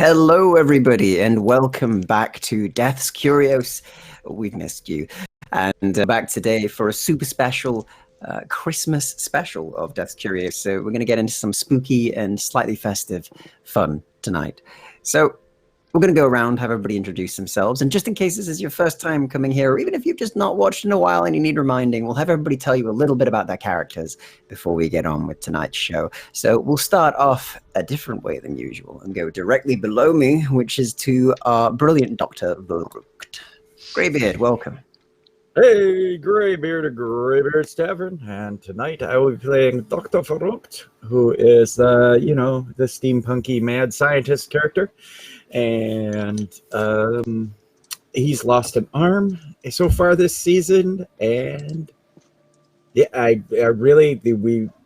Hello, everybody, and welcome back to Death's Curios. We've missed you. And back today for a super special Christmas special of Death's Curios. So we're going to get into some spooky and slightly festive fun tonight. So we're going to go around, have everybody introduce themselves. And just in case this is your first time coming here, or even if you've just not watched in a while and you need reminding, we'll have everybody tell you a little bit about their characters before we get on with tonight's show. So we'll start off a different way than usual and go directly below me, which is to our brilliant Dr. Verrucht. Graybeard, welcome. Hey, Graybeard of Graybeard's Tavern, and tonight I will be playing Dr. Verrucht, who is, the steampunky mad scientist character. And he's lost an arm so far this season, and yeah, I really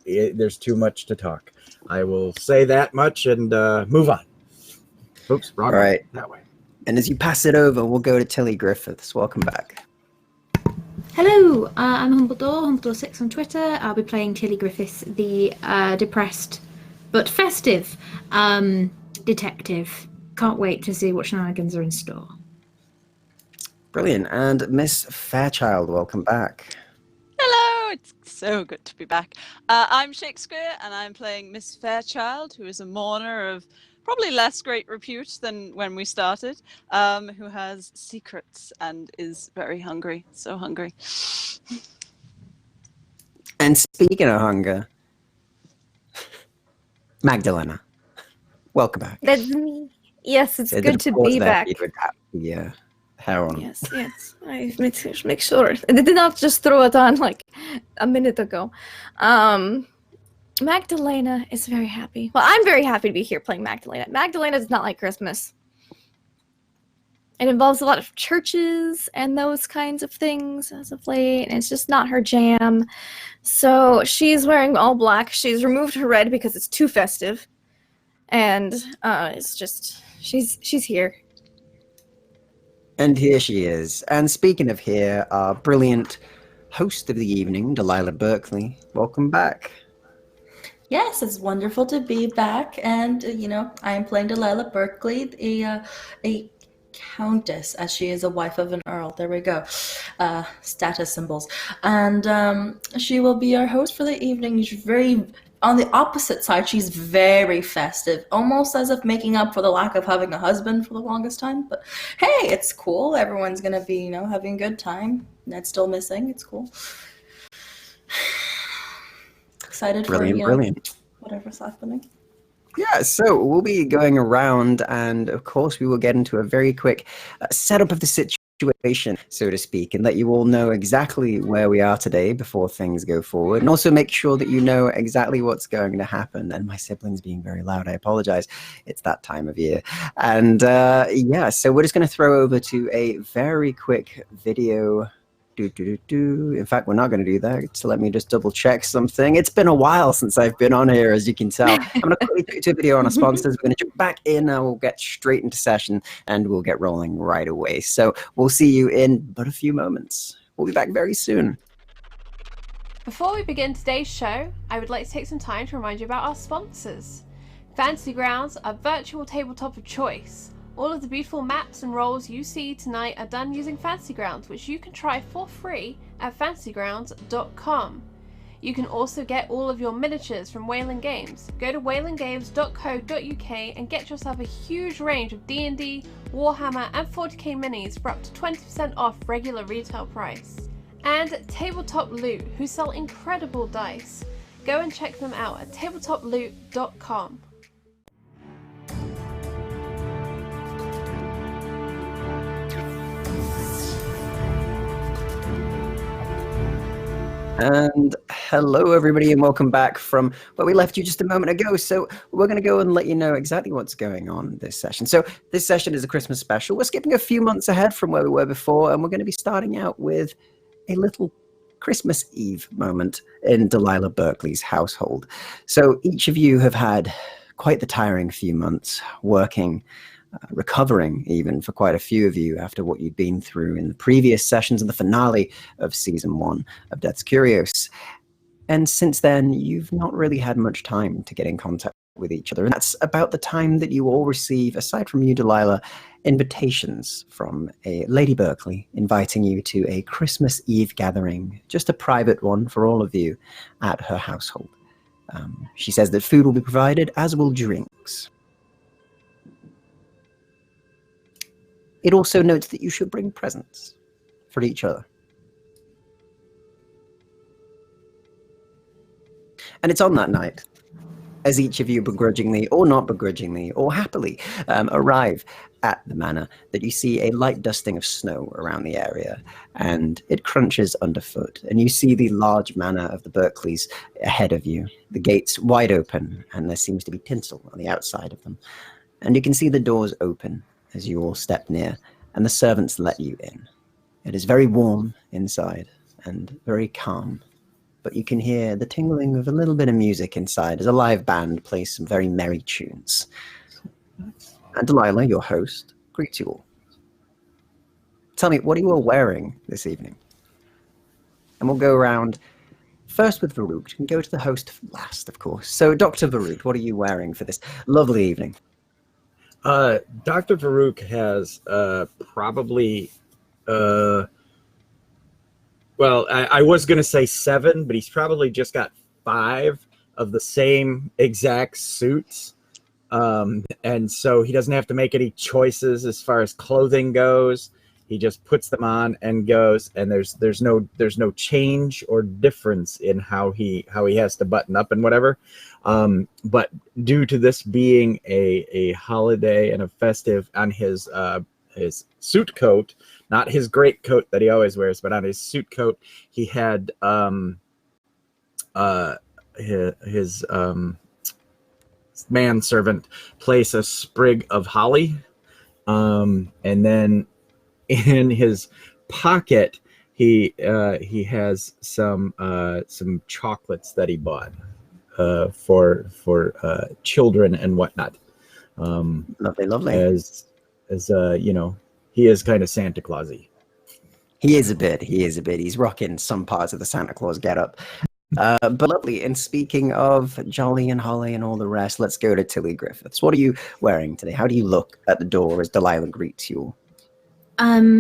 there's too much to talk. I will say that much and move on. Oops, wrong. All right, that way. And as you pass it over, we'll go to Tilly Griffiths. Welcome back. Hello, I'm Humbledore6 on Twitter. I'll be playing Tilly Griffiths, the depressed but festive detective. Can't wait to see what shenanigans are in store. Brilliant. And Miss Fairchild, welcome back. Hello, it's so good to be back. I'm Shakespeare, and I'm playing Miss Fairchild, who is a mourner of probably less great repute than when we started, who has secrets and is very hungry, so hungry. And speaking of hunger, Magdalena, welcome back. That's me. Yes, it's good to be back. Yeah, hair on. Yes. I make sure. I did not just throw it on like a minute ago. Magdalena is very happy. Well, I'm very happy to be here playing Magdalena. Magdalena does not like Christmas. It involves a lot of churches and those kinds of things as of late, and it's just not her jam. So she's wearing all black. She's removed her red because it's too festive. And it's just, she's here. And here she is. And speaking of here, our brilliant host of the evening, Delilah Berkley. Welcome back. Yes, it's wonderful to be back. And, I'm playing Delilah Berkley, a countess, as she is a wife of an earl. There we go. Status symbols. And she will be our host for the evening. She's very... On the opposite side, she's very festive, almost as if making up for the lack of having a husband for the longest time. But hey, it's cool. Everyone's going to be, having a good time. Ned's still missing. It's cool. Excited brilliant. Whatever's happening. Yeah, so we'll be going around, and of course we will get into a very quick setup of the situation, so to speak, and let you all know exactly where we are today before things go forward, and also make sure that you know exactly what's going to happen. And my siblings being very loud, I apologize. It's that time of year. And yeah, so we're just going to throw over to a very quick video. In fact, we're not going to do that. So let me just double check something. It's been a while since I've been on here, as you can tell. I'm going to quickly put to a video on our sponsors. We're going to jump back in and we'll get straight into session and we'll get rolling right away. So we'll see you in but a few moments. We'll be back very soon. Before we begin today's show, I would like to take some time to remind you about our sponsors. Fantasy Grounds, our virtual tabletop of choice. All of the beautiful maps and roles you see tonight are done using Fantasy Grounds, which you can try for free at fantasygrounds.com. You can also get all of your miniatures from Wayland Games. Go to waylandgames.co.uk and get yourself a huge range of D&D, Warhammer and 40k minis for up to 20% off regular retail price. And Tabletop Loot, who sell incredible dice. Go and check them out at tabletoploot.com. And hello, everybody, and welcome back from where we left you just a moment ago. So we're going to go and let you know exactly what's going on this session. So this session is a Christmas special. We're skipping a few months ahead from where we were before, and we're going to be starting out with a little Christmas Eve moment in Delilah Berkley's household. So each of you have had quite the tiring few months working, recovering even for quite a few of you after what you'd been through in the previous sessions and the finale of season 1 of Death's Curios. And since then, you've not really had much time to get in contact with each other. And that's about the time that you all receive, aside from you, Delilah, invitations from a Lady Berkley inviting you to a Christmas Eve gathering, just a private one for all of you at her household. She says that food will be provided, as will drinks. It also notes that you should bring presents for each other. And it's on that night, as each of you begrudgingly or not begrudgingly or happily arrive at the manor, that you see a light dusting of snow around the area, and it crunches underfoot, and you see the large manor of the Berkleys ahead of you, the gates wide open, and there seems to be tinsel on the outside of them. And you can see the doors open as you all step near, and the servants let you in. It is very warm inside and very calm, but you can hear the tingling of a little bit of music inside as a live band plays some very merry tunes. And Delilah, your host, greets you all. Tell me, what are you all wearing this evening? And we'll go around first with Varut and go to the host last, of course. So, Dr. Varut, what are you wearing for this lovely evening? Dr. Varuk has probably... Well, I was going to say 7, but he's probably just got 5 of the same exact suits. And so he doesn't have to make any choices as far as clothing goes. He just puts them on and goes, and there's no change or difference in how he has to button up and whatever. But due to this being a holiday and a festive, on his suit coat, not his great coat that he always wears, but on his suit coat, he had his manservant place a sprig of holly, and then in his pocket he has some chocolates that he bought for children and whatnot. Lovely. As you know, he is kind of Santa Clausy. He is a bit. He's rocking some parts of the Santa Claus getup. But lovely. And speaking of Jolly and Holly and all the rest, let's go to Tilly Griffiths. What are you wearing today? How do you look at the door as Delilah greets you?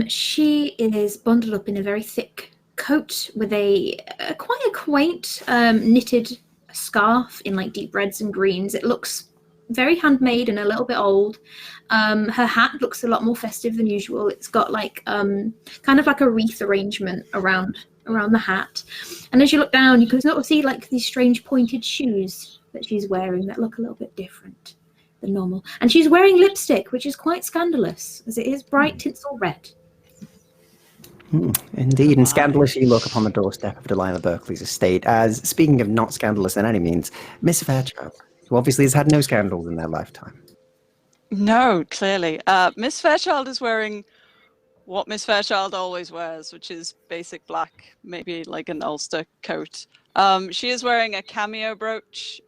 She is bundled up in a very thick coat with a quite a quaint knitted scarf in like deep reds and greens. It looks very handmade and a little bit old. Her hat looks a lot more festive than usual. It's got like kind of like a wreath arrangement around the hat. And as you look down, you can sort of see like these strange pointed shoes that she's wearing that look a little bit different than normal. And she's wearing lipstick, which is quite scandalous, as it is bright tinsel red. Indeed, and scandalous you look upon the doorstep of Delilah Berkley's estate, as, speaking of not scandalous in any means, Miss Fairchild, who obviously has had no scandals in their lifetime. No, clearly. Miss Fairchild is wearing what Miss Fairchild always wears, which is basic black, maybe like an Ulster coat. She is wearing a cameo brooch,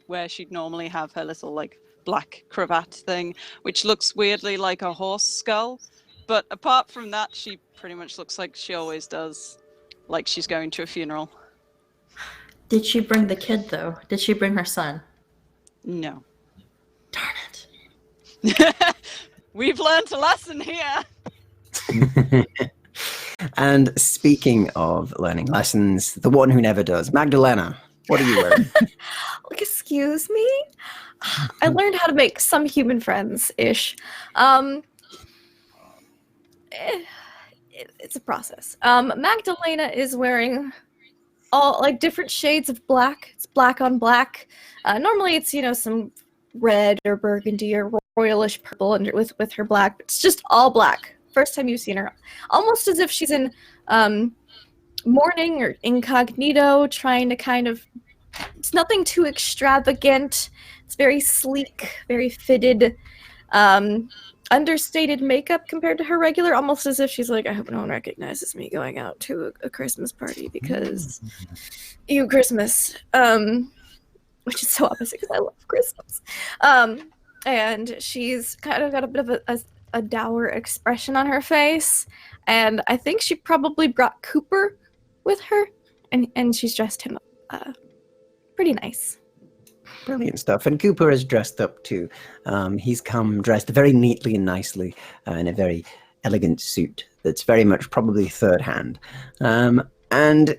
where she'd normally have her little like black cravat thing, which looks weirdly like a horse skull. But apart from that, she pretty much looks like she always does, like she's going to a funeral. Did she bring the kid, though? Did she bring her son? No. Darn it. We've learned a lesson here. And speaking of learning lessons, the one who never does, Magdalena, what are you wearing? Like, excuse me? I learned how to make some human friends-ish. It's a process. Magdalena is wearing all like different shades of black. It's black on black. Normally it's, you know, some red or burgundy or royalish purple under with her black, but it's just all black. First time you've seen her. Almost as if she's in mourning or incognito, trying to kind of, it's nothing too extravagant. It's very sleek, very fitted, understated makeup compared to her regular, almost as if she's like, I hope no one recognizes me going out to a Christmas party because Christmas, which is so opposite because I love Christmas. And she's kind of got a bit of a dour expression on her face, and I think she probably brought Cooper with her, and she's dressed him up pretty nice. Brilliant stuff. And Cooper is dressed up too. He's come dressed very neatly and nicely in a very elegant suit that's very much probably third hand. And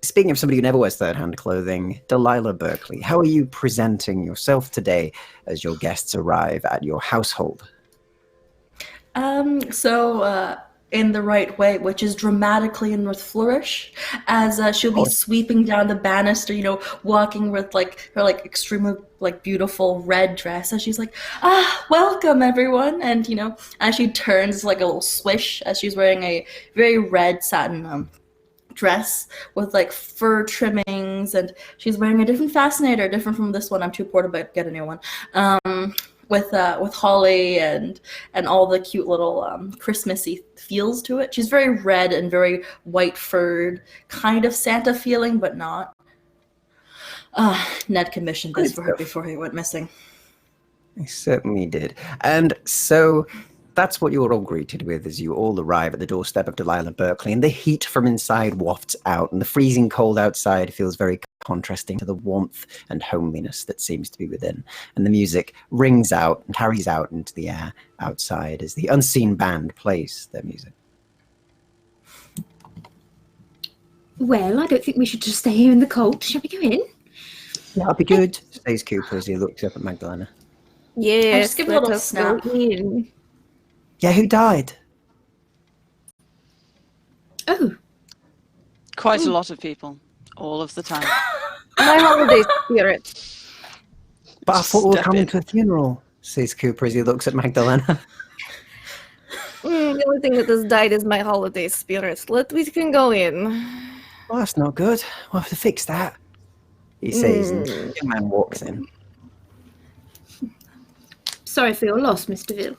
speaking of somebody who never wears third-hand clothing, Delilah Berkley, how are you presenting yourself today as your guests arrive at your household? In the right way, which is dramatically and with flourish, as she'll be sweeping down the banister, walking with her extremely beautiful red dress, as she's like, welcome everyone, and as she turns, like a little swish, as she's wearing a very red satin dress with fur trimmings, and she's wearing a different fascinator, different from this one. I'm too poor to get a new one. With holly and all the cute little Christmassy feels to it. She's very red and very white furred, kind of Santa feeling, but not. Ned commissioned this for her before he went missing. I certainly did. And so that's what you're all greeted with as you all arrive at the doorstep of Delilah Berkley, and the heat from inside wafts out, and the freezing cold outside feels very contrasting to the warmth and homeliness that seems to be within. And the music rings out and carries out into the air outside as the unseen band plays their music. Well, I don't think we should just stay here in the cold. Shall we go in? That'll be good, says Cooper as he looks up at Magdalena. Yes, just give a let little us snap. go in. Yeah, who died? Oh, Quite a lot of people, all of the time. My holiday spirit. But I thought we were Step coming in. to a funeral, says Cooper as he looks at Magdalena. The only thing that has died is my holiday spirit. We can go in. Well, that's not good. We'll have to fix that, he says, and the young man walks in. sorry for your loss, Mr. Ville.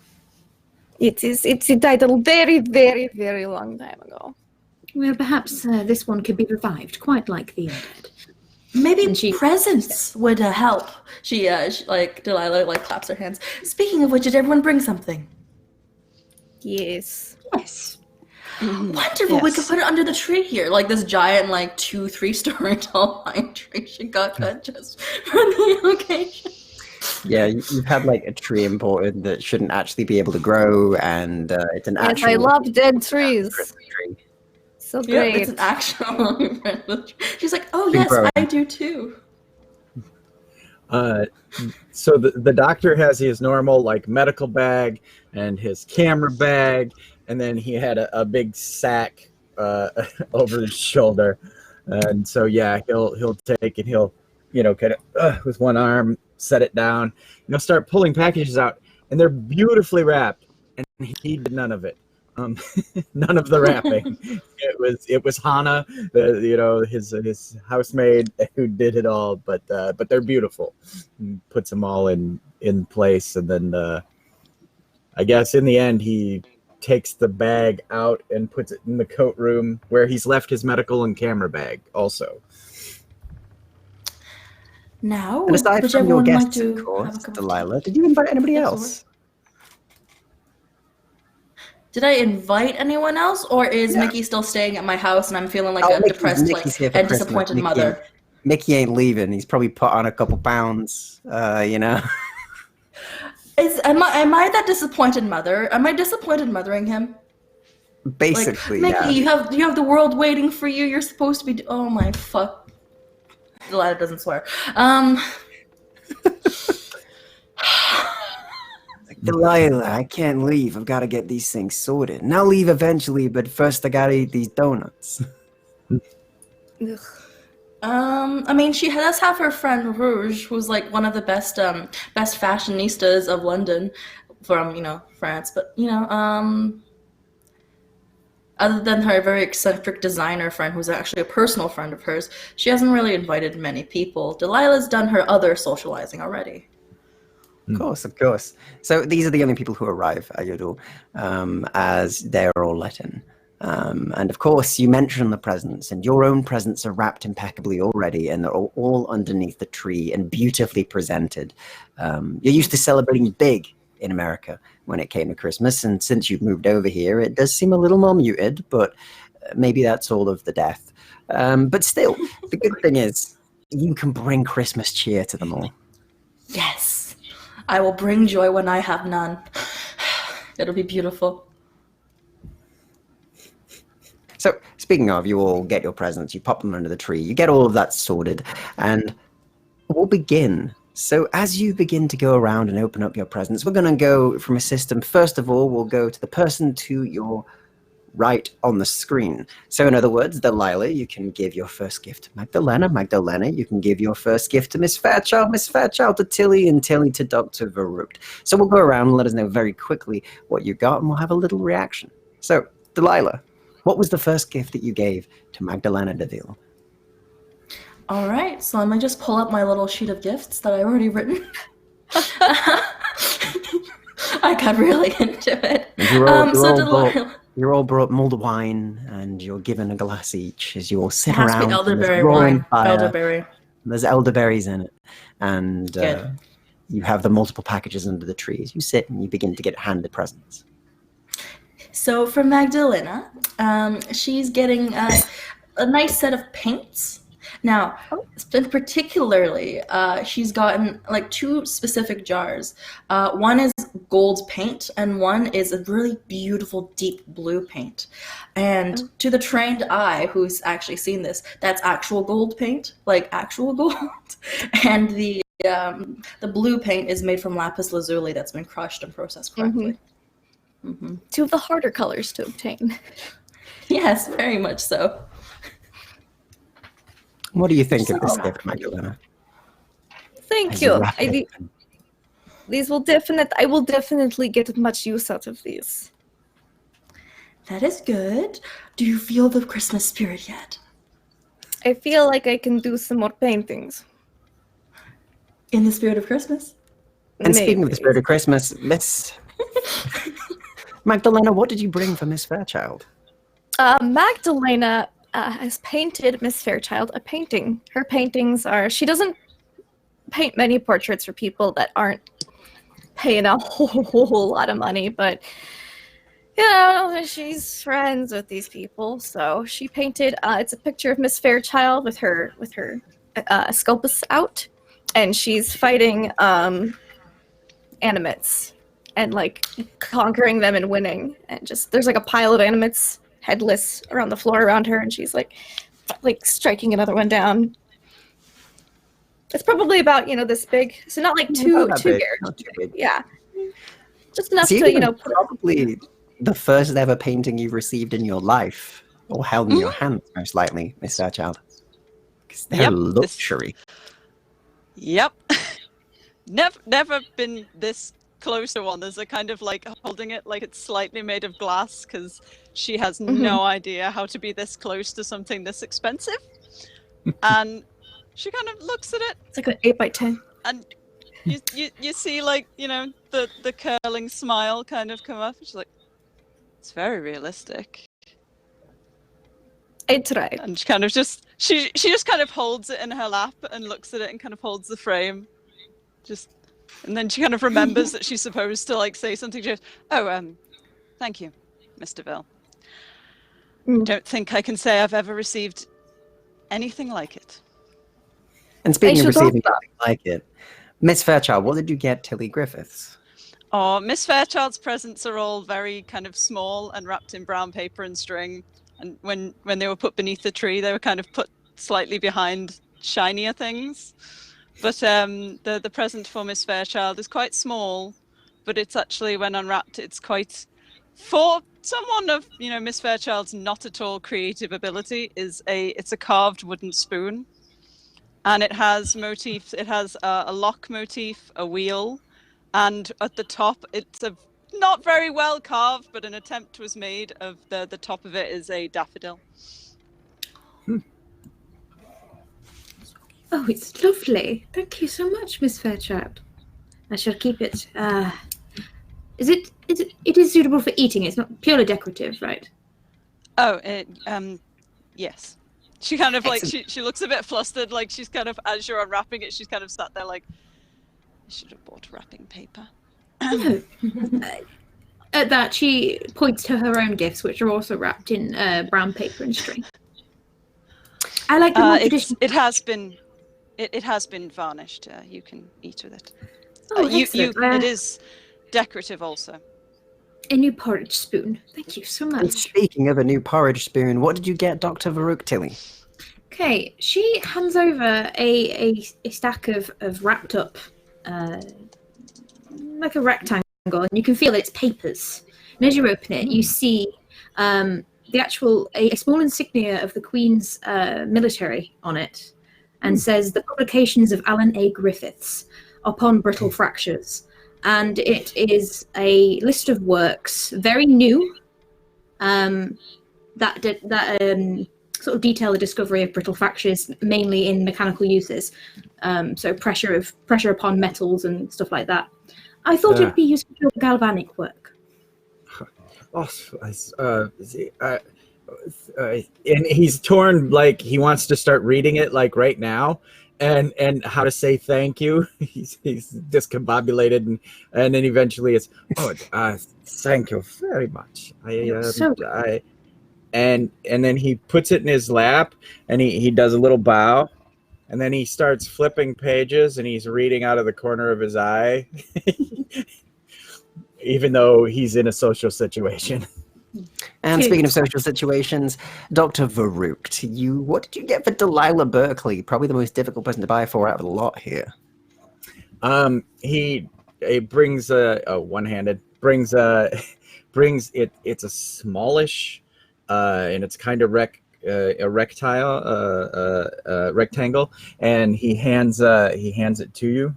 It's entitled very, very, very long time ago. Well, perhaps this one could be revived, quite like the undead. Maybe presents would help. She Delilah claps her hands. Speaking of which, did everyone bring something? Yes. Yes. Wonderful. We Yes. could put it under the tree here, like this giant, 2-3 story tall pine tree she got cut just for the occasion. Yeah, you've had a tree imported that shouldn't actually be able to grow, and it's an Yes, actual. I love dead trees. tree. So Yeah, great. it's an actual. She's like, oh Been yes, growing. I do too. So the doctor has his normal medical bag and his camera bag, and then he had a big sack over his shoulder, and so yeah, he'll take it. He'll kind of with one arm set it down, start pulling packages out, and they're beautifully wrapped, and he did none of it. None of the wrapping. It was Hannah, his housemaid, who did it all. But they're beautiful. And puts them all in place, and then I guess in the end he takes the bag out and puts it in the coat room where he's left his medical and camera bag also. Now, And aside would from your everyone like guests, to of course, have a cup of tea? Delilah, did you invite anybody Yes, else? Did I invite anyone else, or is Yeah. Mickey still staying at my house and I'm feeling like Oh, a Mickey's- depressed, Mickey's here for and Christmas. disappointed Mickey mother? Mickey ain't leaving. He's probably put on a couple pounds, Am I that disappointed mother? Am I disappointed mothering him? Basically, Mickey, yeah. you have the world waiting for you. You're supposed to be. Oh my fuck. Delilah doesn't swear. Delilah, I can't leave. I've got to get these things sorted. And I'll leave eventually, but first I got to eat these donuts. Ugh. I mean, she does have her friend Rouge, who's one of the best fashionistas of London, from France. But other than her very eccentric designer friend, who's actually a personal friend of hers, she hasn't really invited many people. Delilah's done her other socializing already. Of course. So these are the only people who arrive at your door as they're all let in. And of course, you mention the presents, and your own presents are wrapped impeccably already, and they're all underneath the tree and beautifully presented. You're used to celebrating big in America when it came to Christmas, and since you've moved over here, it does seem a little more muted, but maybe that's all of the death. But still, the good thing is, you can bring Christmas cheer to them all. Yes, I will bring joy when I have none. It'll be beautiful. So, speaking of, you all get your presents, you pop them under the tree, you get all of that sorted, and we'll begin. So, as you begin to go around and open up your presents, we're going to go from a system. First of all, we'll go to the person to your right on the screen. So, in other words, Delilah, you can give your first gift to Magdalena. Magdalena, you can give your first gift to Miss Fairchild. Miss Fairchild to Tilly, and Tilly to Dr. Verrucht. So, we'll go around and let us know very quickly what you got, and we'll have a little reaction. So, Delilah, what was the first gift that you gave to Magdalena Deville? All right, so let me just pull up my little sheet of gifts that I already written. I got really into it. You're all brought mulled wine, and you're given a glass each as you all sit It has to around. be elderberry There's roaring wine. fire. Elderberry. There's elderberries in it, and Good. you have the multiple packages under the trees. You sit and you begin to get handed presents. So for Magdalena, she's getting a nice set of paints. Now, particularly, she's gotten like 2 specific jars. One is gold paint, and one is a really beautiful deep blue paint. And to the trained eye who's actually seen this, that's actual gold paint, like actual gold. And the blue paint is made from lapis lazuli that's been crushed and processed correctly. Mm-hmm. 2 of the harder colors to obtain. Yes, very much so. What do you think of this gift, Magdalena? Thank As you. wrap it open? I will definitely get much use out of these. That is good. Do you feel the Christmas spirit yet? I feel like I can do some more paintings. In the spirit of Christmas? And speaking of the spirit of Christmas, Miss Magdalena, what did you bring for Miss Fairchild? Magdalena has painted Miss Fairchild a painting. Her paintings are... She doesn't paint many portraits for people that aren't paying a whole lot of money, but, you know, she's friends with these people, so she painted... it's a picture of Miss Fairchild with her scopus out, and she's fighting animates and, like, conquering them and winning. And just... There's, like, a pile of animates headless around the floor around her, and she's like striking another one down. It's probably about, you know, this big, so not like too big. Yeah, just enough to, you know, probably the first ever painting you received in your life, or held in your hands, most likely, Miss Fairchild, because they're luxury. Yep. Never been this close to one. There's a kind of like holding it like it's slightly made of glass, because she has no idea how to be this close to something this expensive. And she kind of looks at it. It's like an 8x10. And you see, like, you know, the curling smile kind of come up. She's like, it's very realistic. I tried. And she kind of just she just kind of holds it in her lap and looks at it and kind of holds the frame. And then she kind of remembers that she's supposed to, like, say something. She goes, thank you, Mr. Deville. Don't think I can say I've ever received anything like it. And speaking of receiving something like it, Miss Fairchild, what did you get Tilly Griffiths? Oh, Miss Fairchild's presents are all very kind of small and wrapped in brown paper and string. And when they were put beneath the tree, they were kind of put slightly behind shinier things. But the present for Miss Fairchild is quite small, but it's actually, when unwrapped, it's quite, for someone of, you know, Miss Fairchild's not at all creative ability, it's a carved wooden spoon, and it has motifs. It has a lock motif, a wheel, and at the top, it's a not very well carved, but an attempt was made of the top of it is a daffodil. Oh, it's lovely. Thank you so much, Miss Fairchild. I shall keep it. It is suitable for eating. It's not purely decorative, right? Oh, yes. She kind of like she looks a bit flustered, like she's kind of, as you're unwrapping it, she's kind of sat there like, I should have bought wrapping paper. No. At that, she points to her own gifts, which are also wrapped in brown paper and string. I like the more traditional. It has been It has been varnished. You can eat with it. Oh, excellent. It is decorative also. A new porridge spoon. Thank you so And much. speaking of a new porridge spoon, what did you get Dr. Varuk, Tilly? Okay, she hands over a stack of wrapped up, like a rectangle, and you can feel it's papers. And as you open it, you see the actual a small insignia of the Queen's military on it, and says the publications of Alan A. Griffiths upon brittle fractures. And it is a list of works, very new, that sort of detail the discovery of brittle fractures, mainly in mechanical uses. So pressure upon metals and stuff like that. I thought it'd be useful for galvanic work. And he's torn, like he wants to start reading it like right now, and how to say thank you. He's discombobulated, and then eventually it's thank you very much. And then he puts it in his lap, and he does a little bow, and then he starts flipping pages, and he's reading out of the corner of his eye, even though he's in a social situation. And speaking of social situations, Dr. Varuk, what did you get for Delilah Berkley? Probably the most difficult person to buy for out of the lot here. He brings one-handed, brings it. It's a smallish, and it's kind of a rectangle, and he hands it to you.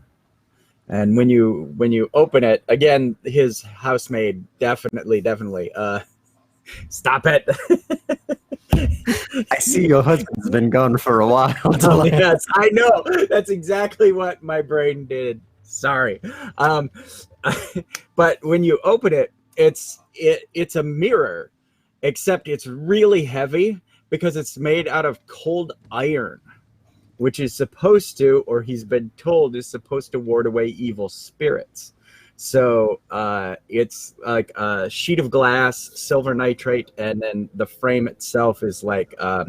And when you open it, again, his housemaid definitely. Stop it. I see your husband's been gone for a while. Yes, I know. That's exactly what my brain did. Sorry. But when you open it, it's a mirror, except it's really heavy because it's made out of cold iron, which is supposed to, or he's been told, is supposed to ward away evil spirits. So it's like a sheet of glass, silver nitrate, and then the frame itself is like a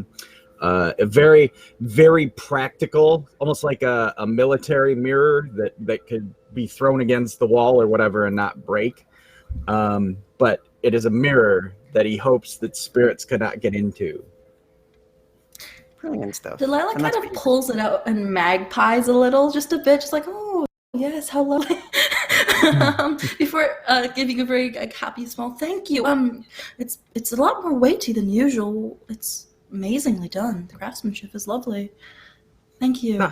very, very practical, almost like a military mirror that could be thrown against the wall or whatever and not break. But it is a mirror that he hopes that spirits cannot get into. Brilliant stuff. Delilah kind of pulls it out and magpies a little, just a bit, just like, oh, yes, how lovely. Before giving a very happy small thank you. It's a lot more weighty than usual. It's amazingly done. The craftsmanship is lovely. Thank you.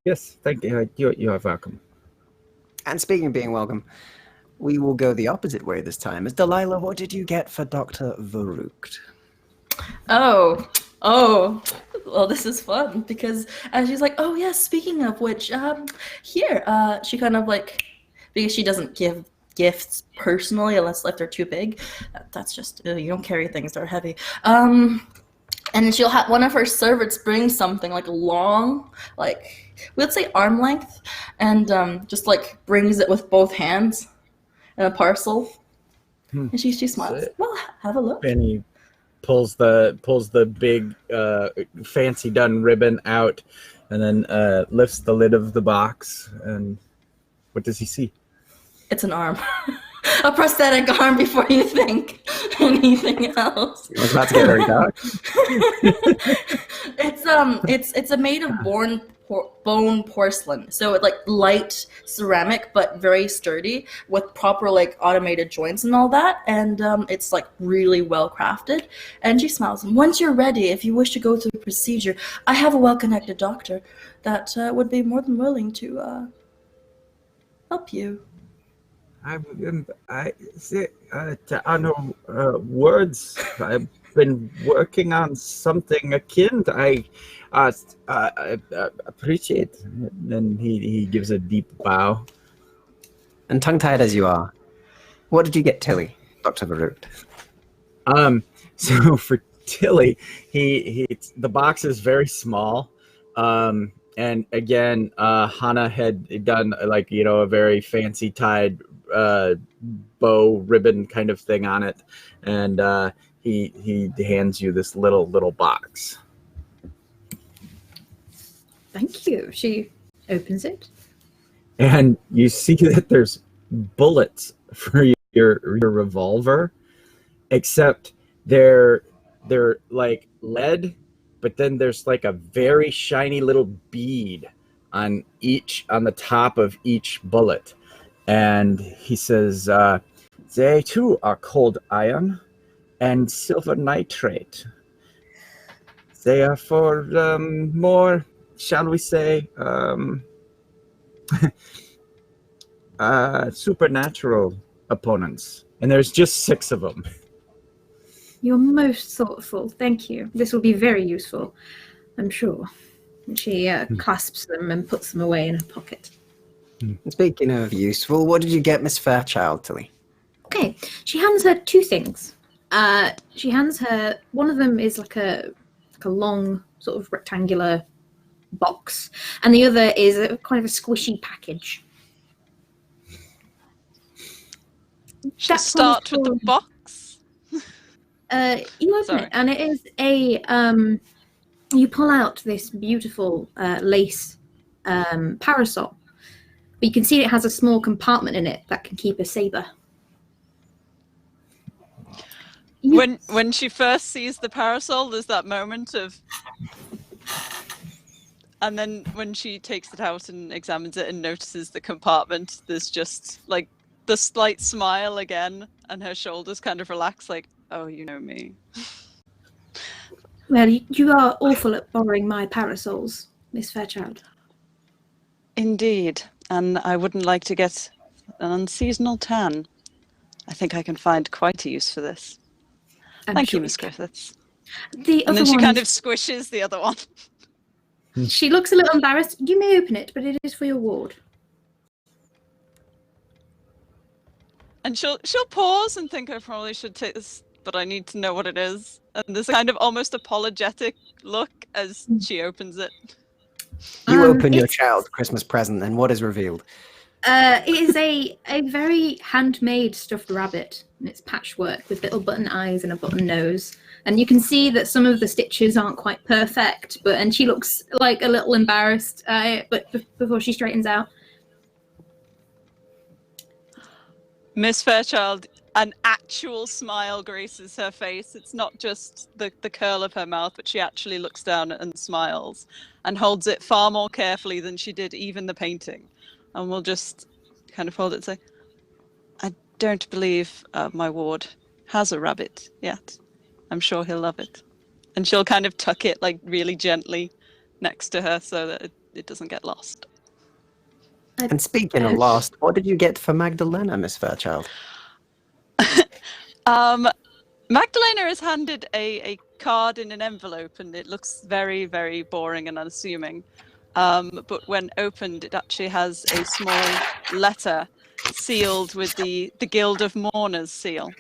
Yes, thank you. You are welcome. And speaking of being welcome, we will go the opposite way this time. As Delilah, what did you get for Dr. Varuk? Oh, well, this is fun because she's like, oh yes, speaking of which, here, she kind of like, because she doesn't give gifts personally unless if they're too big. That's just, you don't carry things that are heavy. And then she'll have one of her servants bring something like long, like we'd say arm length, and just like brings it with both hands in a parcel. And she smiles. Well, have a look. And he pulls the big fancy done ribbon out, and then lifts the lid of the box. And what does he see? It's an arm. A prosthetic arm before you think anything else. It's about to get very dark. It's a made of bone porcelain, so it's like light ceramic but very sturdy with proper like automated joints and all that, and it's like really well crafted. And she smiles. And once you're ready, if you wish to go through the procedure, I have a well-connected doctor that would be more than willing to help you. I know words. I've been working on something akin. I appreciate. Then he gives a deep bow. And tongue-tied as you are, what did you get Tilly, Dr. Varuk? So for Tilly, the box is very small. And again, Hannah had done like, a very fancy tied bow ribbon kind of thing on it, and he hands you this little box. Thank you. She opens it. And you see that there's bullets for your revolver, except they're like lead, but then there's like a very shiny little bead on the top of each bullet. And he says, they too are cold iron and silver nitrate. They are for more, shall we say, supernatural opponents. And there's just 6 of them. You're most thoughtful. Thank you. This will be very useful, I'm sure. And she clasps them and puts them away in her pocket. Speaking of useful, what did you get Miss Fairchild, Tilly? Okay, she hands her 2 things. She hands her, one of them is like a long sort of rectangular box, and the other is a kind of a squishy package. Should start with the box. You open it, and it is a you pull out this beautiful lace parasol, but you can see it has a small compartment in it that can keep a saber. When she first sees the parasol, there's that moment of, and then when she takes it out and examines it and notices the compartment, there's just like the slight smile again, and her shoulders kind of relax, like, oh, you know me. Well, you are awful at borrowing my parasols, Miss Fairchild. Indeed, and I wouldn't like to get an unseasonal tan. I think I can find quite a use for this. Thank you, Miss Griffiths. And then she kind of squishes the other one. She looks a little embarrassed. You may open it, but it is for your ward. And she'll pause and think, I probably should take this, but I need to know what it is. And there's a kind of almost apologetic look as she opens it. You open your child's Christmas present, and what is revealed? It is a very handmade stuffed rabbit, and it's patchwork with little button eyes and a button nose. And you can see that some of the stitches aren't quite perfect, and she looks like a little embarrassed, but before she straightens out. Miss Fairchild, an actual smile graces her face. It's not just the curl of her mouth, but she actually looks down and smiles and holds it far more carefully than she did even the painting. And we'll just kind of hold it and say, I don't believe my ward has a rabbit yet. I'm sure he'll love it. And she'll kind of tuck it like really gently next to her so that it doesn't get lost. And speaking of lost, what did you get for Magdalena, Miss Fairchild? Magdalena is handed a card in an envelope, and it looks very, very boring and unassuming. But when opened, it actually has a small letter sealed with the Guild of Mourners seal,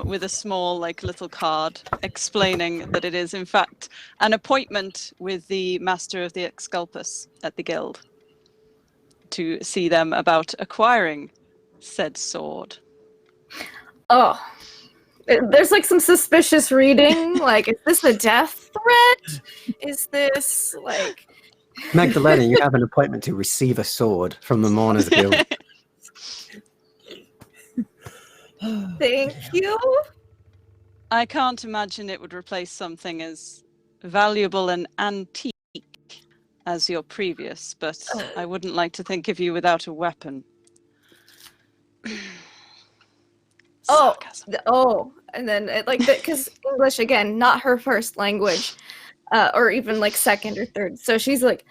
with a small little card explaining that it is in fact an appointment with the Master of the Exculpus at the Guild to see them about acquiring said sword. Oh, there's some suspicious reading. Is this a death threat? Is this Magdalena, you have an appointment to receive a sword from the Mourners Guild. Thank you. I can't imagine it would replace something as valuable and antique as your previous, but I wouldn't like to think of you without a weapon. And then because English, again, not her first language, or even second or third. So she's like,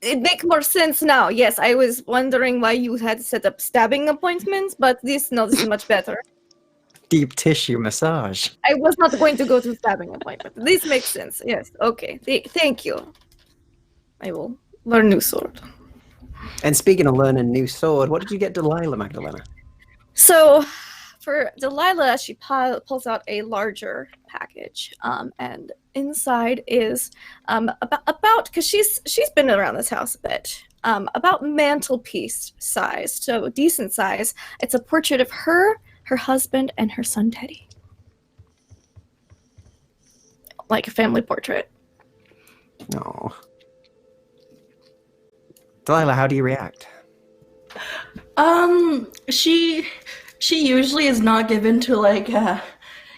it makes more sense now. Yes, I was wondering why you had set up stabbing appointments, but this is much better. Deep tissue massage. I was not going to go to stabbing appointment. This makes sense. Yes. Okay. Thank you. I will learn new sword. And speaking of learning new sword, what did you get Delilah, Magdalena? So for Delilah, she pulls out a larger package, and inside is about because she's been around this house a bit, about mantelpiece size, so decent size. It's a portrait of her husband, and her son Teddy, like a family portrait. Oh. Delilah, how do you react? She usually is not given to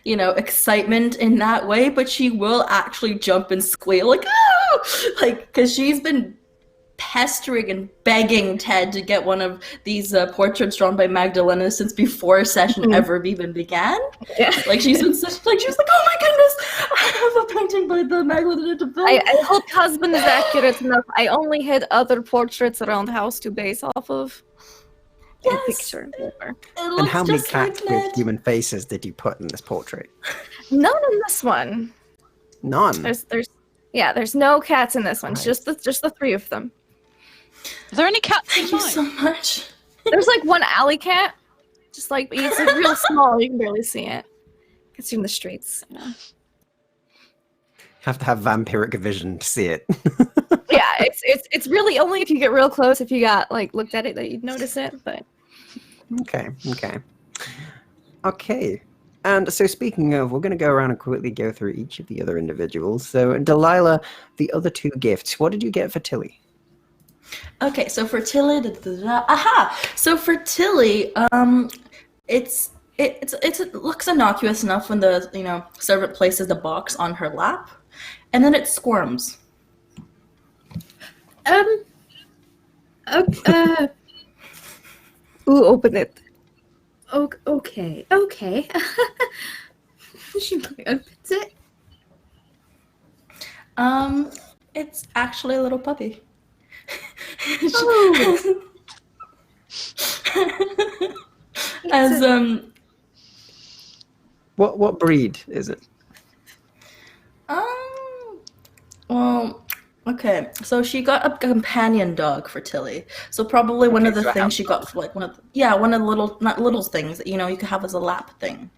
excitement in that way, but she will actually jump and squeal like, oh, like, because she's been pestering and begging Ted to get one of these portraits drawn by Magdalena since before session ever even began. Yeah. Like she was like, oh my goodness, I have a painting by the Magdalena to build. I hope husband is accurate enough. I only had other portraits around the house to base off of. Yes. A picture. And how many cats with human faces did you put in this portrait? None in this one. None. There's no cats in this one. Right. Just the three of them. Are there any cats in Thank you mine? so much. There's like one alley cat, just like it's like real small. You can barely see it. It's in the streets. You know? Have to have vampiric vision to see it. Yeah, it's really only if you get real close, if you got like looked at it, that you'd notice it. But Okay. And so speaking of, we're going to go around and quickly go through each of the other individuals. So Delilah, the other two gifts. What did you get for Tilly? Okay, so for Tilly, So for Tilly, it looks innocuous enough when the servant places the box on her lap, and then it squirms. ooh, open it. Okay. She opens it. It's actually a little puppy. Oh. What breed is it? Well, okay. So she got a companion dog for Tilly. So probably one of the things she got for like one of the little, not little things that you could have as a lap thing.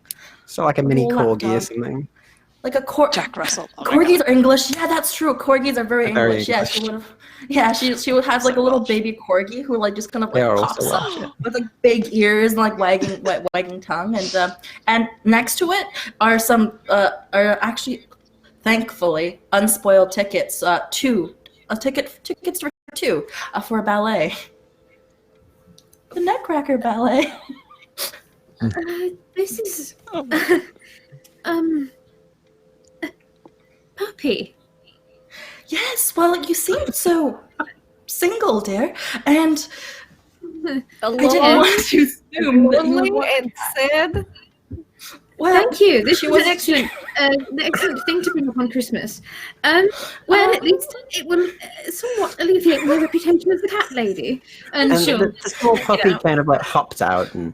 So like a mini Little lap corgi or dog. something. Like a Jack Russell. Oh my Corgis God. are English. Yeah, that's true. Corgis are very Very English. Yeah, English. she would have. Yeah, she would have like a little baby corgi who like just kind of They like are pops also up with like big ears and like wagging tongue, and next to it are some are actually, thankfully, unspoiled tickets. Tickets for two for a ballet. The Nutcracker Ballet. This is Oh, puppy. Yes. Well, you seemed so single, dear, and I didn't want to assume that you Lonely would. and sad. Well, Thank you. This she was was- an excellent thing to bring up on Christmas. Well, at least it will somewhat alleviate my reputation as the cat lady. And And she'll, the small puppy know. kind of like hops out and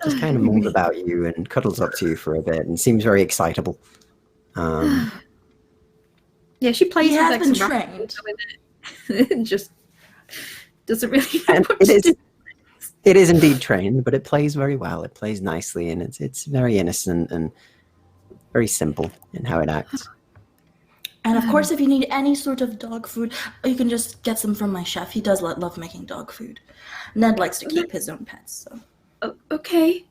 just kind of moves about you and cuddles up to you for a bit and seems very excitable. Yeah, she plays He with has like been some trained. rabbits and just doesn't really know And what it to is do. it is indeed trained, but it plays very well. It plays nicely and it's very innocent and very simple in how it acts. And of course, if you need any sort of dog food, you can just get some from my chef. He does love making dog food. Ned likes to keep his own pets, so. Oh, okay.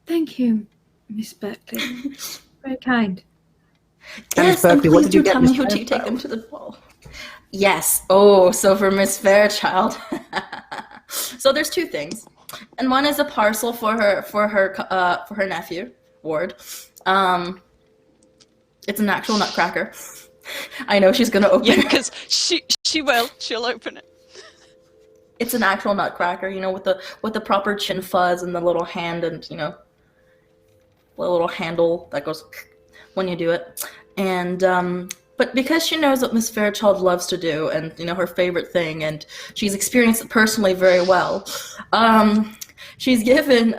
Thank you, Miss Berkley. Very kind. And Miss Yes, and Berkley, what please did you do get, tell Miss me who do you take Fairchild? them to the ball. Yes. Oh, so for Miss Fairchild. So there's two things, and one is a parcel for her nephew Ward. It's an actual nutcracker. I know she's gonna open Yeah, it. because she'll open it. It's an actual nutcracker, with the proper chin fuzz and the little hand and the little handle that goes when you do it. And but because she knows what Miss Fairchild loves to do and her favorite thing, and she's experienced it personally very well, she's given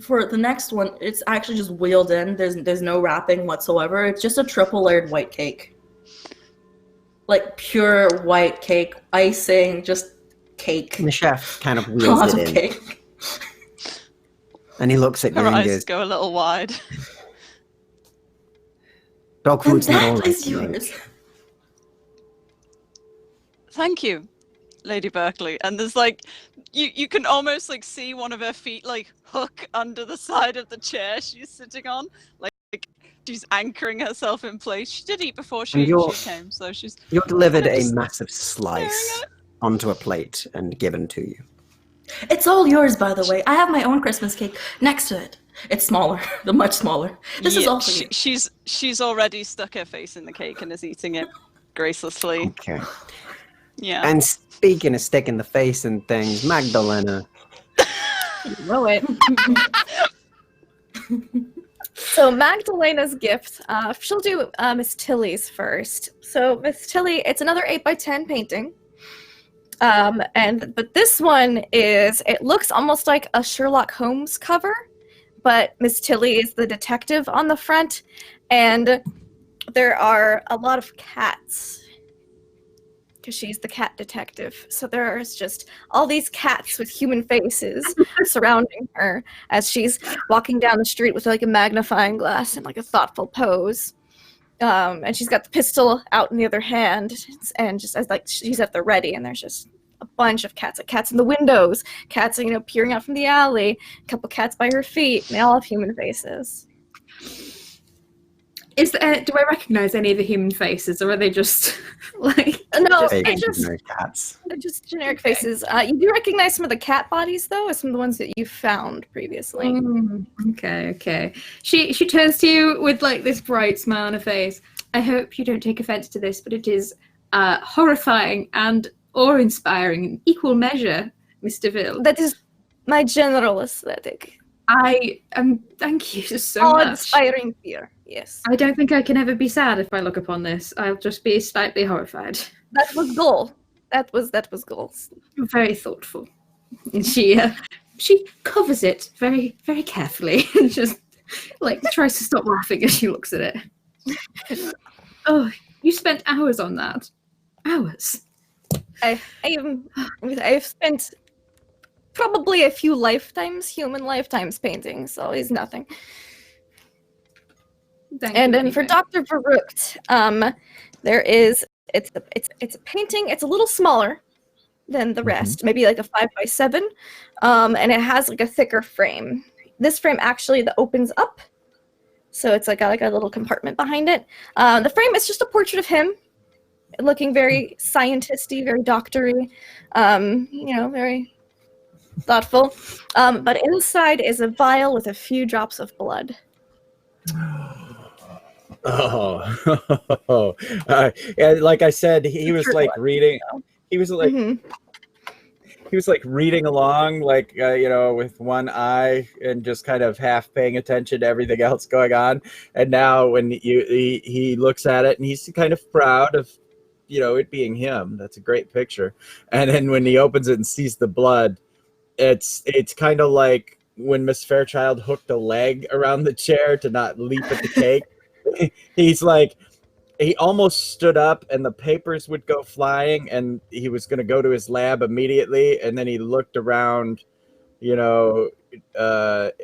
for the next one. It's actually just wheeled in. There's no wrapping whatsoever. It's just a triple layered white cake, like pure white cake, icing, just cake. And the chef kind of wheels Lots of it in cake. and he looks at you Her and eyes goes, go a little wide. dog And food's not all that right is tonight. yours. Thank you, Lady Berkley. And there's like, you can almost like see one of her feet like hook under the side of the chair she's sitting on, like She's anchoring herself in place. She did eat before And she you're- came, so she's You're delivered Kinda a just massive slice onto a plate and given to you. It's all yours, by the way. I have my own Christmas cake next to it. It's smaller, much smaller. This is all for you. She's already stuck her face in the cake and is eating it gracelessly. Okay. Yeah. And speaking of sticking the face and things, Magdalena. You know it. So Magdalena's gift, she'll do Miss Tilly's first. So Miss Tilly, it's another 8x10 painting. But this one it looks almost like a Sherlock Holmes cover, but Miss Tilly is the detective on the front, and there are a lot of cats because she's the cat detective. So there's just all these cats with human faces surrounding her as she's walking down the street with like a magnifying glass and like a thoughtful pose. And she's got the pistol out in the other hand, and just as like she's at the ready, and there's just a bunch of cats, like cats in the windows, cats, peering out from the alley, a couple cats by her feet, and they all have human faces. Do I recognize any of the human faces, or are they just like No, Fake they're just cats. generic faces. You do recognize some of the cat bodies, though, as some of the ones that you found previously. Okay. She turns to you with like this bright smile on her face. I hope you don't take offense to this, but it is horrifying and awe-inspiring in equal measure, Mr. Ville. That is my general aesthetic. Thank you so much. Awe-inspiring fear, yes. I don't think I can ever be sad if I look upon this. I'll just be slightly horrified. That was goal. That was goals. Very thoughtful. And she covers it very, very carefully and just like tries to stop laughing as she looks at it. Oh, you spent hours on that. Hours. I've spent probably a few human lifetimes painting, so it's nothing. And then for Dr. Verrucht, it's a painting. It's a little smaller than the rest, maybe like a 5x7, and it has like a thicker frame. This frame actually that opens up, so it's like a little compartment behind it. The frame is just a portrait of him, looking very scientisty, very doctory, very thoughtful. But inside is a vial with a few drops of blood. Yeah, like I said, he was like reading. He was like he was like reading along, like with one eye and just kind of half paying attention to everything else going on. And now when he looks at it, and he's kind of proud of it being him. That's a great picture. And then when he opens it and sees the blood, it's kind of like when Miss Fairchild hooked a leg around the chair to not leap at the cake. He's like, he almost stood up and the papers would go flying and he was going to go to his lab immediately. And then he looked around,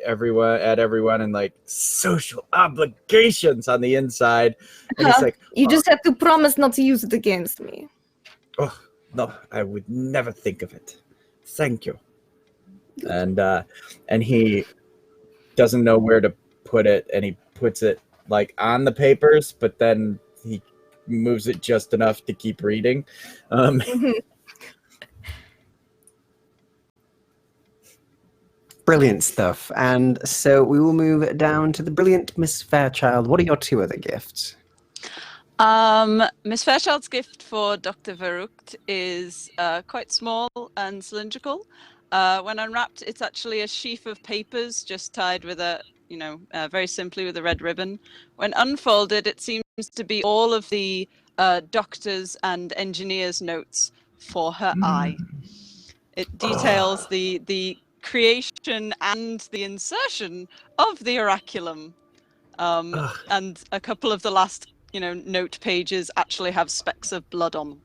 everyone and like social obligations on the inside. And he's like, you just have to promise not to use it against me. Oh, no, I would never think of it. Thank you. And he doesn't know where to put it, and he puts it like on the papers, but then he moves it just enough to keep reading. Brilliant stuff. And so we will move down to the brilliant Miss Fairchild. What are your two other gifts? Miss Fairchild's gift for Dr. Verrucht is quite small and cylindrical. When unwrapped, it's actually a sheaf of papers just tied with very simply with a red ribbon. When unfolded, it seems to be all of the doctor's and engineer's notes for her eye. It details the creation and the insertion of the oraculum. And a couple of the last, note pages actually have specks of blood on them.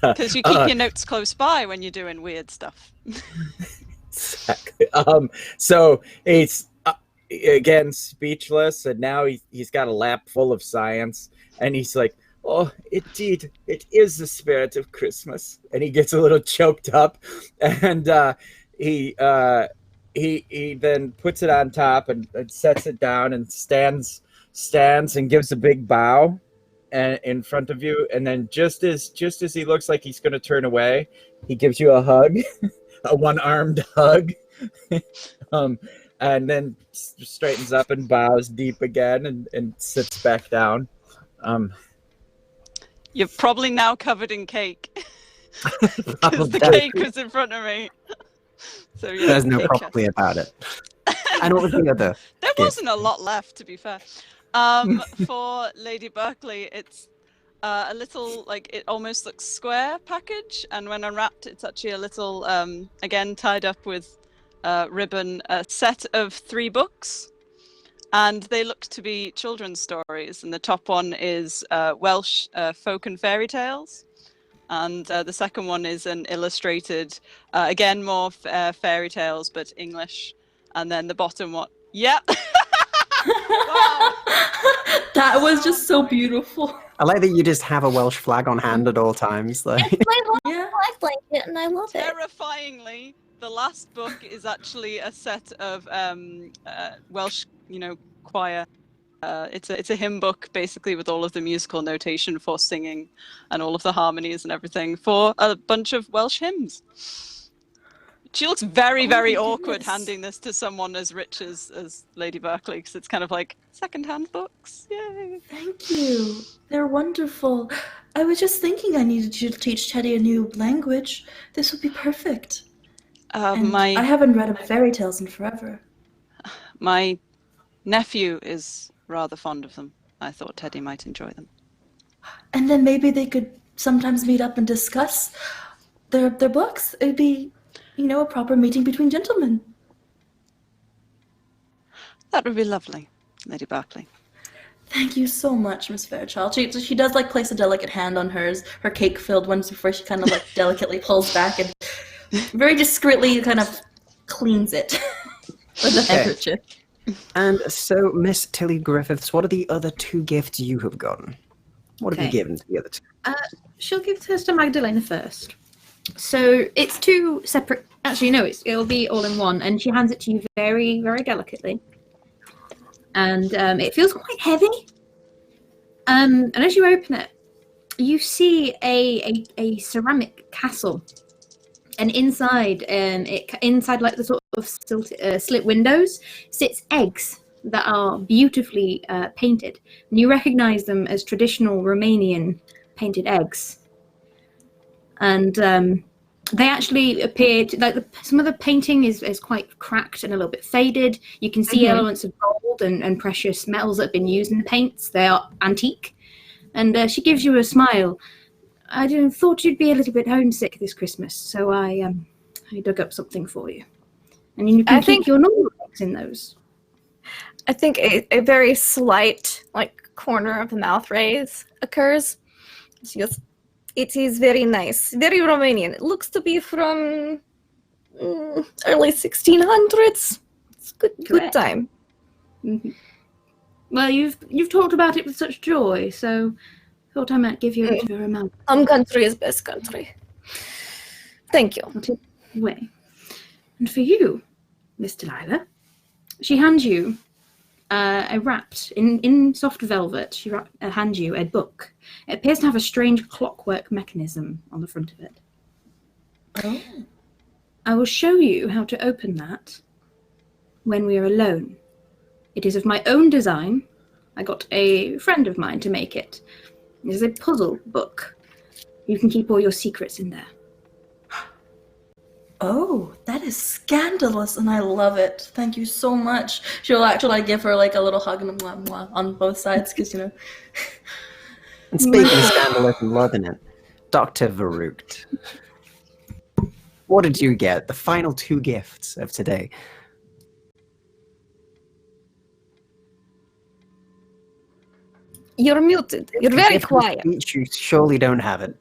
Because you keep your notes close by when you're doing weird stuff. Exactly. So he's again speechless, and now he's got a lap full of science, and he's like, "Oh, indeed, it is the spirit of Christmas." And he gets a little choked up, and he he then puts it on top and sets it down and stands and gives a big bow and in front of you, and then just as he looks like he's going to turn away, he gives you a hug, a one-armed hug, and then straightens up and bows deep again and sits back down. You're probably now covered in cake because the cake was in front of me. So yeah, There's no cake probably about it. And what was the other? There gift? wasn't a lot left, to be fair. For Lady Berkley, it's a little, like, it almost looks square package, and when unwrapped, it's actually a little, again, tied up with ribbon, a set of 3 books, and they look to be children's stories, and the top one is Welsh folk and fairy tales, and the second one is an illustrated, again, more fairy tales, but English, and then the bottom one, yep. Wow. That was just so beautiful. I like that you just have a Welsh flag on hand at all times. Like, Yeah. I like it and I love it. Terrifyingly, the last book is actually a set of Welsh, choir. It's a hymn book, basically, with all of the musical notation for singing and all of the harmonies and everything for a bunch of Welsh hymns. She looks very, very awkward handing this to someone as rich as Lady Berkley, because it's kind of like second-hand books. Yay! Thank you. They're wonderful. I was just thinking I needed you to teach Teddy a new language. This would be perfect. And I haven't read fairy tales in forever. My nephew is rather fond of them. I thought Teddy might enjoy them. And then maybe they could sometimes meet up and discuss their books. It'd be, a proper meeting between gentlemen. That would be lovely, Lady Berkley. Thank you so much, Miss Fairchild. She does place a delicate hand on her cake-filled ones before she kind of delicately pulls back and very discreetly kind of cleans it with a handkerchief. and so, Miss Tilly Griffiths, what are the other 2 gifts you have gotten? What have you given to the other 2? She'll give hers to Magdalena first. So it's 2 separate. Actually, no, it'll be all in one, and she hands it to you very, very delicately. And it feels quite heavy. And as you open it, you see a ceramic castle, and inside, inside like the sort of slit windows, sits eggs that are beautifully painted, and you recognise them as traditional Romanian painted eggs. And they actually appear to, some of the painting is quite cracked and a little bit faded. You can see elements of gold and precious metals that have been used in the paints. They are antique. And she gives you a smile. I thought you'd be a little bit homesick this Christmas, so I dug up something for you. And you can keep your normal eggs in those. I think a very slight, corner of the mouth raise occurs. She goes, "It is very nice, very Romanian. It looks to be from early 1600s. It's good time." Mm-hmm. Well, you've talked about it with such joy, so I thought I might give you a bit of a reminder. Some country is best country. Thank you. I'll take it away. And for you, Miss Delilah, she hands you wrapped in soft velvet. She hands you a book. It appears to have a strange clockwork mechanism on the front of it. Oh. I will show you how to open that when we are alone. It is of my own design. I got a friend of mine to make it. It is a puzzle book. You can keep all your secrets in there. Oh, that is scandalous, and I love it. Thank you so much. She'll actually give her a little hug and a mwah mwah on both sides, because And speaking of scandalous and loving it, Dr. Varukht, what did you get? The final 2 gifts of today. You're muted. You're very quiet. You surely don't have it.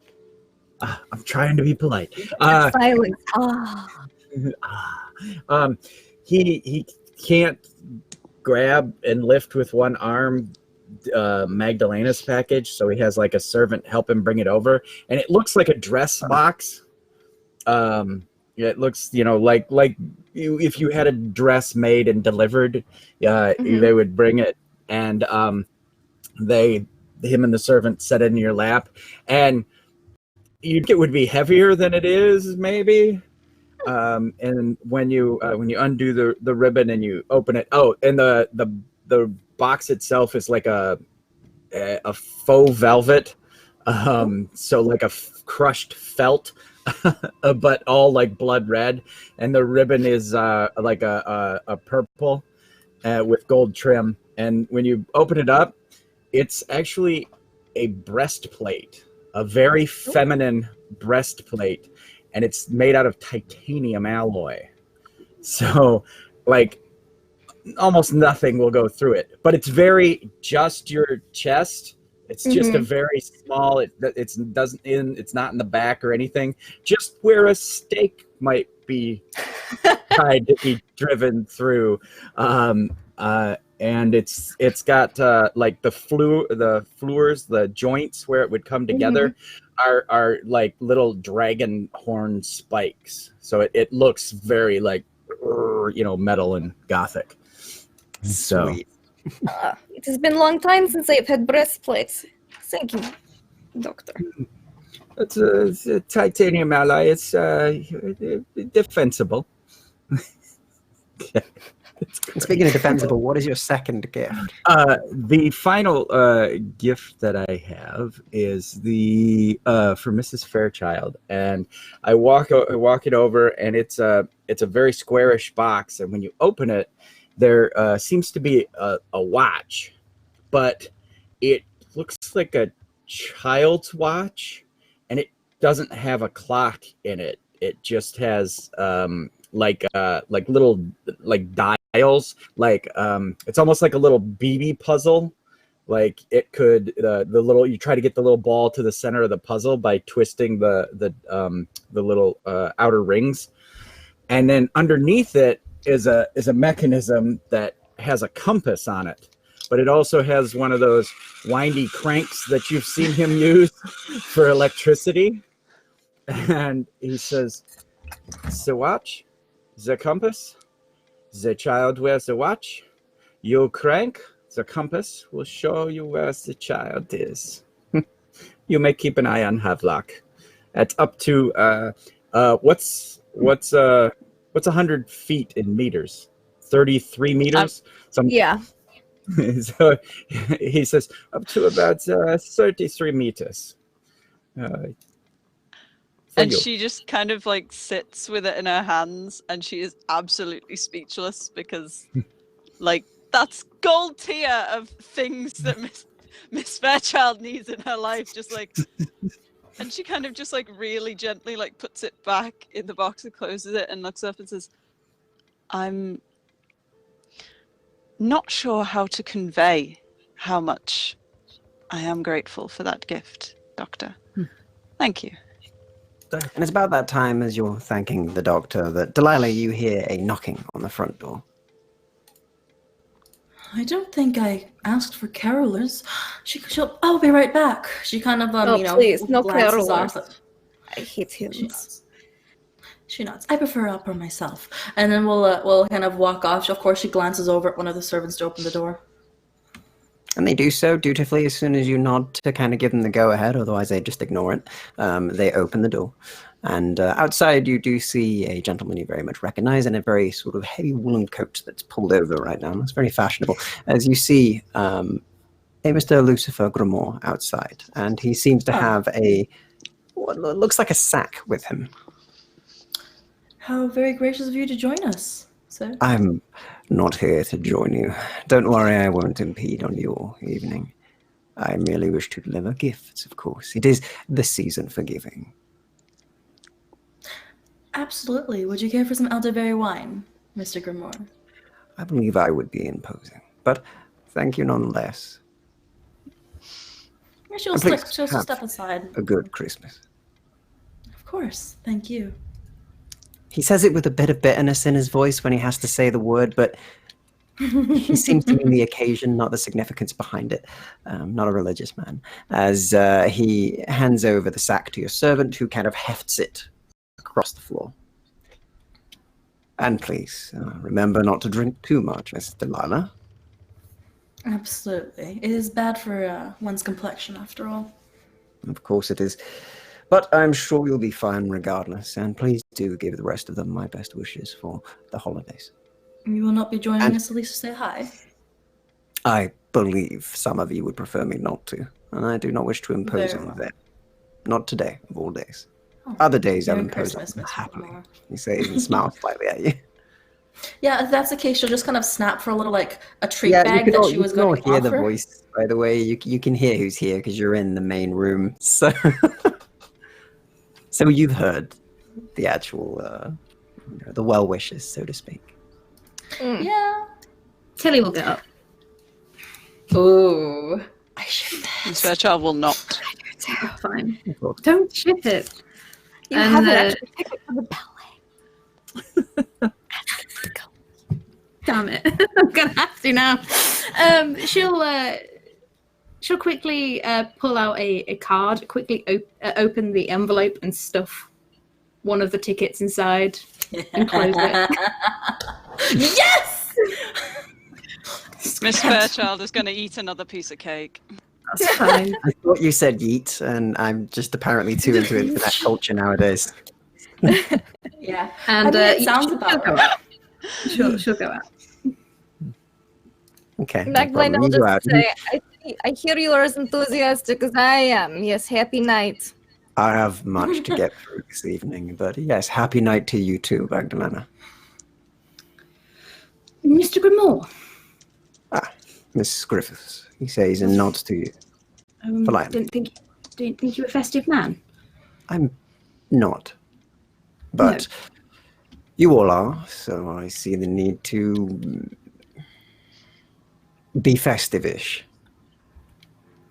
I'm trying to be polite. Silence. He can't grab and lift with one arm Magdalena's package, so he has a servant help him bring it over, and it looks like a dress box. It looks, like if you had a dress made and delivered, they would bring it, and him and the servant set it in your lap, and you'd think it would be heavier than it is, maybe. And when you undo the ribbon and you open it, and the box itself is like a faux velvet, so like a crushed felt, but all like blood red, and the ribbon is like a purple with gold trim. And when you open it up, it's actually a breastplate, a very feminine breastplate, and it's made out of titanium alloy. So, like, almost nothing will go through it. But it's just your chest. It's just a very small. It's not in the back or anything. Just where a stake might be tried to be driven through. And it's got like the floors, the joints where it would come together are like little dragon horn spikes. So it looks very like metal and gothic. So Sweet. It has been a long time since I've had breastplates. Thank you, Doctor. it's a titanium alloy. It's defensible. Speaking of defensible, what is your second gift? The final gift that I have is the for Mrs. Fairchild, and I walk it over, and it's a very squarish box, and when you open it, there seems to be a watch, but it looks like a child's watch, and it doesn't have a clock in it. It just has like little dials, it's almost like a little BB puzzle. Like it could you try to get the little ball to the center of the puzzle by twisting the little outer rings, and then underneath it is a mechanism that has a compass on it, but it also has one of those windy cranks that you've seen him use for electricity. And he says, "The watch, the compass. The child wears a watch. You crank, the compass will show you where the child is. You may keep an eye on Havelock. That's up to what's 100 feet in meters? 33 meters? Yeah. So he says up to about 33 meters. And she just kind of like sits with it in her hands, and she is absolutely speechless because, like, that's gold tier of things that Miss Fairchild needs in her life. Just like, and she kind of just like really gently like puts it back in the box and closes it and looks up and says, "I'm not sure how to convey how much I am grateful for that gift, Doctor. Thank you." And it's about that time, as you're thanking the doctor, that Delilah, you hear a knocking on the front door. I don't think I asked for carolers. I'll be right back. She kind of, please, no glances carolers. off. I hate him. She nods. I prefer opera myself. And then we'll kind of walk off. Of course, she glances over at one of the servants to open the door. And they do so dutifully as soon as you nod to kind of give them the go-ahead, otherwise they just ignore it. They open the door. And outside you do see a gentleman you very much recognize in a very sort of heavy woolen coat that's pulled over right now. It's very fashionable. As you see a Mr. Lucifer Grimoire outside, and he seems to have what looks like a sack with him. How very gracious of you to join us, sir. I'm not here to join you. Don't worry, I won't impede on your evening. I merely wish to deliver gifts, of course. It is the season for giving. Absolutely. Would you care for some elderberry wine, Mr. Grimoire? I believe I would be imposing, but thank you nonetheless. She'll Please step aside. A good Christmas. Of course. Thank you. He says it with a bit of bitterness in his voice when he has to say the word, but he seems to mean the occasion, not the significance behind it. Not a religious man. As he hands over the sack to your servant, who kind of hefts it across the floor. And please, remember not to drink too much, Miss Delilah. Absolutely. It is bad for one's complexion, after all. Of course it is. But I'm sure you'll be fine regardless, and please do give the rest of them my best wishes for the holidays. You will not be joining us, at least to say hi. I believe some of you would prefer me not to, and I do not wish to impose Very on well. them. Not today, of all days. Oh, Other days I'll Merry impose on Christmas, them Mr. happily. Gilmore. He says and smiles slightly at you. Yeah, if that's the case, she'll just kind of snap for a little, like, a treat Yeah, bag that she was you going can to all hear the offer. voice, by the way. You can hear who's here because you're in the main room. So, so you've heard the actual, the well wishes, so to speak. Yeah. Tilly will get up. Ooh. I should Miss Fairchild will not. Oh, fine. Don't ship it. You And, have an extra ticket for the ballet. Damn it. I'm going to have to now. She'll quickly pull out a card, quickly open the envelope and stuff one of the tickets inside and close it. Yes! Miss Fairchild is going to eat another piece of cake. That's fine. I thought you said yeet, and I'm just apparently too into internet culture nowadays. Yeah. And I mean, it sounds she'll about go right. out. She'll go out. Okay. no Magdalena problem. will You go just out. say, I hear you are as enthusiastic as I am. Yes, happy night. I have much to get through this evening, but yes, happy night to you too, Magdalena. Mr. Grimoire. Miss Griffiths, he says and nods to you. Politely. Didn't think you were a festive man. I'm not. But you all are, so I see the need to be festive-ish.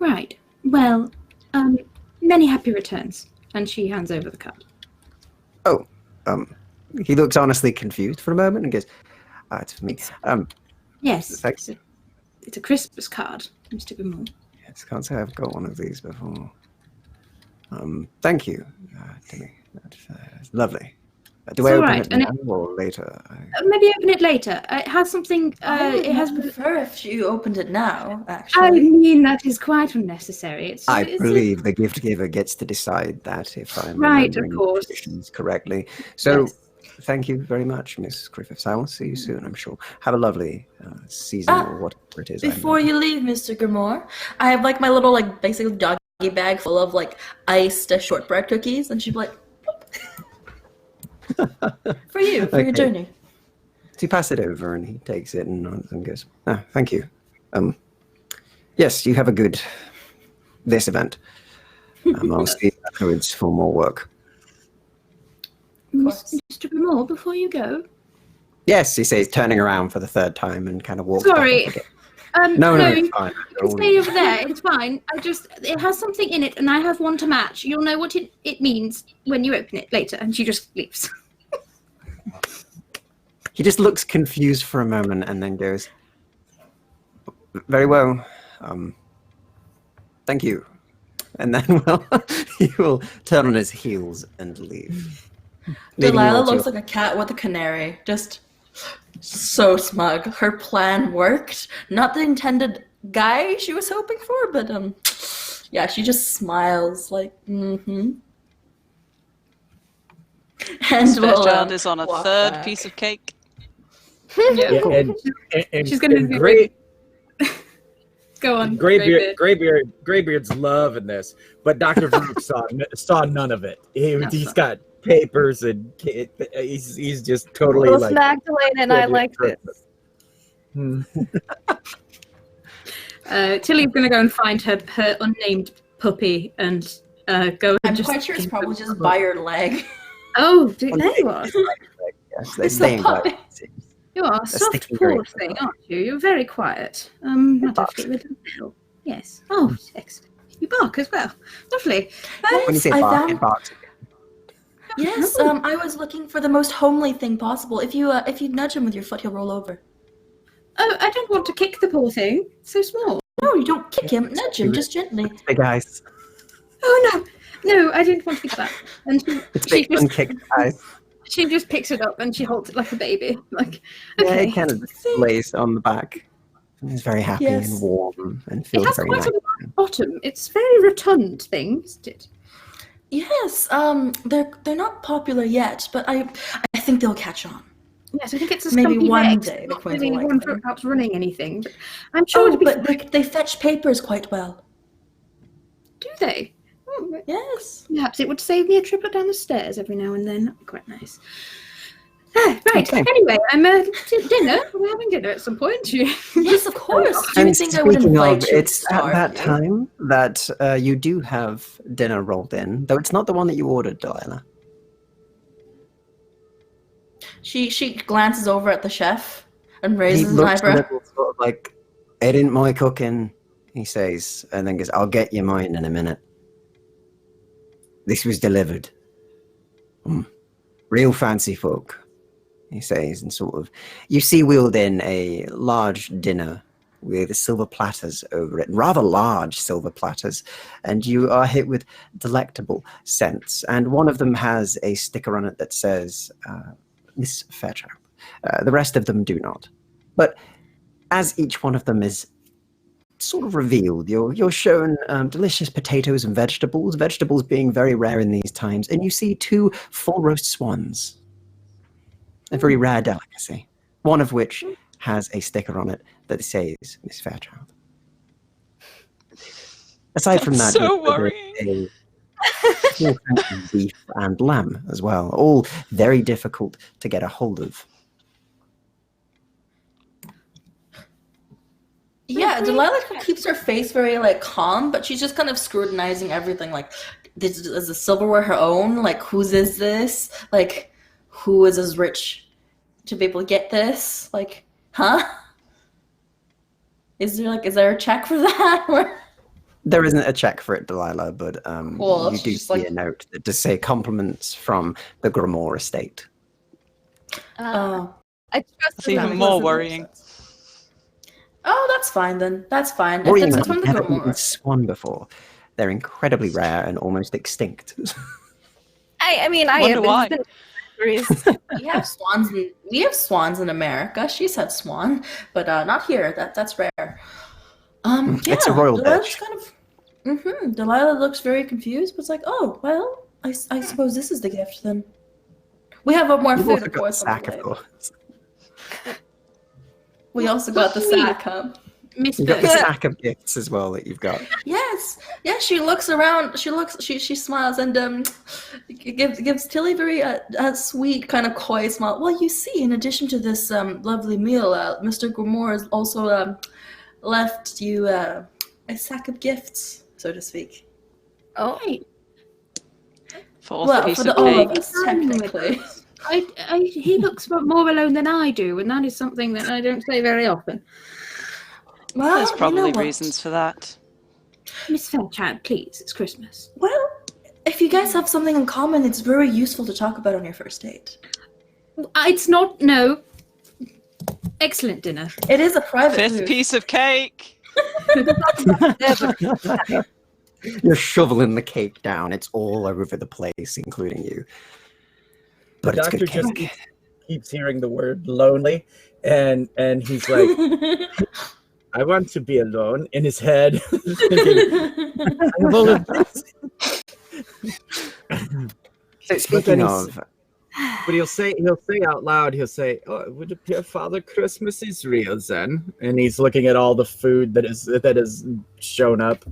Right. Well, many happy returns. And she hands over the card. Oh, he looks honestly confused for a moment and goes, it's for me. Yes. Thanks. It's a Christmas card, Mr. Grimoire. Yes, can't say I've got one of these before. Thank you, Timmy. That's lovely. Do I It's open all right, it and now or later? Maybe open it later. It has something. It has prefer if you opened it now, I actually. mean, that is quite unnecessary. I believe the gift giver gets to decide that, if I'm Right, of remembering course. the traditions correctly. So, Yes. thank you very much, Miss Griffiths. I will see you soon, I'm sure. Have a lovely season or whatever it is. Before you leave, Mr. Grimoire, I have like my little like basically doggy bag full of like iced shortbread cookies, and she'd be like, for you, for your Okay. journey. So you pass it over, and he takes it and nods and goes, thank you. Yes, you have a good this event. I'll see you afterwards for more work. course. Mr. Grimoire, before you go. Yes, he says, turning around for the third time and kind of walks Sorry. back up again. No, it's fine. You can stay over there. It's fine. It has something in it, and I have one to match. You'll know what it means when you open it later. And she just leaves. He just looks confused for a moment and then goes, very well. Thank you. And then, he will turn on his heels and leave. Delilah looks like a cat with a canary. Just so smug. Her plan worked. Not the intended guy she was hoping for, but yeah, she just smiles like, mm-hmm. And Miss we'll, Fairchild is on a walk third back. piece of cake. Yeah, and She's gonna be great. Go on. Graybeard's loving this, but Dr. Farouk saw none of it. He's got papers and he's just totally Both like Magdalena and I like this. Tilly's gonna go and find her unnamed puppy and go. I'm and quite sure it's probably just by your leg. Oh, there you are. Yes, they It's stay the in quiet. puppy. You are a soft sticky very paw thing, aren't you? You're very quiet. Not have to get rid of the bell. Yes. Oh, excellent. You bark as well. Lovely. When you say I bark, found- it barks. Yes, I was looking for the most homely thing possible. If you nudge him with your foot, he'll roll over. Oh, I don't want to kick the poor thing. So small. No, you don't kick him. Nudge him, just gently. Big eyes. Oh no, I didn't want to kick that. And It's she big unkicked eyes. She just picks it up and she holds it like a baby. Like, Yeah, okay. it kind of lays on the back. It's very happy Yes. and warm and It feels has very quite nice. a large bottom. It's a very rotund thing, isn't it? Yes, they're not popular yet, but I think they'll catch on. Yes, I think it's a Maybe stumpy one Rex. day the Not Queens really will like one them. for outrunning anything. But I'm sure Oh, it'd be but they fetch papers quite well. Do they? Oh, Yes. perhaps it would save me a trip up down the stairs every now and then. That'd be quite nice. Right. Okay. Anyway, I'm dinner. We're having dinner at some point. Yes, of course. Do you And think I would speaking invite of, you? it's at that time that you do have dinner rolled in, though it's not the one that you ordered, Delilah. She glances over at the chef and He raises an looks a eyebrow. little sort of like, it ain't my cooking, he says, and then goes, I'll get you mine in a minute. This was delivered. Real fancy folk, he says, and sort of, you see wheeled in a large dinner with silver platters over it, rather large silver platters, and you are hit with delectable scents, and one of them has a sticker on it that says, Miss Fairchild. The rest of them do not. But as each one of them is sort of revealed, you're shown delicious potatoes and vegetables being very rare in these times, and you see 2 full roast swans, a very rare delicacy, one of which has a sticker on it that says Miss Fairchild. Aside from that, So there's worrying. a beef and lamb as well, all very difficult to get a hold of. Yeah, Delilah keeps her face very like calm, but she's just kind of scrutinizing everything. Like, is the silverware her own? Like, whose is this? Like, who is as rich to be able to get this? Like, huh? Is there a check for that? There isn't a check for it, Delilah, but Cool, you do just see like- a note that does say compliments from the Grimoire Estate. Oh. I trust It's the even family. more worrying. Oh, that's fine then. That's fine. Or If even it's from the never eaten Grimoire. swan before. They're incredibly rare and almost extinct. I mean, I Wonder have why. been centuries. We have swans in America. She's had swan, but not here. That's rare. Yeah, It's a royal Delilah's dish. kind of. Delilah looks very confused, but it's like, oh well, I suppose this is the gift then. We have more You've food, also of got the course. On sack, the of way. course. We also got the sack, huh? Miss You've got the Fairchild. sack of gifts as well that you've got. Yes. Yeah, she looks around. She smiles and gives Tilly very a sweet kind of coy smile. Well, you see, in addition to this lovely meal, Mr. Grimoire has also left you a sack of gifts, so to speak. Oh, Right. Fourth Well, piece for the of all cake. of us, technically. He looks more alone than I do, and that is something that I don't say very often. Well, There's you know probably what? reasons for that. Miss Fairchild, please, it's Christmas. Well, if you guys have something in common, it's very useful to talk about on your first date. It's not, no. Excellent dinner. It is a private Fifth food. piece of cake. You're shoveling the cake down. It's all over the place, including you. But it's Doctor good just cake. keeps hearing the word lonely, and he's like, I want to be alone in his head. Thinking, I have all of this. So speaking then of, But he'll say out loud, oh, it would appear Father Christmas is real then. And he's looking at all the food that is shown up.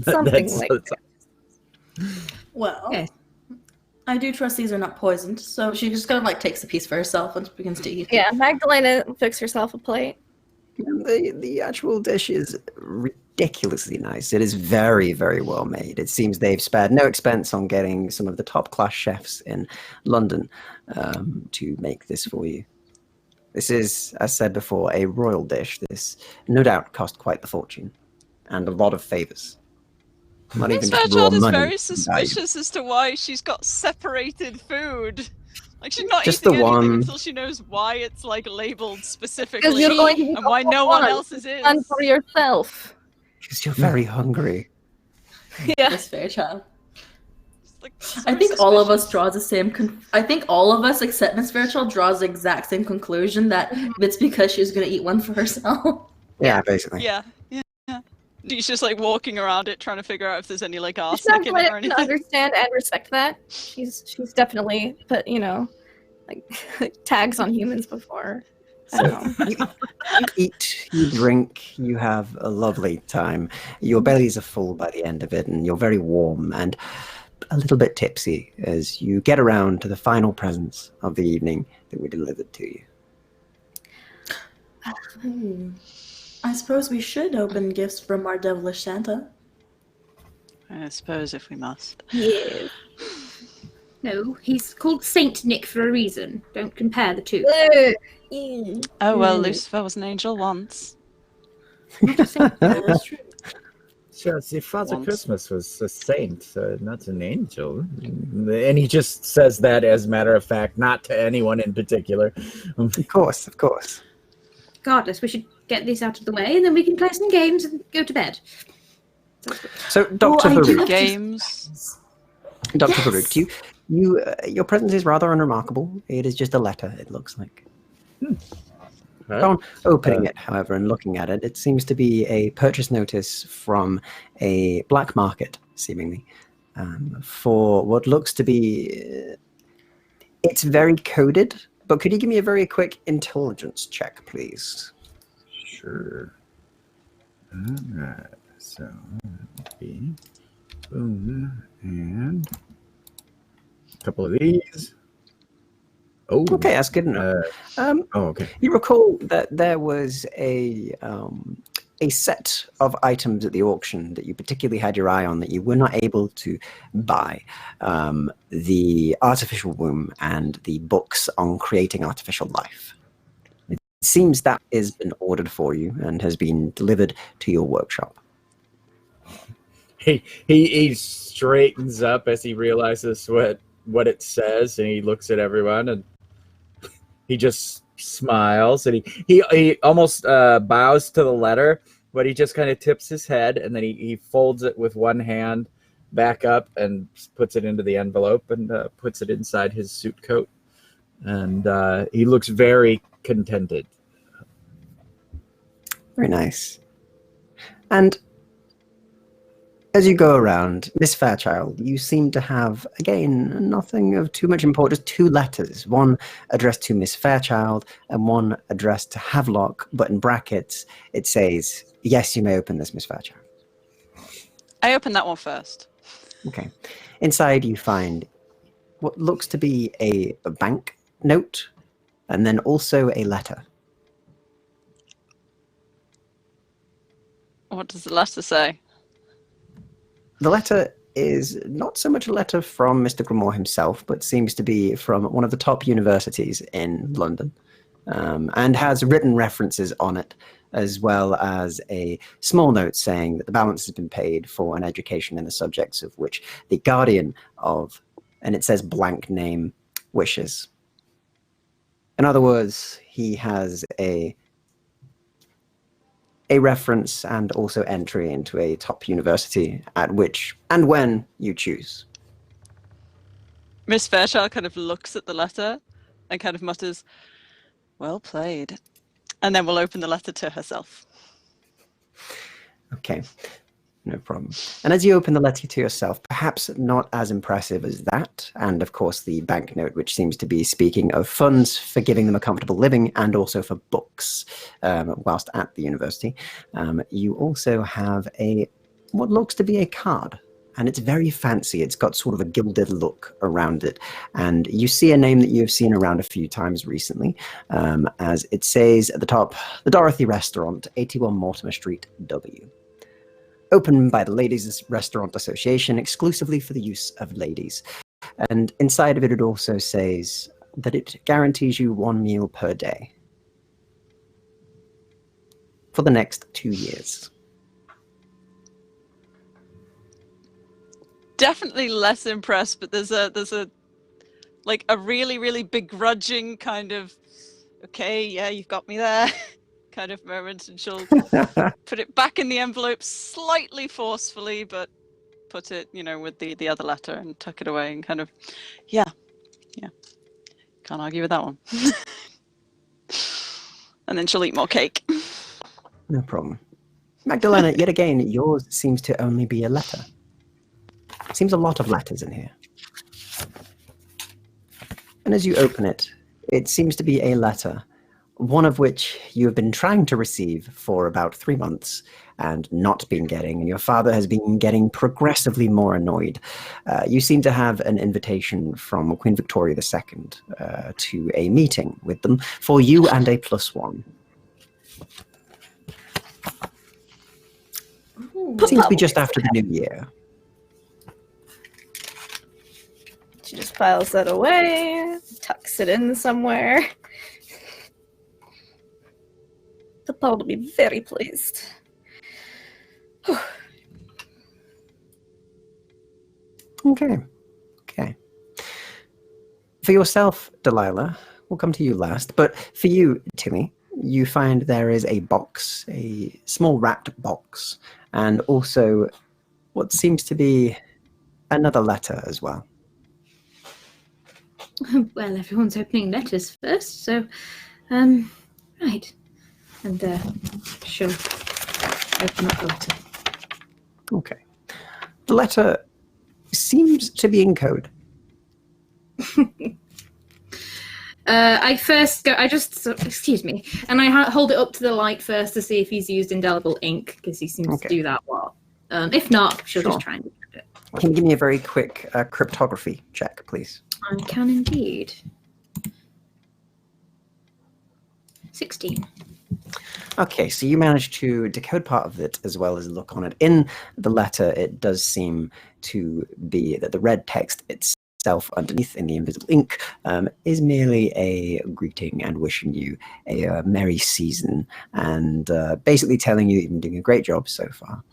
Something like Well, Yes. I do trust these are not poisoned, so she just kind of like takes a piece for herself and begins to eat. yeah, Magdalena fixed herself a plate. the actual dish is ridiculously nice. It is very, very well made. It seems they've spared no expense on getting some of the top-class chefs in London to make this for you. This is, as said before, a royal dish. This no doubt cost quite the fortune and a lot of favors. Not Miss even just raw Fairchild is money. very value. suspicious as to why she's got separated food. Like she's not Just eating the anything one. until she knows why it's like labeled specifically you're going to and why no one else's is. One for yourself. Because you're very hungry. Yeah. Miss Fairchild. Like, I so think all of us suspicious. draw the same. I think all of us, except Miss Fairchild, draws the exact same conclusion that it's because she was going to eat one for herself. Yeah, basically. Yeah. He's just like walking around it, trying to figure out if there's any like Just arsenic in it or can anything. understand and respect that. She's definitely put, like tags on humans before. I don't know. You eat, you drink, you have a lovely time. Your bellies are full by the end of it, and you're very warm and a little bit tipsy as you get around to the final presents of the evening that we delivered to you. I suppose we should open gifts from our devilish Santa. I suppose if we must. Yeah. No, he's called Saint Nick for a reason. Don't compare the two. Oh well, Lucifer was an angel once. That's true. Sure, see, Father Once. Christmas was a saint, not an angel. And he just says that as a matter of fact, not to anyone in particular. Of course, of course. Regardless, we should get this out of the way, and then we can play some games and go to bed. So, Dr. I do Farouk, have Games. Dr. Yes. Farouk, your presence is rather unremarkable. It is just a letter, it looks like. Upon opening it, however, and looking at it, it seems to be a purchase notice from a black market, seemingly, for what looks to be... it's very coded, but could you give me a very quick intelligence check, please? Sure. Alright, so that would be boom, and a couple of these. Oh, Okay, that's good enough. okay. You recall that there was a set of items at the auction that you particularly had your eye on that you were not able to buy. The artificial womb and the books on creating artificial life. It seems that has been ordered for you and has been delivered to your workshop. He straightens up as he realizes what it says, and he looks at everyone, and he just smiles, and he almost bows to the letter, but he just kind of tips his head, and then he folds it with one hand back up and puts it into the envelope and puts it inside his suit coat, and he looks very contented. Very nice. And as you go around, Miss Fairchild, you seem to have, again, nothing of too much importance, just 2 letters, one addressed to Miss Fairchild and one addressed to Havelock, but in brackets it says, yes, you may open this, Miss Fairchild. I opened that one first. Okay. Inside you find what looks to be a bank note and then also a letter. What does the letter say? The letter is not so much a letter from Mr. Grimoire himself, but seems to be from one of the top universities in London, and has written references on it, as well as a small note saying that the balance has been paid for an education in the subjects of which the guardian of, and it says blank name, wishes. In other words, he has a reference and also entry into a top university at which and when you choose. Miss Fairchild kind of looks at the letter and kind of mutters, "Well played." And then we'll open the letter to herself. Okay, no problem. And as you open the letter to yourself, perhaps not as impressive as that, and of course the banknote, which seems to be speaking of funds for giving them a comfortable living and also for books whilst at the university. You also have what looks to be a card, and it's very fancy. It's got sort of a gilded look around it, and you see a name that you've seen around a few times recently, as it says at the top, the Dorothy Restaurant, 81 Mortimer Street, W. Open by the Ladies' Restaurant Association exclusively for the use of ladies. And inside of it, it also says that it guarantees you 1 meal per day for the next 2 years. Definitely less impressed, but there's a like a really, really begrudging kind of, okay, yeah, you've got me there kind of moment, and she'll put it back in the envelope slightly forcefully, but put it, with the other letter and tuck it away and kind of, yeah. Can't argue with that one. And then she'll eat more cake. No problem. Magdalena, yet again, yours seems to only be a letter. Seems a lot of letters in here. And as you open it, it seems to be a letter, one of which you have been trying to receive for about 3 months and not been getting, and your father has been getting progressively more annoyed. You seem to have an invitation from Queen Victoria II to a meeting with them for you and a +1. Seems to be just after the new year. She just piles that away, tucks it in somewhere. The Paul will be very pleased. Okay. For yourself, Delilah, we'll come to you last, but for you, Timmy, you find there is a box, a small wrapped box, and also what seems to be another letter as well. Well, everyone's opening letters first, so, right. And, she'll open up the letter. Okay. The letter seems to be in code. Excuse me, and I hold it up to the light first to see if he's used indelible ink, because he seems to do that a lot. If not, she'll just try and decrypt it. Can you give me a very quick cryptography check, please? I can indeed. 16. Okay, so you managed to decode part of it as well as look on it. In the letter, it does seem to be that the red text itself underneath in the invisible ink is merely a greeting and wishing you a merry season and basically telling you you've been doing a great job so far.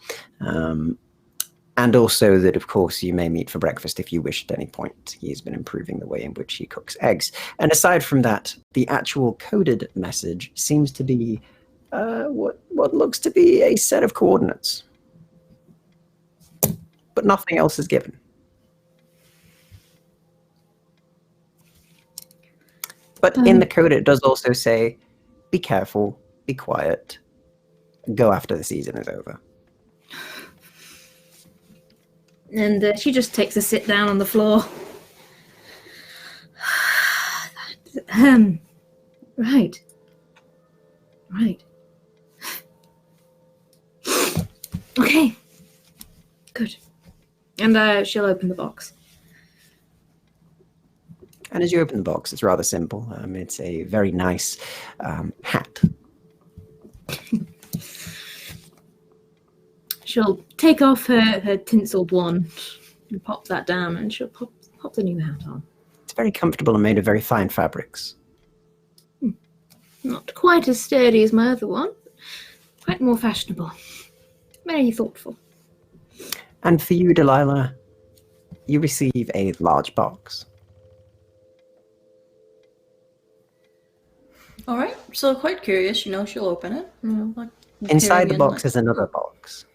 And also that, of course, you may meet for breakfast if you wish at any point. He has been improving the way in which he cooks eggs. And aside from that, the actual coded message seems to be what looks to be a set of coordinates. But nothing else is given. But in the code, it does also say, be careful, be quiet, go after the season is over. And she just takes a sit down on the floor. Right. Okay. Good. And she'll open the box. And as you open the box, it's rather simple. It's a very nice hat. She'll take off her tinseled one and pop that down, and she'll pop the new hat on. It's very comfortable and made of very fine fabrics. Not quite as sturdy as my other one, but quite more fashionable. Very thoughtful. And for you, Delilah, you receive a large box. All right, so quite curious, she'll open it. Inside the box is another box.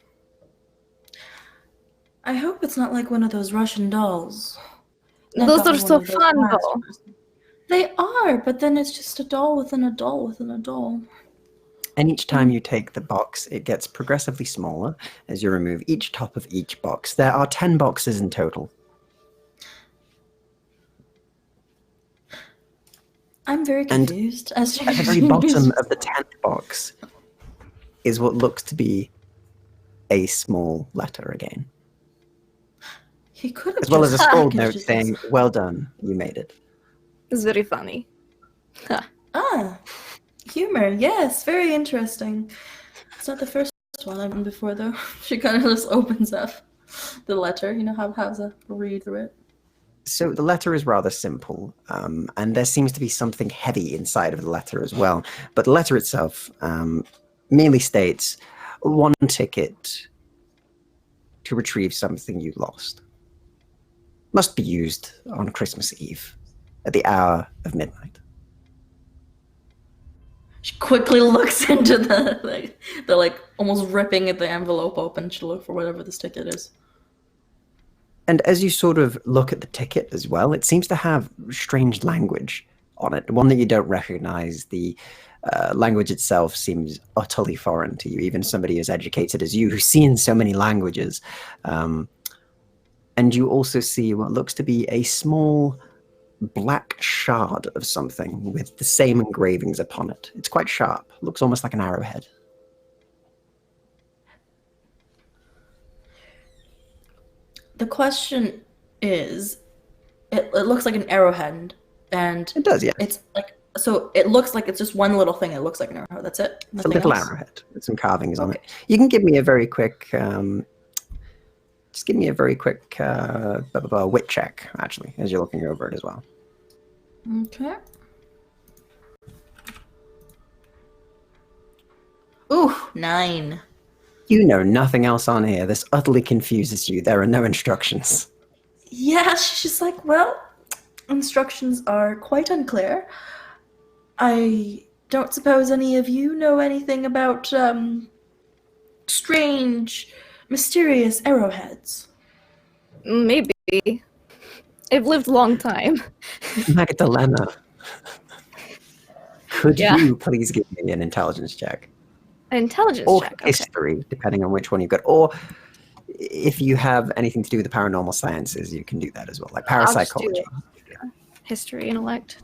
I hope it's not like one of those Russian dolls. Those are so fun, though. They are, but then it's just a doll within a doll within a doll. And each time you take the box, it gets progressively smaller as you remove each top of each box. There are 10 boxes in total. I'm very confused. At the very bottom of the 10th box is what looks to be a small letter again. He could have as well as a scrolled note saying, well done, you made it. It's very funny. Humor, yes, very interesting. It's not the first one I've done before, though. She kind of just opens up the letter, has a read through it. So the letter is rather simple, and there seems to be something heavy inside of the letter as well. But the letter itself merely states, 1 ticket to retrieve something you lost. Must be used on Christmas Eve at the hour of midnight. She quickly looks into the almost ripping at the envelope open to look for whatever this ticket is. And as you sort of look at the ticket as well, it seems to have strange language on it, one that you don't recognize. The language itself seems utterly foreign to you, even somebody as educated as you, who's seen so many languages. And you also see what looks to be a small black shard of something with the same engravings upon it. It's quite sharp, looks almost like an arrowhead. The question is, it looks like an arrowhead, and It does, yeah. it's like, so it looks like it's just one little thing. It looks like an arrowhead. That's it. It's a Nothing little else? arrowhead with some carvings on it. You can give me a very quick, just give me a very quick wit check, actually, as you're looking over it as well. Okay. Ooh, 9. You know nothing else on here. This utterly confuses you. There are no instructions. Yeah, she's just like, well, instructions are quite unclear. I don't suppose any of you know anything about strange, mysterious arrowheads. Maybe. I've lived a long time. Magdalena, could Yeah. you please give me an intelligence check? An intelligence Or check. Okay. history, depending on which one you've got. Or if you have anything to do with the paranormal sciences, you can do that as well, like I'll just do parapsychology. History, intellect.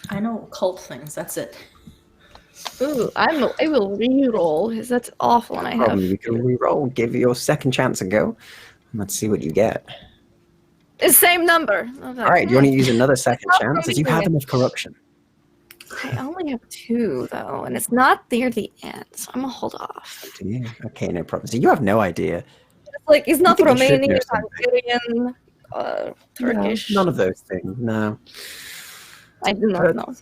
I know occult things, that's it. Ooh, I will re-roll because that's awful. And I have You can re-roll, give your second chance a go. And let's see what you get. the same number. All right, do you want to use another second Stop chance? As you rolling have it. enough corruption. I only have 2 though, and it's not near the end, so I'm gonna hold off. Do you? Okay, no problem. So you have no idea. It's like it's not think you should Romanian, know it's something. Hungarian, Turkish. No, none of those things. No. I do not know.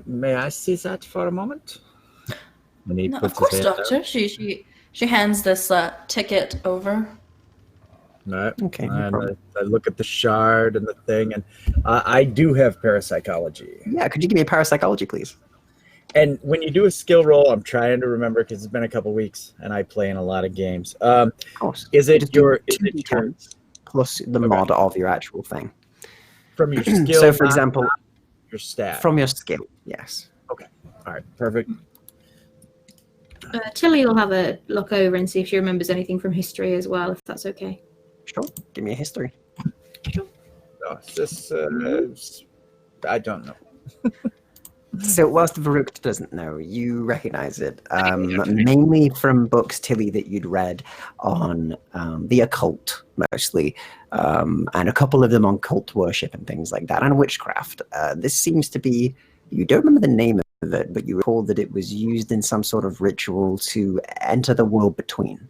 May I see that for a moment? And he No, puts of course, his hand Doctor. She hands this ticket over. No. Okay, no And problem. I look at the shard and the thing, and I do have parapsychology. Yeah, could you give me a parapsychology, please? And when you do a skill roll, I'm trying to remember because it's been a couple weeks, and I play in a lot of games. Of course. Is it Just do your 2 D10s plus the mod of your actual thing. from your skill? So, for not example, your stat. from your skill, yes. All right, perfect. Tilly will have a look over and see if she remembers anything from history as well, if that's okay. Sure. Give me a history. Oh, is this, I don't know. So, whilst Varuk doesn't know, you recognize it, mainly from books, Tilly, that you'd read on the occult, mostly, and a couple of them on cult worship and things like that, and witchcraft. This seems to be, you don't remember the name of it, but you recall that it was used in some sort of ritual to enter the world between.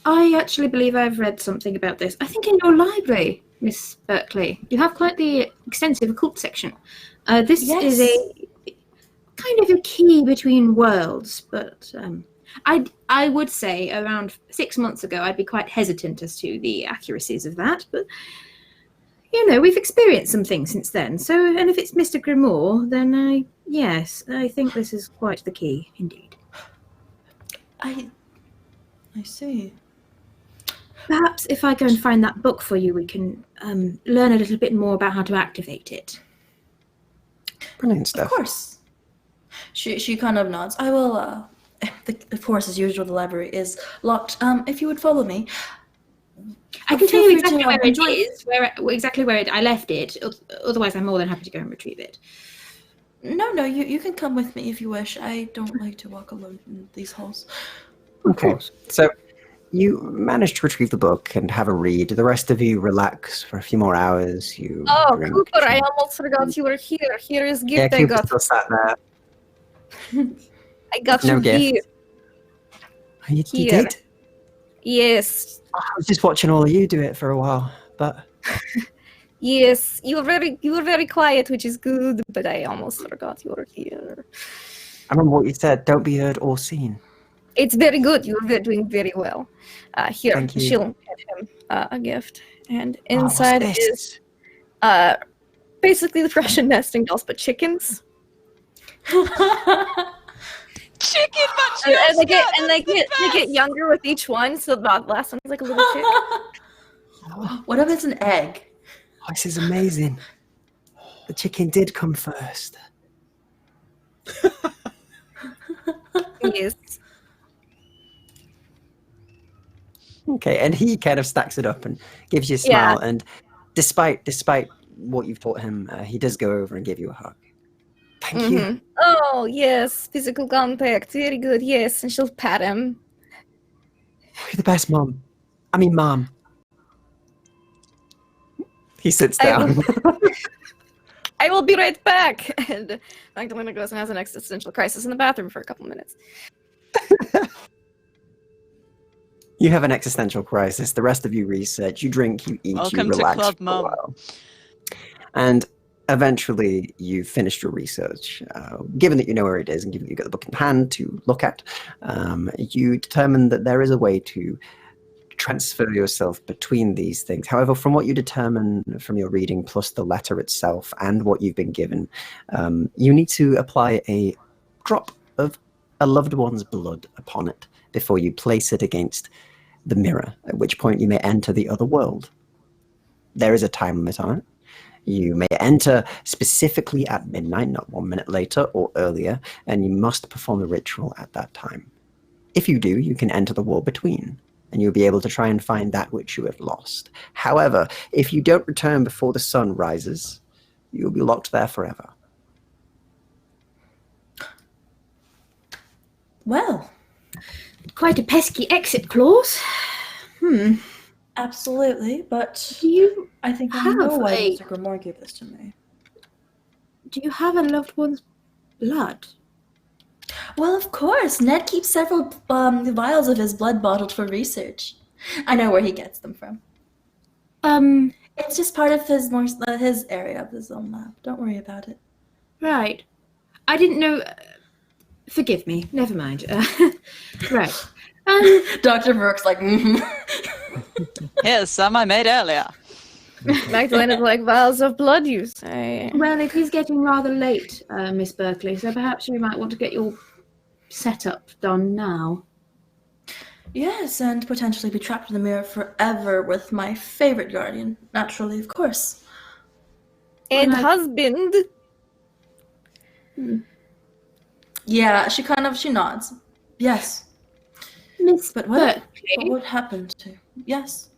I actually believe I've read something about this. I think in your library, Miss Berkley, you have quite the extensive occult section. This is a kind of a key between worlds, but I would say around 6 months ago I'd be quite hesitant as to the accuracies of that, but you know, we've experienced some things since then. So, and if it's Mr. Grimoire, then yes, I think this is quite the key indeed. I see. Perhaps if I go and find that book for you, we can learn a little bit more about how to activate it. Brilliant stuff. Of course. She kind of nods. I will. Of course, as usual, the library is locked. If you would follow me, I can feel tell you free to, exactly where it enjoy- is, exactly where I left it. Otherwise, I'm more than happy to go and retrieve it. No, you can come with me if you wish. I don't like to walk alone in these halls. Okay, so you manage to retrieve the book and have a read. The rest of you relax for a few more hours. You Oh, drink. Cooper, I almost forgot you were here. Here is Yeah, gift I Cooper got. still sat there. I got No you gift. here. You Here. did? Yes. I was just watching all of you do it for a while, but Yes. You were very quiet, which is good, but I almost forgot you were here. I remember what you said. Don't be heard or seen. It's very good. You're doing very well. Here, Thank you. she'll hand him a gift. And Oh, what's inside this? is basically the Russian nesting dolls, but chickens. chicken, but And they get they they get younger with each one, so the last one's like a little chick. What if it's an egg? Oh, this is amazing. The chicken did come first. Yes. Okay, and he kind of stacks it up and gives you a smile. And despite what you've taught him, he does go over and give you a hug. Thank you. Oh yes, physical contact, very good. Yes, and she'll pat him. You're the best, Mom. I mean, Mom. He sits down. I will be right back. And Magdalena goes and has an existential crisis in the bathroom for a couple minutes. You have an existential crisis. The rest of you research, you drink, you eat, Welcome you to relax Club for a Mum. while. And eventually you finished your research. Given that you know where it is and given that you've got the book in hand to look at, you determine that there is a way to transfer yourself between these things. However, from what you determine from your reading, plus the letter itself and what you've been given, you need to apply a drop of a loved one's blood upon it before you place it against the mirror, at which point you may enter the other world. There is a time limit on it. You may enter specifically at midnight, not 1 minute later or earlier, and you must perform the ritual at that time. If you do, you can enter the world between, and you'll be able to try and find that which you have lost. However, if you don't return before the sun rises, you'll be locked there forever. Well, Quite a pesky exit clause. absolutely, but Do you I think I have know why a- Mr. Grimoire gave this to me. do you have a loved one's blood? Well, of course. Ned keeps several vials of his blood bottled for research. I know where he gets them from. It's just part of his area of his own lab. Don't worry about it. Right. I didn't know. Forgive me. Never mind. Right. Dr. Brooks like, Here's some I made earlier. Magdalena's like, vials of blood, you say? Well, it is getting rather late, Miss Berkley, so perhaps you might want to get your setup done now. Yes, and potentially be trapped in the mirror forever with my favorite guardian. Naturally, of course. And Well, husband. Yeah, she nods. Yes. Miss But what Berkley, would happen to... Yes.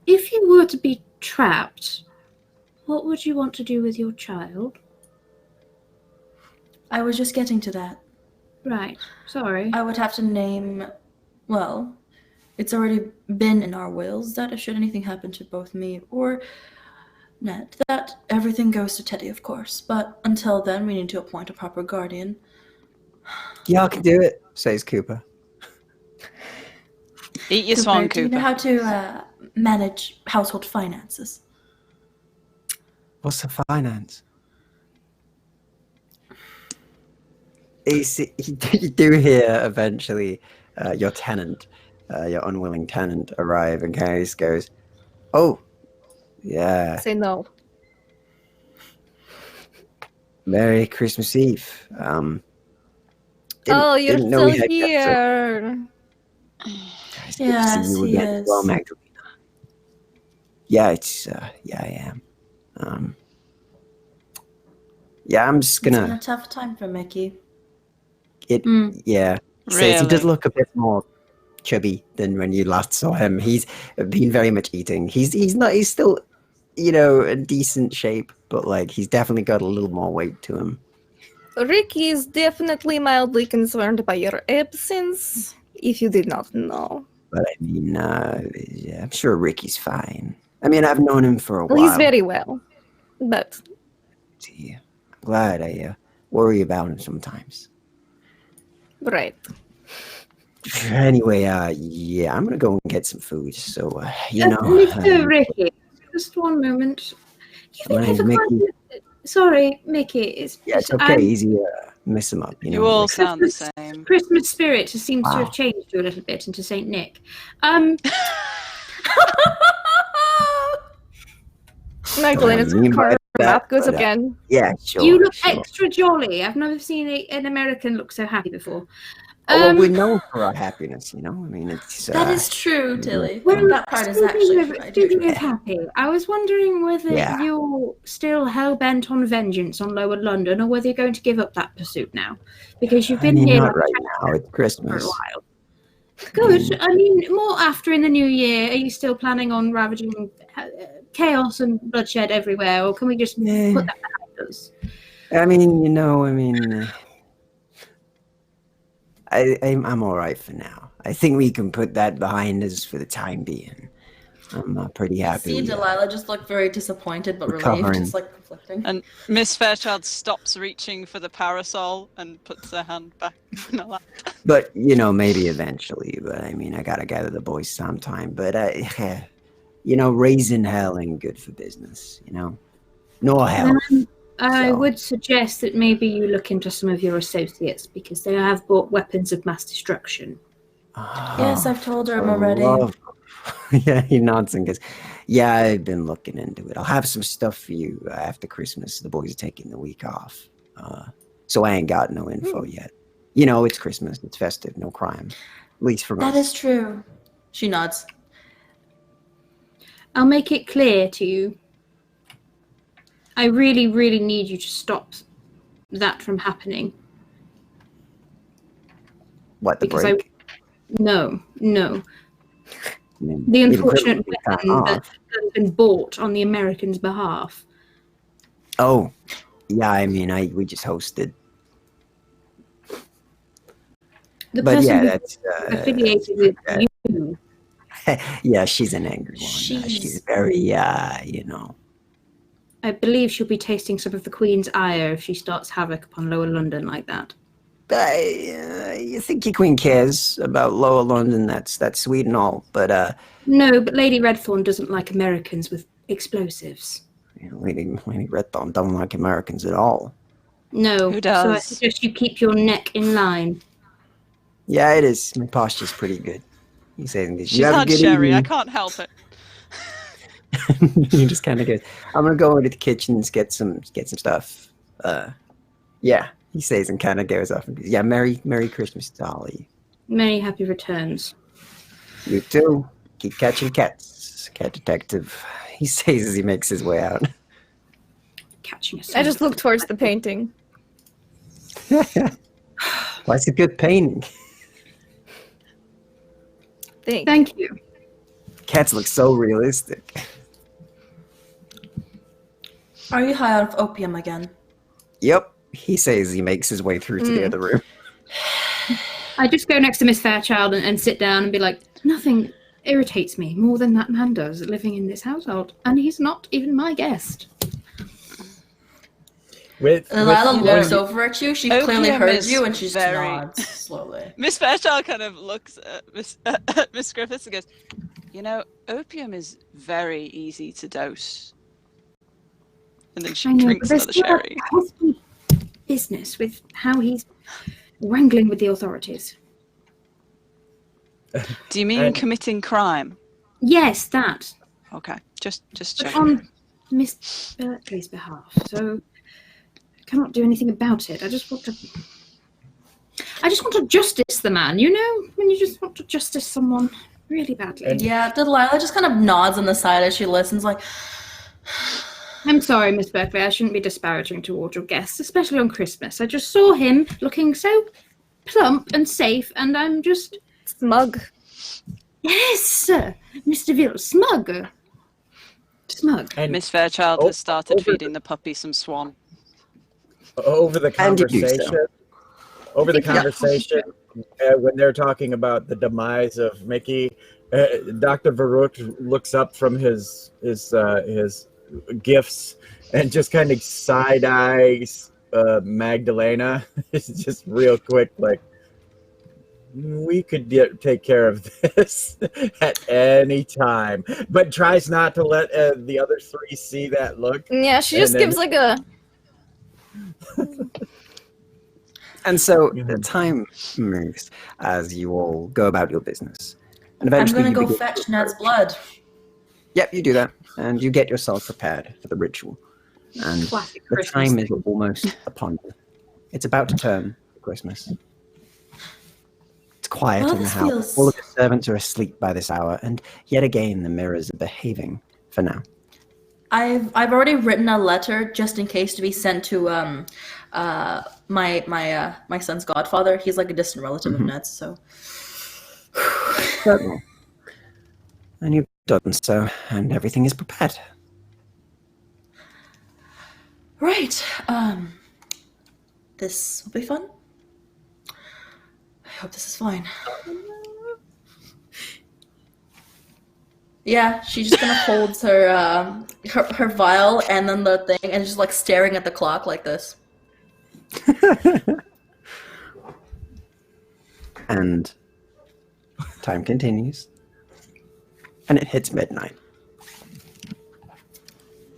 if you were to be trapped, what would you want to do with your child? I was just getting to that. Right. Sorry. I would have to name... Well, it's already been in our wills that if should anything happen to both me or Ned, that everything goes to Teddy, of course. But until then, we need to appoint a proper guardian. Yeah, I can do it, says Cooper. Eat your swan, Do you know Cooper. how to manage household finances? What's the finance? You do hear eventually your tenant, your unwilling tenant, arrive and kind of just goes, "Oh, yeah, Say no. Merry Christmas Eve." Oh, you're didn't know we still had guests, so- here. Guys, good to see Yes, you he again. is. Well, Magdalena. Yeah, yeah, I am. Yeah, I'm just It's been gonna. a tough time for Mickey. Yeah. He says he does Really? look a bit more chubby than when you last saw him. He's been very much eating. He's not. He's still, in decent shape, but like he's definitely got a little more weight to him. Ricky is definitely mildly concerned by your absence, if you did not know. But I mean, yeah, I'm sure Ricky's fine. I mean, I've known him for a Well, while. he's very well. But Gee, I'm glad. I worry about him sometimes. right. Anyway, yeah, I'm gonna go and get some food. So, Mr. Ricky, just one moment. Do you My think name's if Mickey. Sorry, Mickey. Yeah, it's okay. Easy, mess him up. You all like- sound the same. Christmas spirit seems to Wow. have changed you a little bit into Saint Nick. Magdalena's Don't mean by that, mouth goes but, up again. Yeah, sure. You look sure. extra jolly. I've never seen an American look so happy before. Oh, well, we're known for our happiness, you know? I mean, it's... That is true, Tilly. Well, that part is actually true. I do speaking agree. of happy, I was wondering whether Yeah. you're still hell-bent on vengeance on Lower London, or whether you're going to give up that pursuit now. Because you've been here not like right now. It's for a Christmas. while. Good. I mean, more after in the new year. Are you still planning on ravaging chaos and bloodshed everywhere, or can we just put that behind us? I mean, I'm all right for now. I think we can put that behind us for the time being. I'm pretty happy. See, Delilah just looked very disappointed but relieved, just like conflicting. And Miss Fairchild stops reaching for the parasol and puts her hand back in her lap. But, maybe eventually. But, I mean, I got to gather the boys sometime. But, raising hell ain't good for business, Nor hell. I would suggest that maybe you look into some of your associates, because they have bought weapons of mass destruction. Yes, I've told her already. Yeah, he nods and goes, yeah, I've been looking into it. I'll have some stuff for you after Christmas. The boys are taking the week off. So I ain't got no info yet. It's Christmas. It's festive. No crime. At least for us. That is true. She nods. I'll make it clear to you. I really, really need you to stop that from happening. What, the Because break? No. I mean, The unfortunate weapon weapon that has been bought on the Americans' behalf. Oh, yeah, I mean, we just hosted. The But person yeah, who's that's... affiliated with you. Yeah, she's an angry one. She's very, I believe she'll be tasting some of the Queen's ire if she starts havoc upon Lower London like that. You think your queen cares about Lower London? That's sweet and all, but No, but Lady Redthorn doesn't like Americans with explosives. Lady Redthorn don't like Americans at all. No, Who does? so I suggest you keep your neck in line. Yeah, it is. My posture's pretty good. You say She's had sherry. I can't help it. He just kind of goes, I'm gonna go into the kitchens, get some stuff. Yeah, he says and kind of goes off and goes, yeah, Merry Christmas to all of you. Many happy returns. You too. Keep catching cats, cat detective. He says as he makes his way out. Catching us. I just look towards the painting. Well, it's a good painting. Thank you. Cats look so realistic. Are you high out of opium again? Yep, he says he makes his way through to the other room. I just go next to Miss Fairchild and sit down and be like, nothing irritates me more than that man does living in this household, and he's not even my guest. Lila looks over at you. She clearly Opium heard is you, and she just very- nods slowly. Miss Fairchild kind of looks at Miss Griffiths and goes, opium is very easy to dose. And then she I know, drinks but another sherry. there's still business with how he's wrangling with the authorities. Do you mean committing crime? Yes, that. Okay, just But checking. on Miss Berkley's behalf, so I cannot do anything about it. I just want to justice the man, when you just want to justice someone really badly. Yeah, Delilah just kind of nods on the side as she listens, like, I'm sorry, Miss Berkley, I shouldn't be disparaging toward your guests, especially on Christmas. I just saw him looking so plump and safe, and I'm just... Smug. Yes, Mr. Ville, smug. And Miss Fairchild has started feeding the puppy some swan. over the And you do so. conversation, when they're talking about the demise of Mickey, Dr. Varuk looks up from his gifts and just kind of side eyes Magdalena. It's just real quick, like, we could take care of this at any time, but tries not to let the other three see that look. Yeah, she And just then- gives like a... And so the time moves as you all go about your business. And I'm eventually gonna you go begin fetch to Ned's approach. blood. Yep, you do that. And you get yourself prepared for the ritual. And Classic the Christmas time is thing. almost upon you. It's about to turn for Christmas. It's quiet Well, in the this house. feels- All of the servants are asleep by this hour, and yet again the mirrors are behaving for now. I've already written a letter just in case to be sent to my son's godfather. He's like a distant relative of Ned's, so Certainly. And you've done so, and everything is prepared. right. This will be fun. I hope this is fine. Yeah, she's just gonna hold her vial and then the thing, and just like staring at the clock like this. And time continues. And it hits midnight.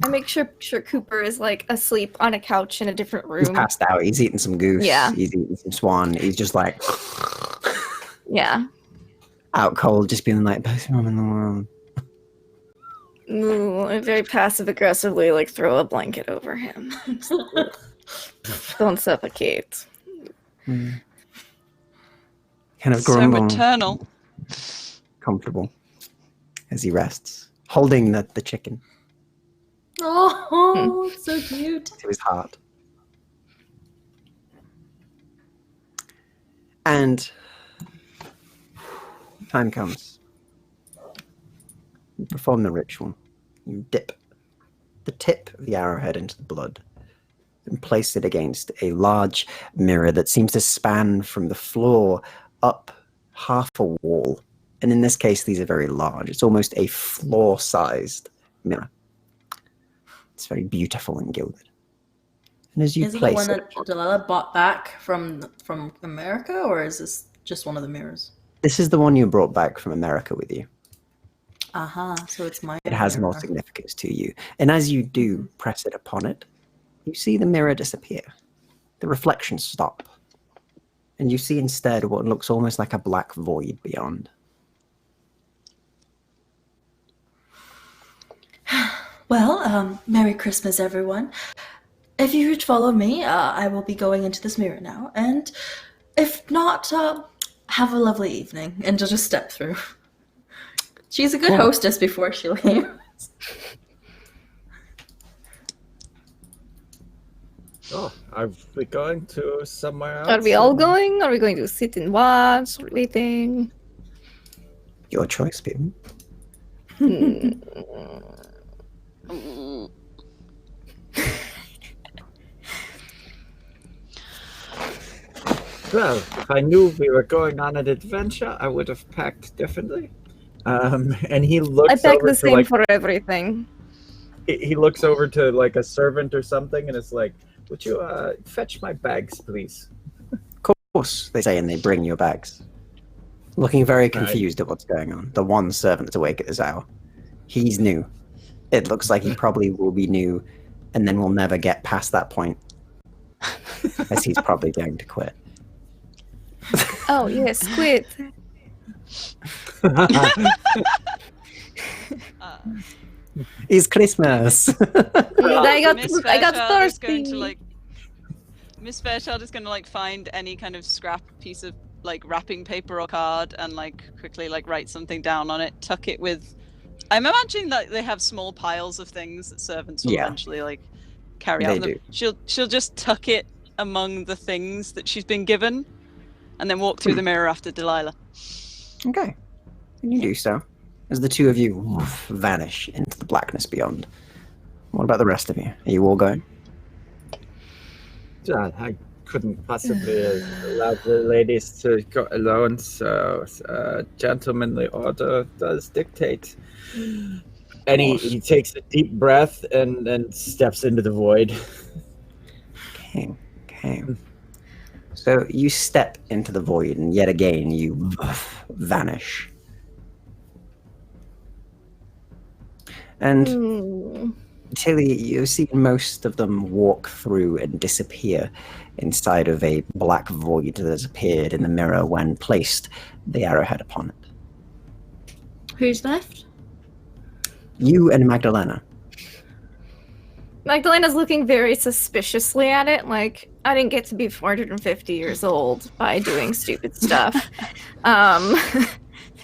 I make sure Cooper is like asleep on a couch in a different room. He's passed out. He's eating some goose. Yeah. He's eating some swan. He's just like Yeah. out cold, just being like, best mom in the world. Ooh, I very passive aggressively like throw a blanket over him. Don't suffocate. Kind of So grumble, maternal. comfortable as he rests, holding the chicken Oh, so cute. to his heart. And time comes. You perform the ritual. You dip the tip of the arrowhead into the blood and place it against a large mirror that seems to span from the floor up half a wall. And in this case, these are very large. It's almost a floor-sized mirror. It's very beautiful and gilded. And as you Is it the place one it, that Delilah bought back from America, or is this just one of the mirrors? this is the one you brought back from America with you. So it's my It has more mirror. significance to you. And as you do press it upon it, you see the mirror disappear. The reflections stop. And you see instead what looks almost like a black void beyond. Well, Merry Christmas, everyone. If you would follow me, I will be going into this mirror now. And if not, have a lovely evening. And she'll just step through. She's a good Cool. hostess before she leaves. Oh, are we going to somewhere else? Are we all going? Are we going to sit and watch? What do we think? Your choice, people. Well, if I knew we were going on an adventure, I would have packed differently. And he looks I pack over the to same like for everything. he looks over to like a servant or something, and it's like, "Would you fetch my bags, please?" Of course, they say, and they bring your bags. Looking very confused at what's going on. The one servant that's awake at this hour. He's new. It looks like he probably will be new, and then will never get past that point. As he's probably going to quit. Oh yes, quit. It's Christmas. I got Miss I got Fairchild is going thirsty. to like. Miss Fairchild is going to like find any kind of scrap piece of like wrapping paper or card and like quickly like write something down on it, tuck it with. I'm imagining that they have small piles of things that servants will Yeah. eventually like carry They out. Them. She'll just tuck it among the things that she's been given, and then walk through the mirror after Delilah. Okay. And you do so. As the two of you vanish into the blackness beyond. What about the rest of you? Are you all going? I couldn't possibly allow the ladies to go alone, so gentlemanly order does dictate. And he takes a deep breath and then steps into the void. Okay. So you step into the void, and yet again you vanish. And Tilly, you've seen most of them walk through and disappear inside of a black void that has appeared in the mirror when placed the arrowhead upon it. Who's left? You and Magdalena. Magdalena's looking very suspiciously at it, like, I didn't get to be 450 years old by doing stupid stuff.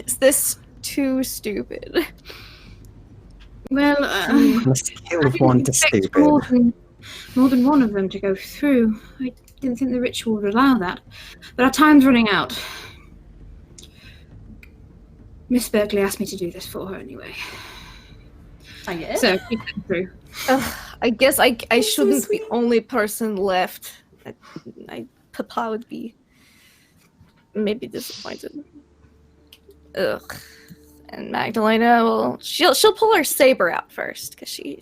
Is this too stupid? Well, On a scale I of 1 to expect stupid. more than one of them to go through. I didn't think the ritual would allow that. But our time's running out. Miss Berkley asked me to do this for her anyway. I guess. So, keep them through. I guess I shouldn't be the only person left. Papa would be maybe disappointed. Ugh. And Magdalena will she'll pull her saber out first because she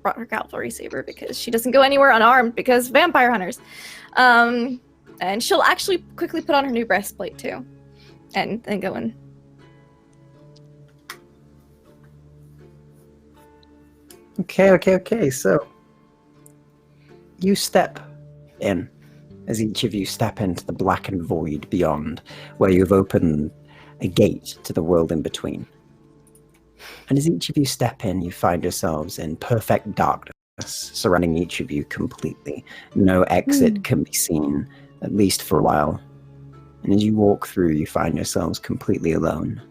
brought her cavalry saber because she doesn't go anywhere unarmed because vampire hunters. And she'll actually quickly put on her new breastplate too, and then go in. Okay. So you step in, as each of you step into the blackened void beyond, where you've opened a gate to the world in between. And as each of you step in, you find yourselves in perfect darkness, surrounding each of you completely. No exit can be seen, at least for a while. And as you walk through, you find yourselves completely alone.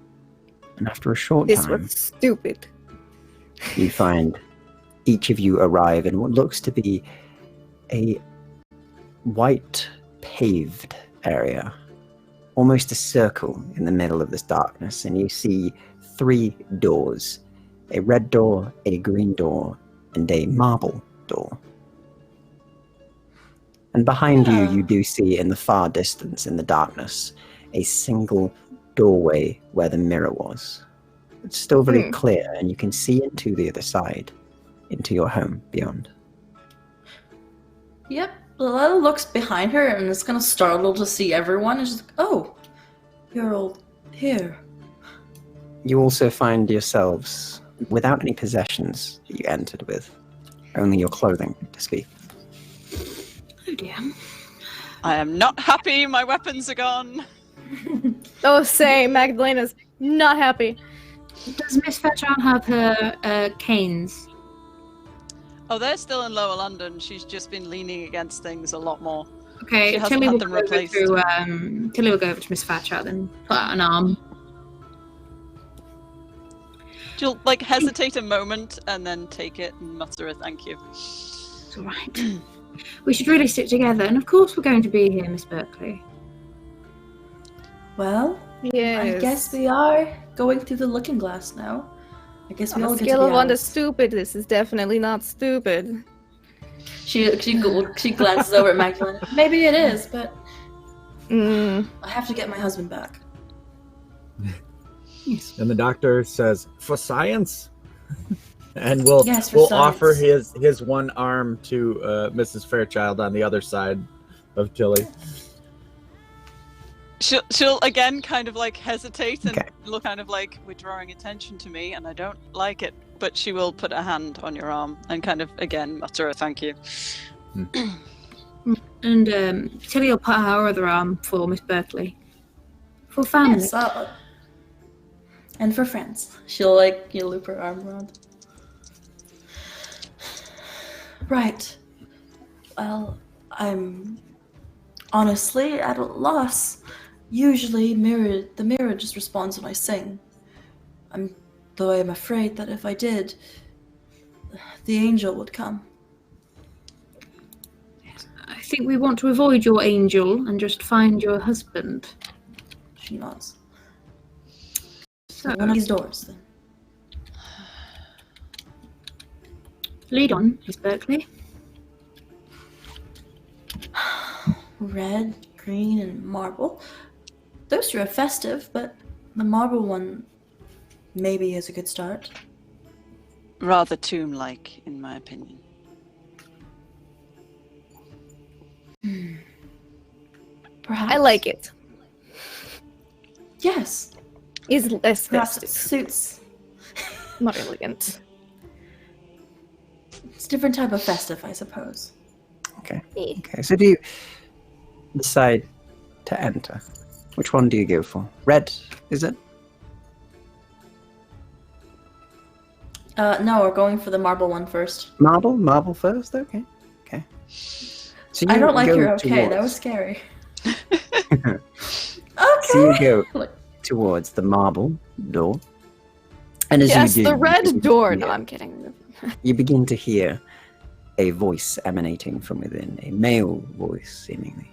And after a short This time, was stupid. you find each of you arrive in what looks to be a white paved area, almost a circle in the middle of this darkness, and you see 3 doors: a red door, a green door, and a marble door. And behind you, you do see in the far distance, in the darkness, a single doorway where the mirror was. It's still very clear, and you can see into the other side, into your home beyond. Yep. Lila looks behind her and is kind of startled to see everyone. And she's like, "Oh, you're all here." You also find yourselves without any possessions that you entered with, only your clothing to speak. Oh dear. I am not happy. My weapons are gone. Oh, say, Magdalena's not happy. Does Miss Fairchild have her canes? Oh, they're still in Lower London. She's just been leaning against things a lot more. Okay, She hasn't Tilly had will them go over replaced. to Tilly will go over to Miss Fairchild and put out an arm. She'll hesitate a moment and then take it and mutter a thank you. It's all right. We should really stick together, and of course we're going to be here, Miss Berkley. Well, Yes. I guess we are going through the looking glass now. I guess we On all a get to scale be of 1 to honest. stupid, this is definitely not stupid. She glances over at Magdalena. Maybe it is, but Mm. I have to get my husband back. Yes. And the doctor says, "For science," and we'll Yes, for we'll offer science. his one arm to Mrs. Fairchild on the other side of Tilly. She'll again kind of hesitate and Okay. look kind of like, we're drawing attention to me and I don't like it. But she will put a hand on your arm and kind of again mutter a thank you. And Tilly will put her other arm for Miss Berkley. For family. Yes, and for friends. She'll loop her arm around. Right. Well, I'm honestly at a loss. Usually the mirror just responds when I sing. Though I'm afraid that if I did, the angel would come. I think we want to avoid your angel and just find your husband. She nods. So, One of these doors, then. lead on, Miss Berkley. Red, green, and marble. Those two are festive, but the marble one maybe is a good start. Rather tomb-like, in my opinion. Perhaps. I like it. Yes. It's less Perhaps it festive, suits. more elegant. It's a different type of festive, I suppose. Okay. Eh. Okay. So do you decide to enter? Which one do you go for? Red, is it? No, we're going for the marble one first. Marble first. Okay. So I don't like go your okay. That was towards- scary. So you go Look. towards the marble door, and as Yes, you do, the red you door. begin No, to I'm kidding. you begin to hear a voice emanating from within, a male voice, seemingly.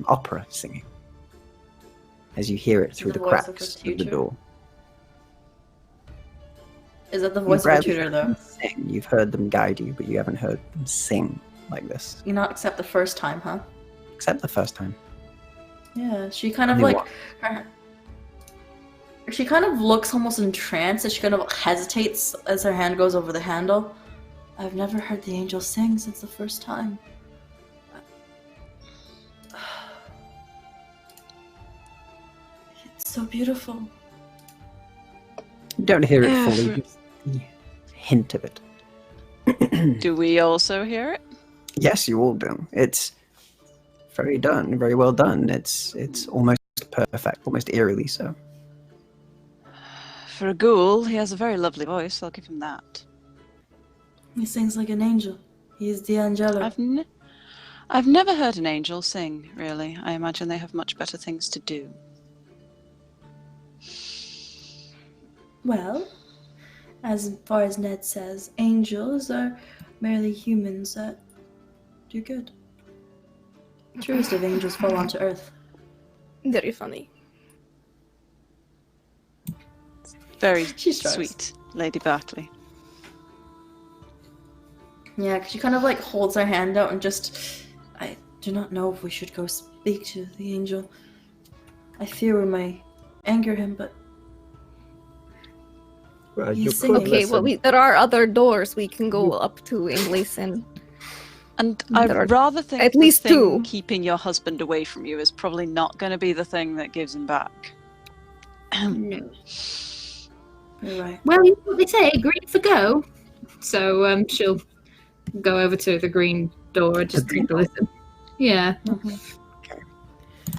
Opera singing. As you hear it through The the voice of the cracks of the teacher? door. Is that the You've voice of a rarely tutor, heard though? them sing. You've heard them guide you, but you haven't heard them sing like this. You not except the first time, huh? Except the first time. Yeah, she kind of Only like she kind of looks almost entranced, and she kind of hesitates as her hand goes over the handle. I've never heard the angel sing since the first time. It's so beautiful. You don't hear it Yeah. fully, just the hint of it. Do we also hear it? Yes, you all do. It's very done, very well done. It's almost perfect, almost eerily so. For a ghoul, he has a very lovely voice. I'll give him that. He sings like an angel. He's the angelo. I've never heard an angel sing, really. I imagine they have much better things to do. Well, as far as Ned says, angels are merely humans that do good. Truest of angels fall onto earth. Very funny. Very She starts. sweet, Lady Berkley. Yeah, 'cause she kind of like holds her hand out and just, I do not know if we should go speak to the angel. I fear we may anger him, but Well, You you sing. could Okay, well, listen. there are other doors we can go up to and listen. And There are I'd rather think at the least thing two. keeping your husband away from you is probably not going to be the thing that gives him back. No. you're right. Well, you know what they say, green for go. So she'll go over to the green door and just green take a listen. Yeah.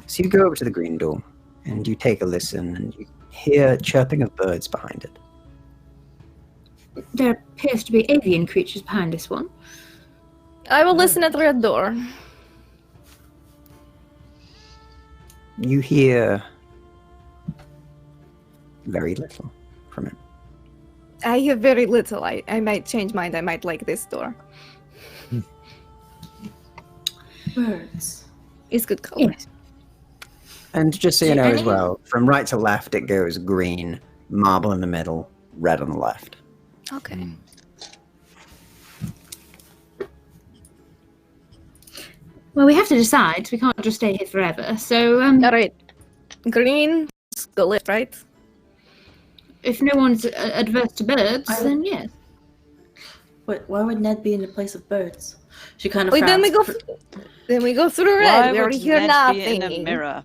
So you go over to the green door, and you take a listen, and you hear chirping of birds behind it. There appears to be avian creatures behind this one. I will listen at the red door. You hear very little from it. I hear very little. I might change mind. I might like this door. Birds. It's good color. Yes. And just so you See, know as any- well, from right to left, it goes green, marble in the middle, red on the left. Okay. Well, we have to decide. We can't just stay here forever. So All right. Green, go left, right? if no one's adverse to birds, I- then yes. Wait, why would Ned be in the place of birds? She kind of Wait, then we go. frowns. Then we go through red. Why we would already hear Ned be in nothing. a mirror?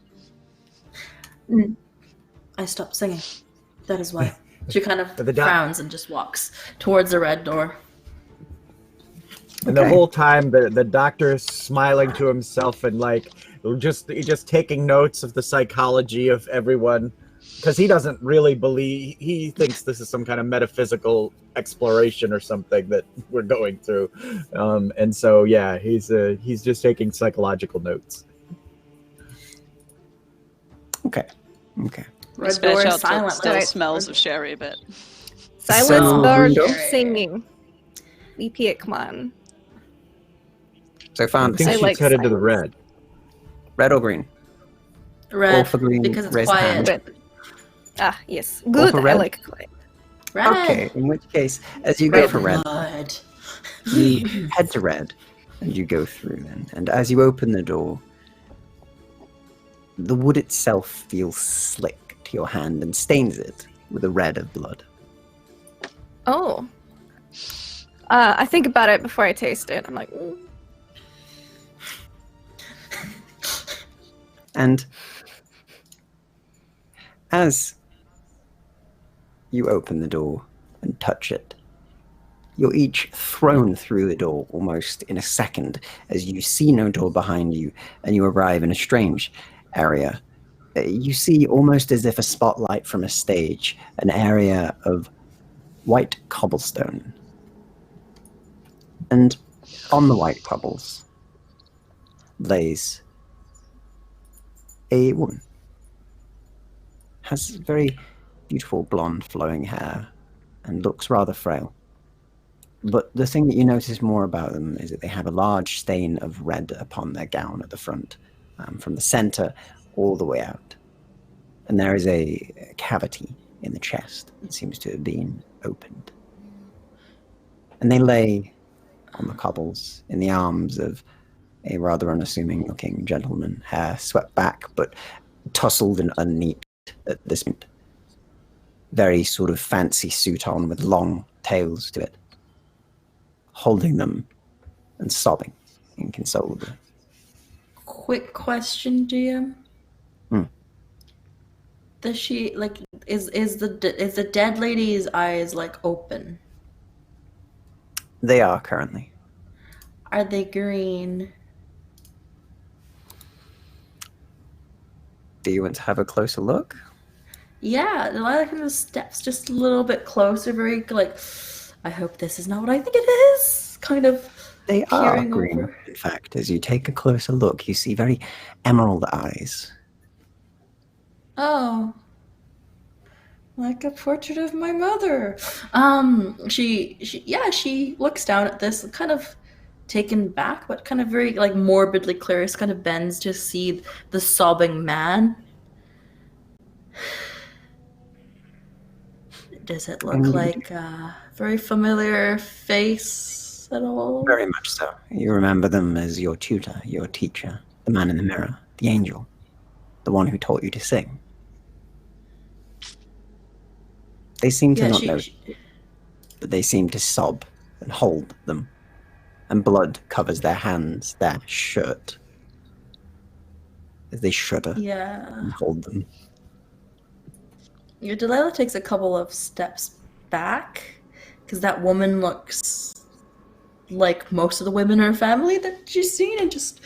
I stopped singing. That is why. She kind of But the doc- frowns and just walks towards the red door. And the Okay. whole time, the doctor is smiling to himself and like just taking notes of the psychology of everyone, because he doesn't really believe. He thinks this is some kind of metaphysical exploration or something that we're going through, and so yeah, he's just taking psychological notes. Okay. Red Spare door is Child silent. still like- smells of sherry a bit. Silence, So, bird, Rindo? singing. VP, come on. So I found think I she's like headed to the silence. red. red or green? All Red, for green, because it's raise the quiet. hand. Red. Yes. Good. for I red? like quiet. Red. Okay, in which case, as you go for red, Blood. you head to red, and you go through. And as you open the door, the wood itself feels slick to your hand and stains it with a red of blood. Oh. I think about it before I taste it. I'm like, "Ooh." And as you open the door and touch it, you're each thrown through the door almost in a second as you see no door behind you and you arrive in a strange area. You see almost as if a spotlight from a stage, an area of white cobblestone. And on the white cobbles lays a woman. Has very beautiful blonde flowing hair and looks rather frail. But the thing that you notice more about them is that they have a large stain of red upon their gown at the front, from the center all the way out. And there is a cavity in the chest that seems to have been opened. And they lay on the cobbles in the arms of a rather unassuming looking gentleman, hair swept back but tousled and unneat at this point. Very sort of fancy suit on with long tails to it, holding them and sobbing inconsolably. Quick question, GM. Does she is the dead lady's eyes open? They are currently. Are they green? Do you want to have a closer look? Yeah, Delilah kind of steps just a little bit closer, very I hope this is not what I think it is. Kind of They are peering green. over. In fact, as you take a closer look, you see very emerald eyes. Oh. Like a portrait of my mother. She looks down at this, kind of taken back, but kind of very morbidly curious, kind of bends to see the sobbing man. Does it look like a very familiar face at all? Very much so. You remember them as your tutor, your teacher, the man in the mirror, the angel, the one who taught you to sing. They seem to not know, but they seem to sob and hold them, and blood covers their hands, their shirt, as they shudder and hold them. Delilah takes a couple of steps back, because that woman looks like most of the women in her family that she's seen, and just...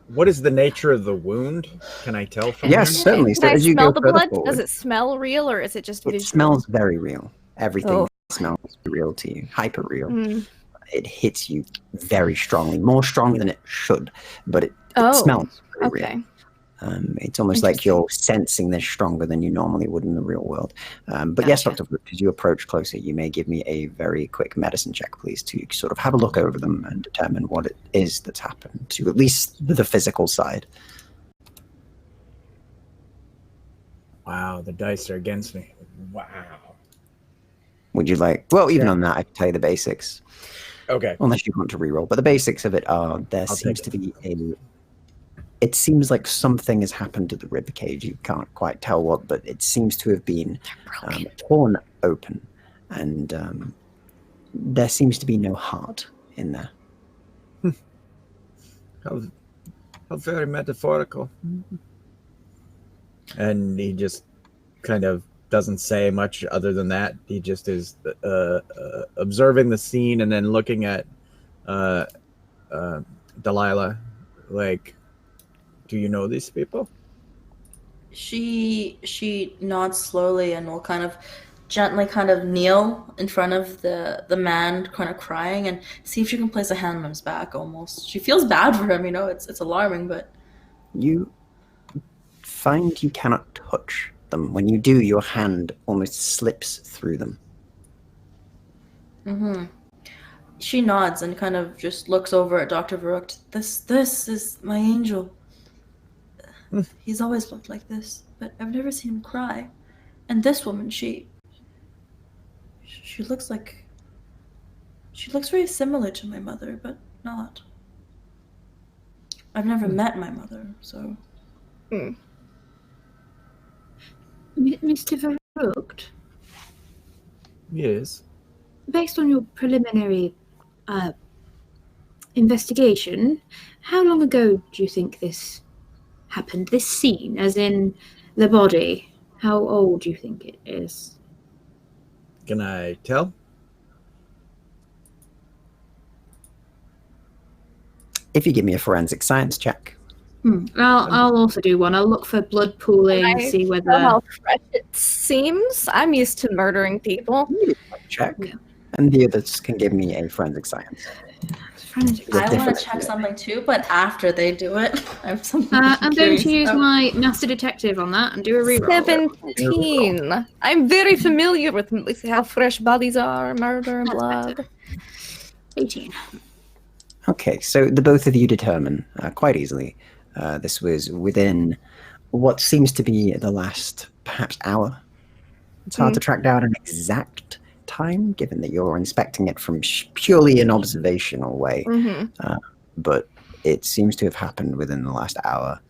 What is the nature of the wound? Can I tell from Yes, here? certainly. Can So I as you smell go the further blood? forward, Does it smell real, or is it just it visual? smells very real. Everything Oh. smells real to you, hyper real. Mm. It hits you very strongly, more strongly than it should, but it smells very real. Okay. It's almost like you're sensing this stronger than you normally would in the real world. But yes, Gotcha. Dr. Flip, as you approach closer, you may give me a very quick medicine check, please, to sort of have a look over them and determine what it is that's happened to at least the physical side. Wow, the dice are against me. Wow. Would you like, well, even on that, I can tell you the basics, Okay. unless you want to reroll. But the basics of it are there seems to be it seems like something has happened to the rib cage. You can't quite tell what, but it seems to have been torn open, and there seems to be no heart in there. How very metaphorical. And he just kind of doesn't say much other than that. He just is observing the scene and then looking at Delilah like, do you know these people? She nods slowly and will kind of gently kneel in front of the man kind of crying and see if she can place a hand on his back almost. She feels bad for him, it's alarming, but... You find you cannot touch them. When you do, your hand almost slips through them. Mm-hmm. She nods and kind of just looks over at Dr. Verrucht. This is my angel. He's always looked like this, but I've never seen him cry. And this woman, she looks like... She looks very similar to my mother, but not. I've never met my mother, so... Mr. Verrucht, Yes. based on your preliminary investigation, how long ago do you think this happened? This scene, as in the body, how old do you think it is? Can I tell? If you give me a forensic science check. I'll also do one. I'll look for blood pooling, see Know whether. how fresh it seems. I'm used to murdering people. Check. And the others can give me a forensic science. I want to check something too, but after they do it, I have something I'm going to use about. my master detective on that and do a reroll. 17. I'm very familiar with how fresh bodies are, murder, and blood. 18. Okay, so the both of you determine quite easily. This was within what seems to be the last, perhaps, hour. It's hard to track down an exact time, given that you're inspecting it from purely an observational way. But it seems to have happened within the last hour.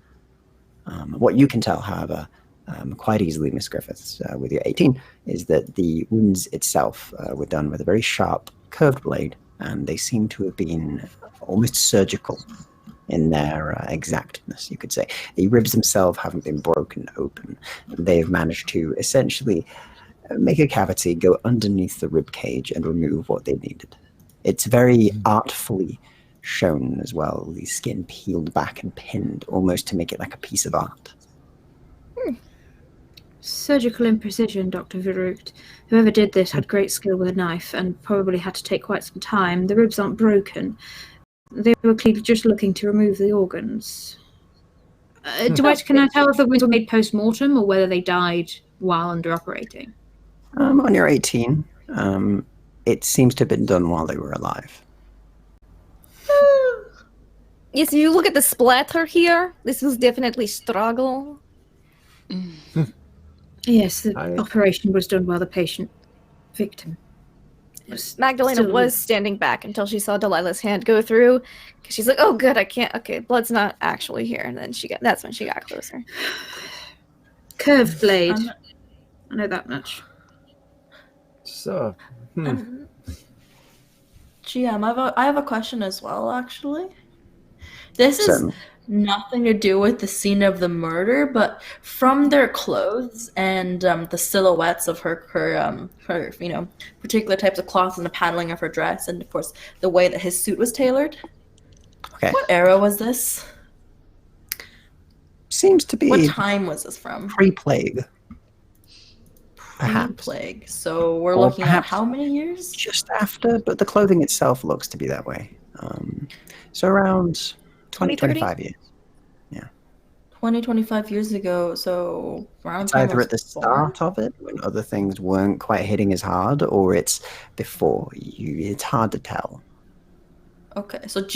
What you can tell, however, quite easily, Miss Griffiths, with your 18, is that the wounds itself were done with a very sharp, curved blade, and they seem to have been almost surgical in their exactness, you could say. The ribs themselves haven't been broken open. They've managed to essentially make a cavity, go underneath the rib cage, and remove what they needed. It's very artfully shown as well, the skin peeled back and pinned, almost to make it like a piece of art. Surgical imprecision, Dr. Verrucht. Whoever did this had great skill with a knife and probably had to take quite some time. The ribs aren't broken. They were clearly just looking to remove the organs. Can I tell if the wounds were made post-mortem or whether they died while under operating? On your 18, it seems to have been done while they were alive. Yes, if you look at the splatter here, this was definitely struggle. Yes, the operation was done while the victim was Magdalena still was standing back until she saw Delilah's hand go through, because she's like, "Oh, good, I can't. Okay, blood's not actually here." And then that's when she got closer. Curved blade. I know that much. So, GM, I have a question as well, actually. This is Certainly. nothing to do with the scene of the murder, but from their clothes and the silhouettes of her particular types of cloth and the paneling of her dress, and of course the way that his suit was tailored. Okay. What era was this? Seems to be What time was this from? pre-plague. Perhaps. Plague. So we're Or looking at perhaps how many years? Just after, but the clothing itself looks to be that way. So around 20, 25 years. 20, 25 years ago, so around It's time I either was at the born. start of it, when other things weren't quite hitting as hard, or it's before. It's hard to tell. Okay, so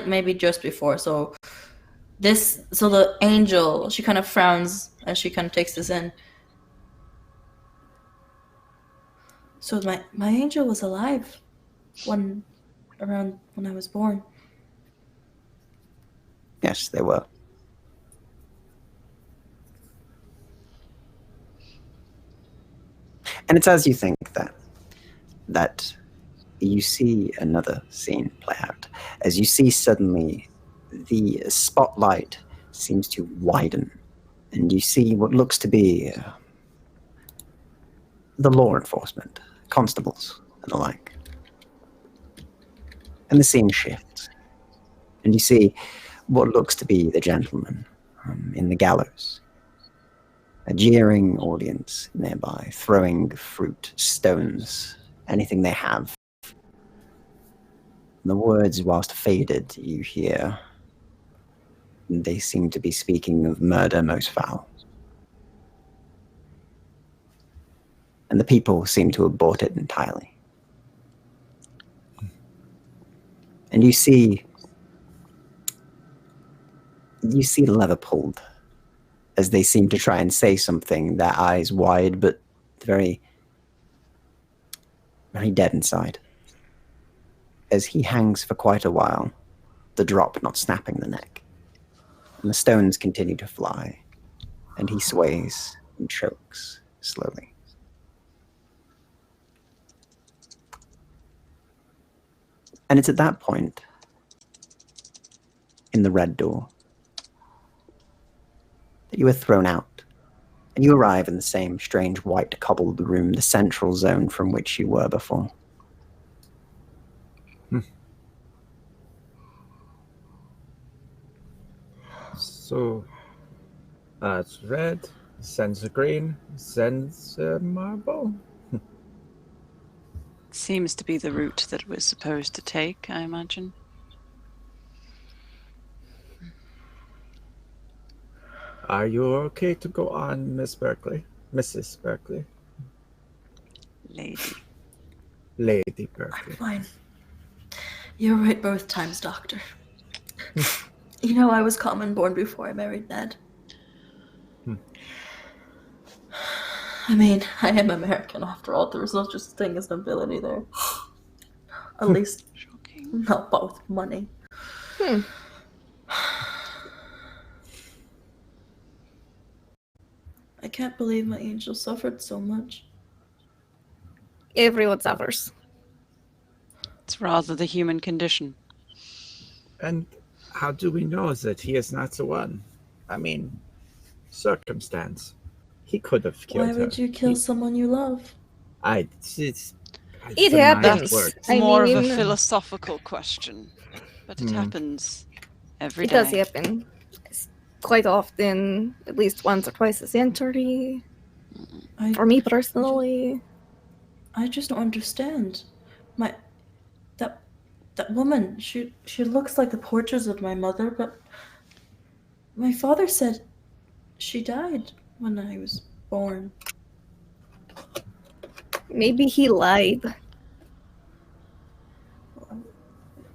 maybe just before. So the angel, she kind of frowns as she kind of takes this in. So my angel was alive around when I was born. Yes, they were. And it's as you think that you see another scene play out. As you see suddenly the spotlight seems to widen, and you see what looks to be the law enforcement, constables, and the like. And the scene shifts, and you see what looks to be the gentleman in the gallows. A jeering audience nearby, throwing fruit, stones, anything they have. The words, whilst faded, you hear. They seem to be speaking of murder most foul. And the people seem to have bought it entirely. And you see the lever pulled as they seem to try and say something, their eyes wide, but very, very dead inside. As he hangs for quite a while, the drop not snapping the neck. And the stones continue to fly, and he sways and chokes slowly. And it's at that point, in the red door, that you are thrown out, and you arrive in the same strange white cobbled room, the central zone from which you were before. So So, it's red, sends a green, sends a marble. Seems to be the route that we're supposed to take, I imagine. Are you okay to go on, Miss Berkley? Mrs. Berkley? Lady. Lady I'm Berkley. fine. You're right both times, Doctor. You know, I was common born before I married Ned. I mean, I am American after all. There's no such thing as nobility there. At least Shocking. not both money. I can't believe my angel suffered so much. Everyone suffers. It's rather the human condition. And how do we know that he is not the one? I mean, circumstance. He could have killed her. Why would you kill someone you love? It's It the mind happens. works. It's I more of a mean- philosophical question, but it happens every It day. does happen. It's quite often, at least once or twice a century. For me personally. I just don't understand. That woman, she looks like the portraits of my mother, but my father said she died when I was born. Maybe he lied.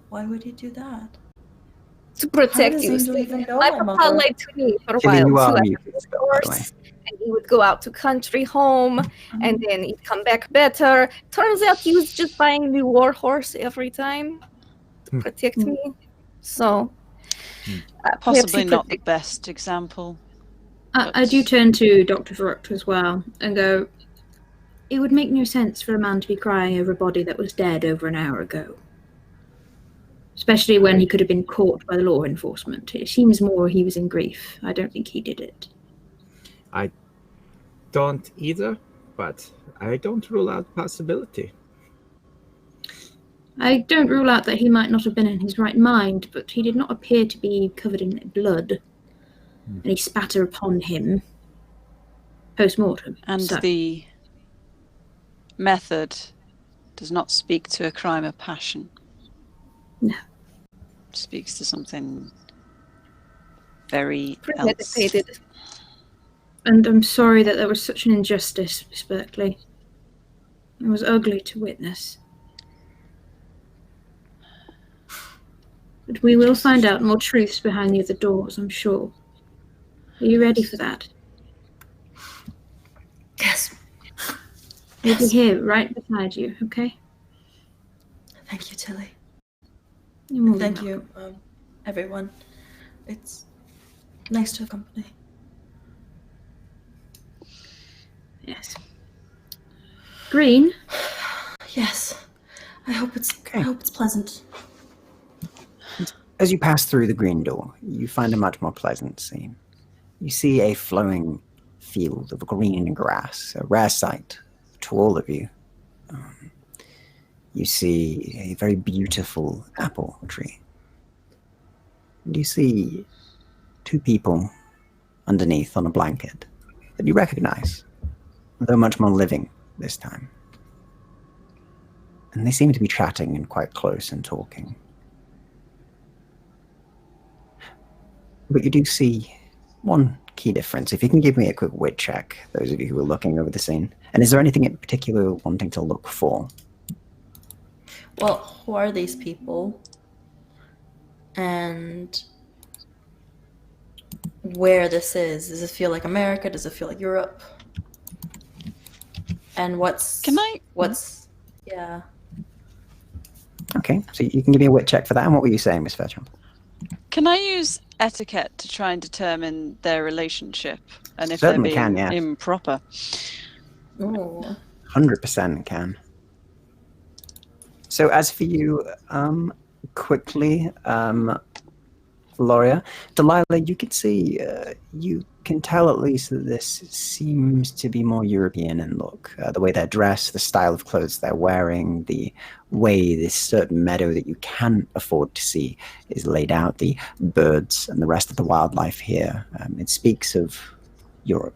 Why would he do that? To protect does you. Angel even know My my papa mother? lied to me for a Jimmy, while you are too. muted still, by the way. And he would go out to country home, and then he'd come back better. Turns out he was just buying a new war horse every time to protect me. So, perhaps Possibly he not the protect- best example. I do turn to Dr. Verrucht as well and go, it would make no sense for a man to be crying over a body that was dead over an hour ago. Especially when he could have been caught by the law enforcement. It seems more he was in grief. I don't think he did it. I don't either, but I don't rule out possibility. I don't rule out that he might not have been in his right mind, but he did not appear to be covered in blood. Any spatter upon him post-mortem. And So, the method does not speak to a crime of passion. No. It speaks to something very else. premeditated. and I'm sorry that there was such an injustice, Miss Berkley. It was ugly to witness. But we will find out more truths behind the other doors, I'm sure. Are you ready for that? Yes. We'll be here, right beside you, okay? Thank you, Tilly. You're more than Thank you, everyone. It's nice to accompany. Yes. Green? Yes. I hope it's pleasant. As you pass through the green door, you find a much more pleasant scene. You see a flowing field of green grass, a rare sight to all of you. You see a very beautiful apple tree. And you see two people underneath on a blanket that you recognize, though much more living this time. And they seem to be chatting and quite close and talking. But you do see one key difference. If you can give me a quick wit check, those of you who are looking over the scene. And is there anything in particular you're wanting to look for? Well, who are these people? And where this is? Does it feel like America? Does it feel like Europe? And what's... Yeah. Okay, so you can give me a wit check for that. And what were you saying, Miss Fairchild? Can I use etiquette to try and determine their relationship and if Certainly they're being can, yes. improper? Oh. 100% can. So as for you, quickly, Loria. Delilah, you can see, you can tell at least that this seems to be more European in look. The way they're dressed, the style of clothes they're wearing, the way this certain meadow that you can afford to see is laid out, the birds and the rest of the wildlife here. It speaks of Europe.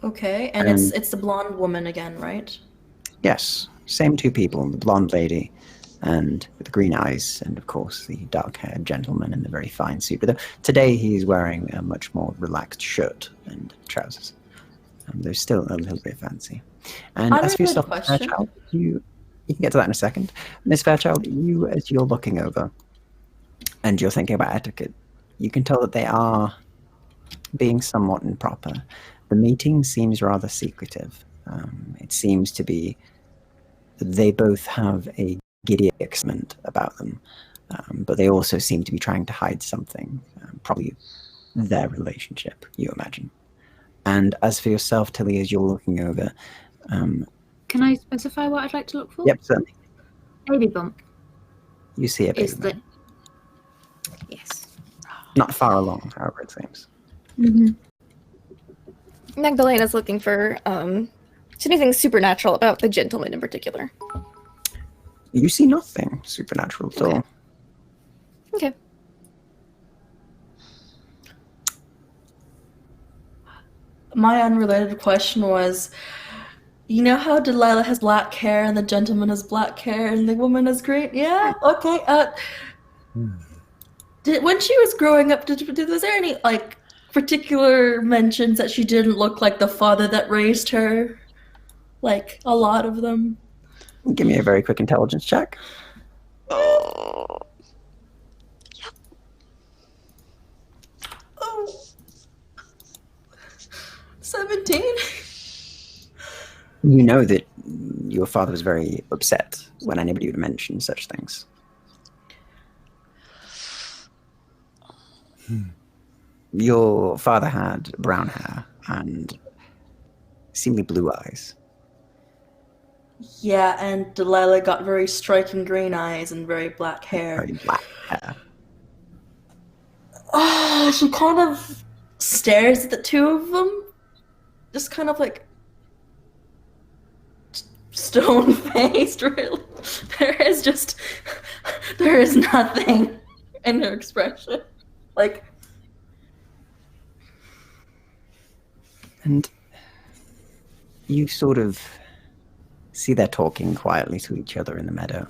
Okay, and it's the blonde woman again, right? Yes, same two people, the blonde lady and with the green eyes, and of course the dark-haired gentleman in the very fine suit. But today he's wearing a much more relaxed shirt and trousers. They're still a little bit fancy. And as for yourself, Fairchild, you can get to that in a second. Miss Fairchild, you, as you're looking over and you're thinking about etiquette, you can tell that they are being somewhat improper. The meeting seems rather secretive. It seems to be that they both have a giddy excitement about them, but they also seem to be trying to hide something, probably their relationship, you imagine. And as for yourself, Tilly, as you're looking over... Can I specify what I'd like to look for? Yep, certainly. Baby bump. You see a baby bump. Yes. Not far along, however it seems. Mm-hmm. Magdalena's looking for anything supernatural about the gentleman in particular. You see nothing supernatural at all. Okay. My unrelated question was, you know how Delilah has black hair and the gentleman has black hair and the woman has green? Yeah, okay. When she was growing up, was there any like particular mentions that she didn't look like the father that raised her? Like a lot of them. Give me a very quick intelligence check. Oh. 17. You know that your father was very upset when anybody would mention such things. Your father had brown hair and seemingly blue eyes. Yeah, and Delilah got very striking green eyes and very black hair. Very black hair. Oh, she kind of stares at the two of them. Just kind of like stone-faced, really. There is nothing in her expression. Like... And you sort of see they're talking quietly to each other in the meadow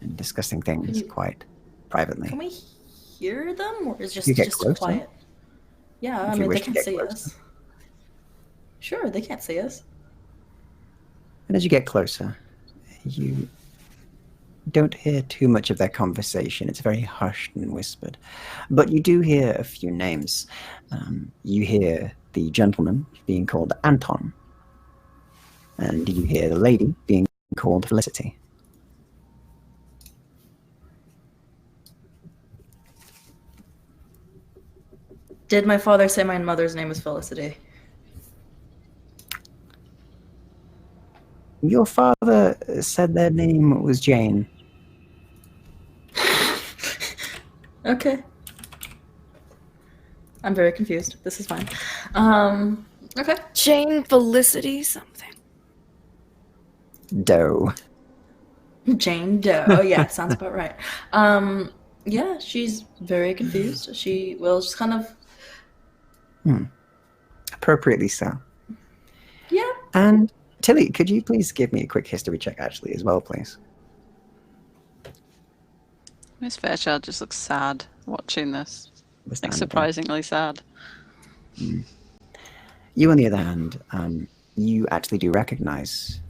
and discussing things quite privately. Can we hear them, or is just closer. quiet? Yeah, I mean, they can see us. Sure, they can't see us. And as you get closer, you don't hear too much of their conversation. It's very hushed and whispered. But you do hear a few names. You hear the gentleman being called Anton. And you hear the lady being called Felicity. Did my father say my mother's name is Felicity? Your father said their name was Jane. Okay. I'm very confused. This is fine. Okay. Jane Felicity something. Doe. Jane Doe. Oh yeah, sounds about right. Yeah, she's very confused. She will just kind of... Appropriately so. Yeah. And Tilly, could you please give me a quick history check actually as well, please? Miss Fairchild just looks sad watching this. Like surprisingly sad. You, on the other hand, you actually do recognize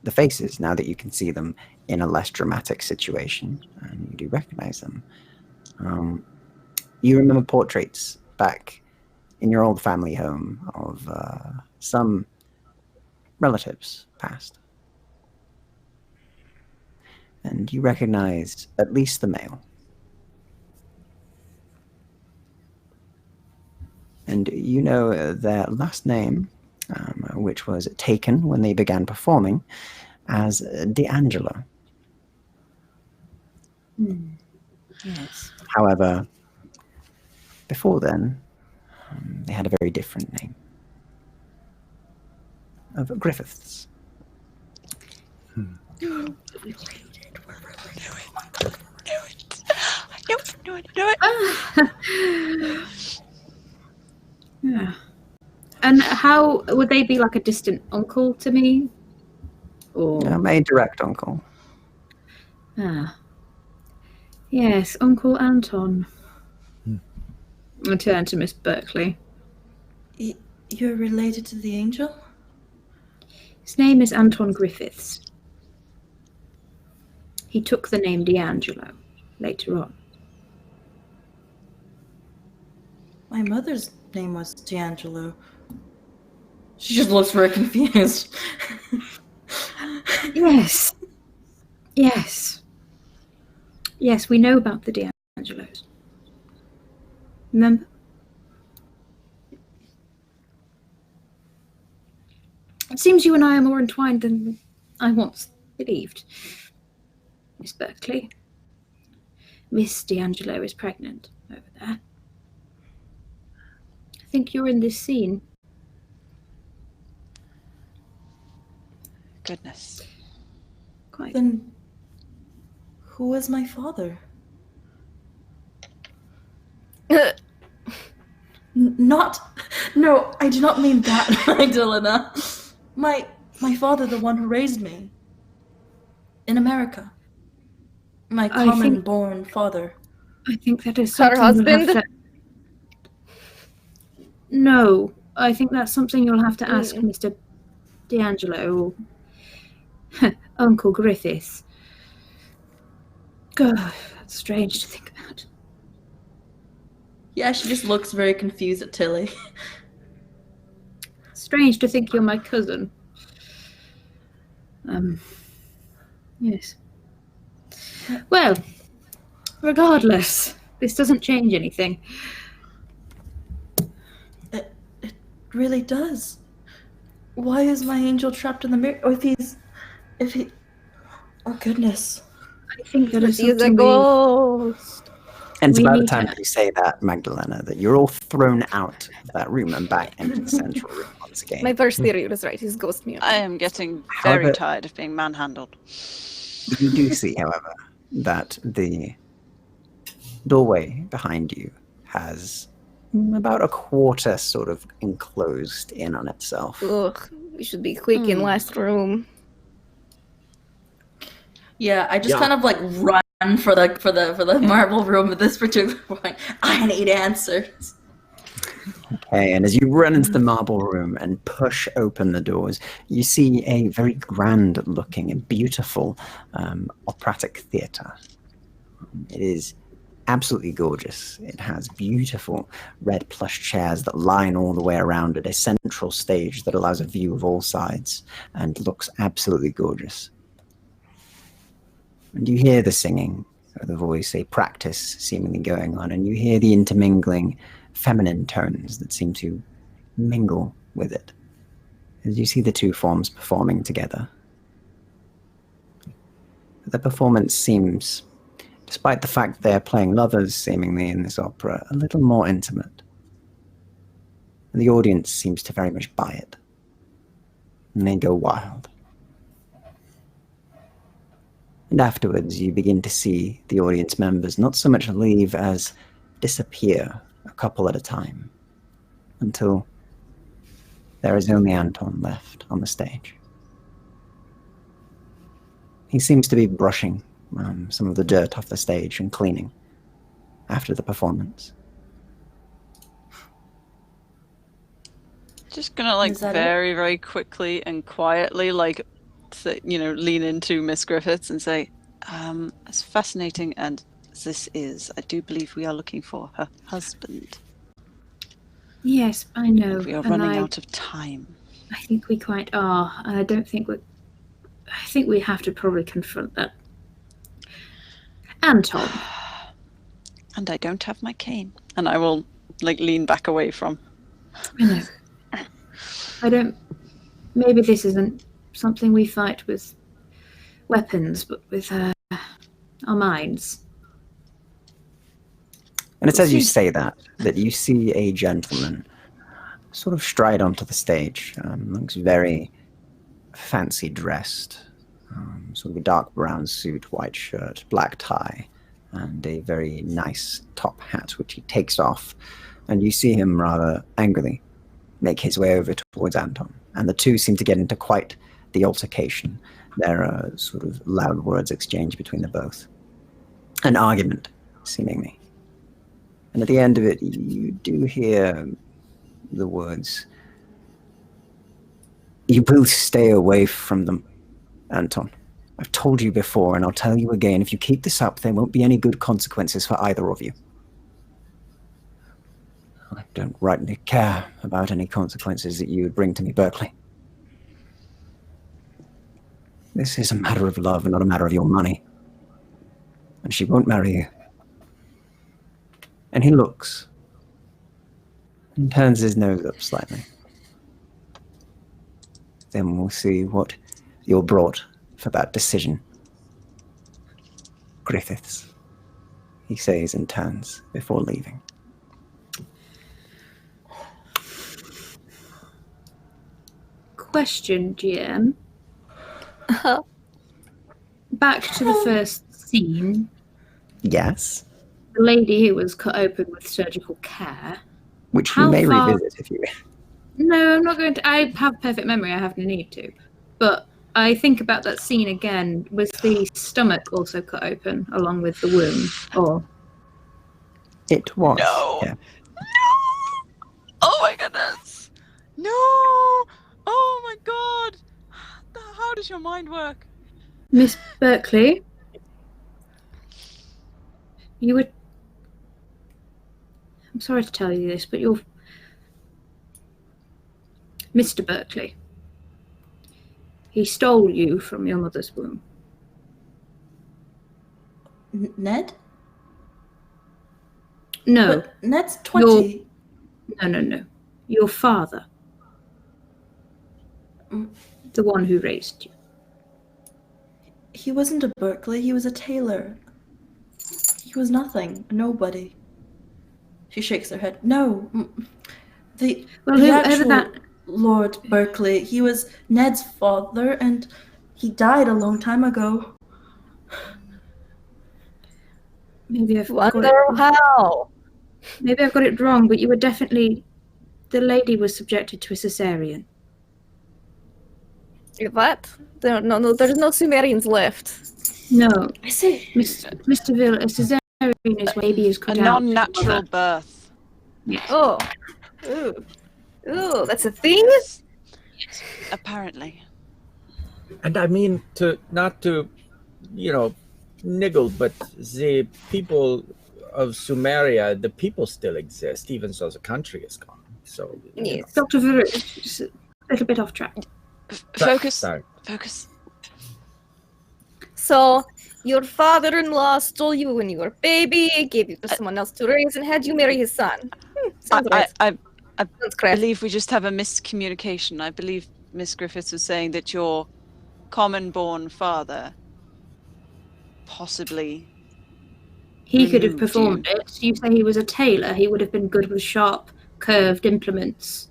the faces now that you can see them in a less dramatic situation. And you do recognize them. You remember portraits back in your old family home of some relatives past. And you recognize at least the male. And you know their last name, which was taken when they began performing, as D'Angelo. Yes. However, before then, they had a very different name. Of Griffiths. Knew it. Yeah. And how would they be like a distant uncle to me? Or My direct uncle. Yes, Uncle Anton. I turn to Miss Berkley. You're related to the angel? His name is Anton Griffiths. He took the name D'Angelo later on. My mother's name was D'Angelo. She just looks very confused. Yes. Yes. Yes, we know about the D'Angelos. Remember? It seems you and I are more entwined than I once believed. Miss Berkley. Miss D'Angelo is pregnant over there. I think you're in this scene. Goodness. Quite. Then who is my father? No, I do not mean that, Magdalena. My father, the one who raised me. In America. My common-born father. I think that is Her something you'll have husband? to... No, I think that's something you'll have to ask Mr. D'Angelo or Uncle Griffiths. God, that's strange to think about. Yeah, she just looks very confused at Tilly. Strange to think you're my cousin. Yes. Well, regardless, this doesn't change anything. It really does. Why is my angel trapped in the mirror? Or if he... Oh, goodness. I think that is He's a something ghost. And it's We about the need time to- that you say that, Magdalena, that you're all thrown out of that room and back into the central room once again. My first theory was right. He's ghost mute. I am getting very However- tired of being manhandled. You do see, however, that the doorway behind you has about a quarter sort of enclosed in on itself. Ugh, we should be quick in last room. Yeah, I just kind of like run for the marble room at this particular point. I need answers. Okay, and as you run into the marble room and push open the doors, you see a very grand-looking and beautiful operatic theatre. It is absolutely gorgeous. It has beautiful red plush chairs that line all the way around it, a central stage that allows a view of all sides, and looks absolutely gorgeous. And you hear the singing of the voice, a practice seemingly going on, and you hear the intermingling feminine tones that seem to mingle with it as you see the two forms performing together. The performance seems, despite the fact they're playing lovers seemingly in this opera, a little more intimate. And the audience seems to very much buy it. And they go wild. And afterwards, you begin to see the audience members not so much leave as disappear a couple at a time, until there is only Anton left on the stage. He seems to be brushing some of the dirt off the stage and cleaning after the performance. Just gonna like Is that very, very quickly and quietly lean into Miss Griffiths and say, as fascinating and as this is, I do believe we are looking for her husband. Yes, I know. We are and running out of time. I think we quite are. And I don't think I think we have to probably confront that. Anton. And I don't have my cane. And I will lean back away from. I know. I don't. Maybe this isn't something we fight with weapons, but with our minds. And it's as you say that you see a gentleman sort of stride onto the stage. Looks very fancy dressed. Sort of a dark brown suit, white shirt, black tie, and a very nice top hat, which he takes off. And you see him rather angrily make his way over towards Anton. And the two seem to get into quite the altercation. There are sort of loud words exchanged between the both. An argument, seemingly. And at the end of it, you do hear the words, "You will stay away from them, Anton. I've told you before, and I'll tell you again, if you keep this up, there won't be any good consequences for either of you." I don't rightly care about any consequences that you would bring to me, Berkley. This is a matter of love and not a matter of your money. And she won't marry you. And he looks and turns his nose up slightly. Then we'll see what you're brought for that decision. Griffiths, he says and turns before leaving. Question, GM. Back to the first scene. Yes. The lady who was cut open with surgical care. Which you may revisit if you wish. No, I'm not going to. I have perfect memory. I have no need to. But I think about that scene again. Was the stomach also cut open along with the wound? Or it was. No. Yeah. No. Oh my goodness. No. Oh my god. How does your mind work? Miss Berkley, you would. I'm sorry to tell you this, but you're Mr. Berkley. He stole you from your mother's womb. Ned? No. But Ned's 20. No. Your father. The one who raised you. He wasn't a Berkley, he was a tailor. He was nothing, a nobody. She shakes her head. No. The actual Lord Berkley, he was Ned's father, and he died a long time ago. Maybe I've Wonder how. Maybe I've got it wrong, but you were definitely... The lady was subjected to a cesarean. What? No, there's no Sumerians left. No. I see. Mr. Ville, a cesarean is where baby is cut A out. non-natural birth. Yes. Oh. Ooh, that's a thing? Yes. Apparently. And I mean, not to niggle, but the people of Sumeria, the people still exist, even though the country is gone. So, Yes. Dr. Ville, just a little bit off track. Focus. Sorry. Focus. So, your father-in-law stole you when you were a baby, gave you to someone else to raise, and had you marry his son. Sounds right. I Sounds correct. believe we just have a miscommunication. I believe Miss Griffiths was saying that your common-born father possibly... He could have removed performed you. it. You say he was a tailor. He would have been good with sharp, curved implements,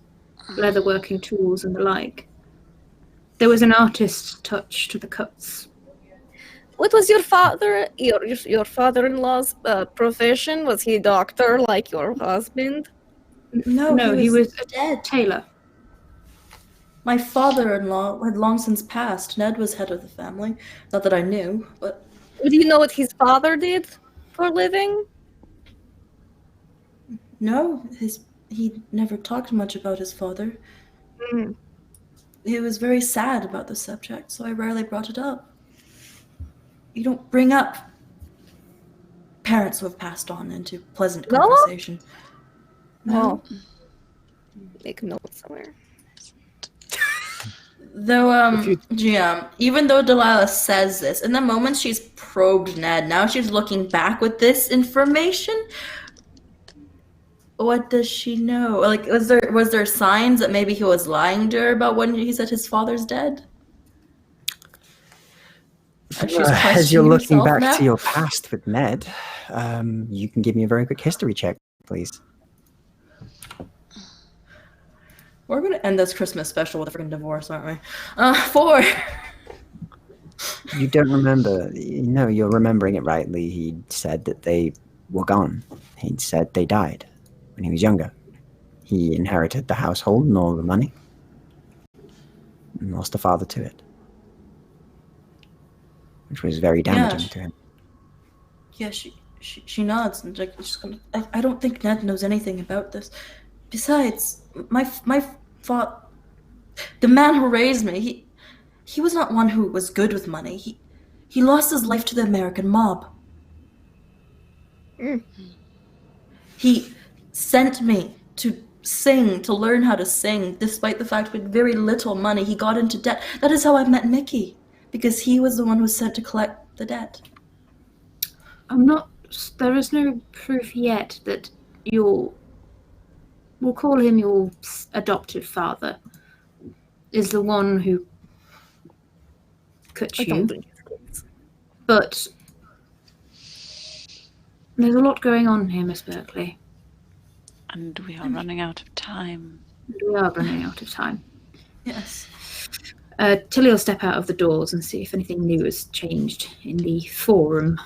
leather-working tools, and the like. There was an artist's touch to the cuts. What was your father-in-law's profession? Was he a doctor like your husband? No, he was a dead. tailor. My father-in-law had long since passed. Ned was head of the family. Not that I knew, but... Do you know what his father did for a living? No, he never talked much about his father. Mm. He was very sad about the subject, so I rarely brought it up. You don't bring up parents who have passed on into pleasant conversation. No. Make a note somewhere. Though, GM, even though Delilah says this, in the moment she's probed Ned, now she's looking back with this information. What does she know? Like, was there signs that maybe he was lying to her about when he said his father's dead? And she's As you're questioning looking herself back now. to your past with Ned, you can give me a very quick history check, please. We're gonna end this Christmas special with a freaking divorce, aren't we? 4. You don't remember. No, you're remembering it rightly. He said that they were gone. He'd said they died when he was younger. He inherited the household and all the money, and lost a father to it, which was very damaging to him. Yeah, she nods and like, just gonna, I don't think Ned knows anything about this. Besides, my father, the man who raised me, he was not one who was good with money. He lost his life to the American mob. He sent me to sing, to learn how to sing, despite the fact with very little money he got into debt. That is how I met Mickey, because he was the one who was sent to collect the debt. There is no proof yet that we'll call him your adoptive father, is the one who cut you. But there's a lot going on here, Miss Berkley. And we are running out of time. We are running out of time. Yes. Tilly will step out of the doors and see if anything new has changed in the forum.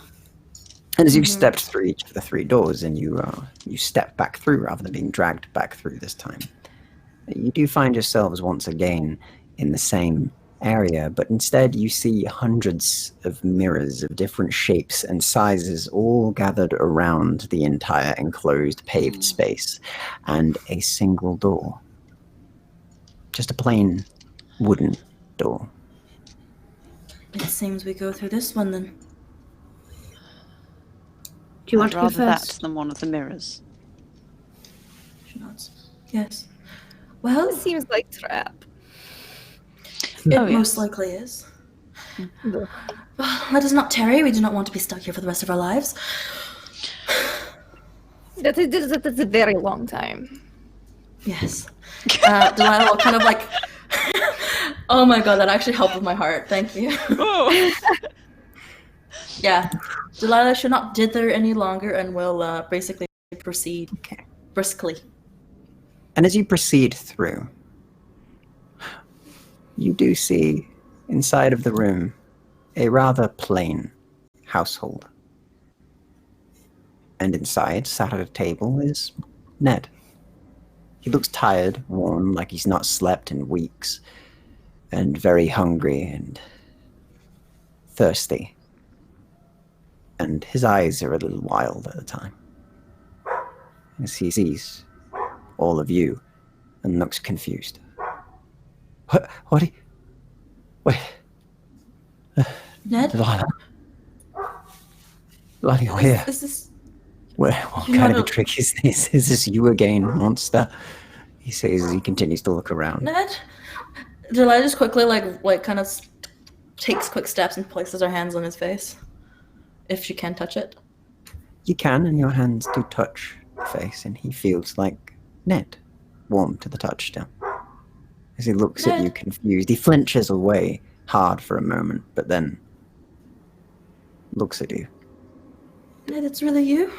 And as you stepped through each of the 3 doors, and you step back through rather than being dragged back through this time, you do find yourselves once again in the same area, but instead you see hundreds of mirrors of different shapes and sizes all gathered around the entire enclosed paved space, and a single door. Just a plain wooden door. It seems we go through this one then. Do you want to go Rather that first? than one of the mirrors. She nods. Yes. Well, This seems like trap. it Oh, yes. most likely is. Well, let us not tarry. We do not want to be stuck here for the rest of our lives. That's a very long time. Yes. Delilah will kind of like... Oh my god, that actually helped with my heart. Thank you. Oh. Yeah. Delilah should not dither any longer and will basically proceed briskly. And as you proceed through, you do see inside of the room a rather plain household. And inside, sat at a table, is Ned. He looks tired, worn, like he's not slept in weeks, and very hungry and thirsty. And his eyes are a little wild at the time, as he sees all of you and looks confused. What are you... Wait. Ned? Delilah, you're here. Is this... What You're kind not of a trick is this? Is this you again, monster? He says as he continues to look around. Ned? Delilah just quickly, like kind of takes quick steps and places her hands on his face. If she can touch it. You can, and your hands do touch the face, and he feels like Ned, warm to the touch still. As he looks at you confused, he flinches away hard for a moment, but then looks at you. Ned, it's really you?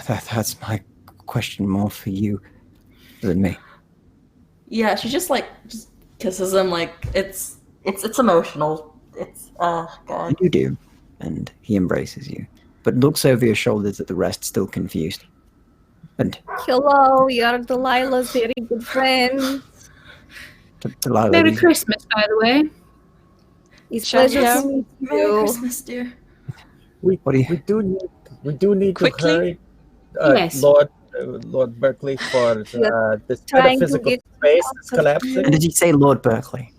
That's my question more for you than me. Yeah, she just kisses him like it's emotional. It's god. You do, and he embraces you, but looks over your shoulders at the rest, still confused. And Hello, you're Delilah's very good friend. Delilah, Merry Christmas, by the way. It's Shall we pleasure go? to meet Merry you. Christmas, dear. We What do you- do need Quickly? to hurry, Yes. Lord Berkley, for this trying to metaphysical get space out is of collapsing. and did you say Lord Berkley?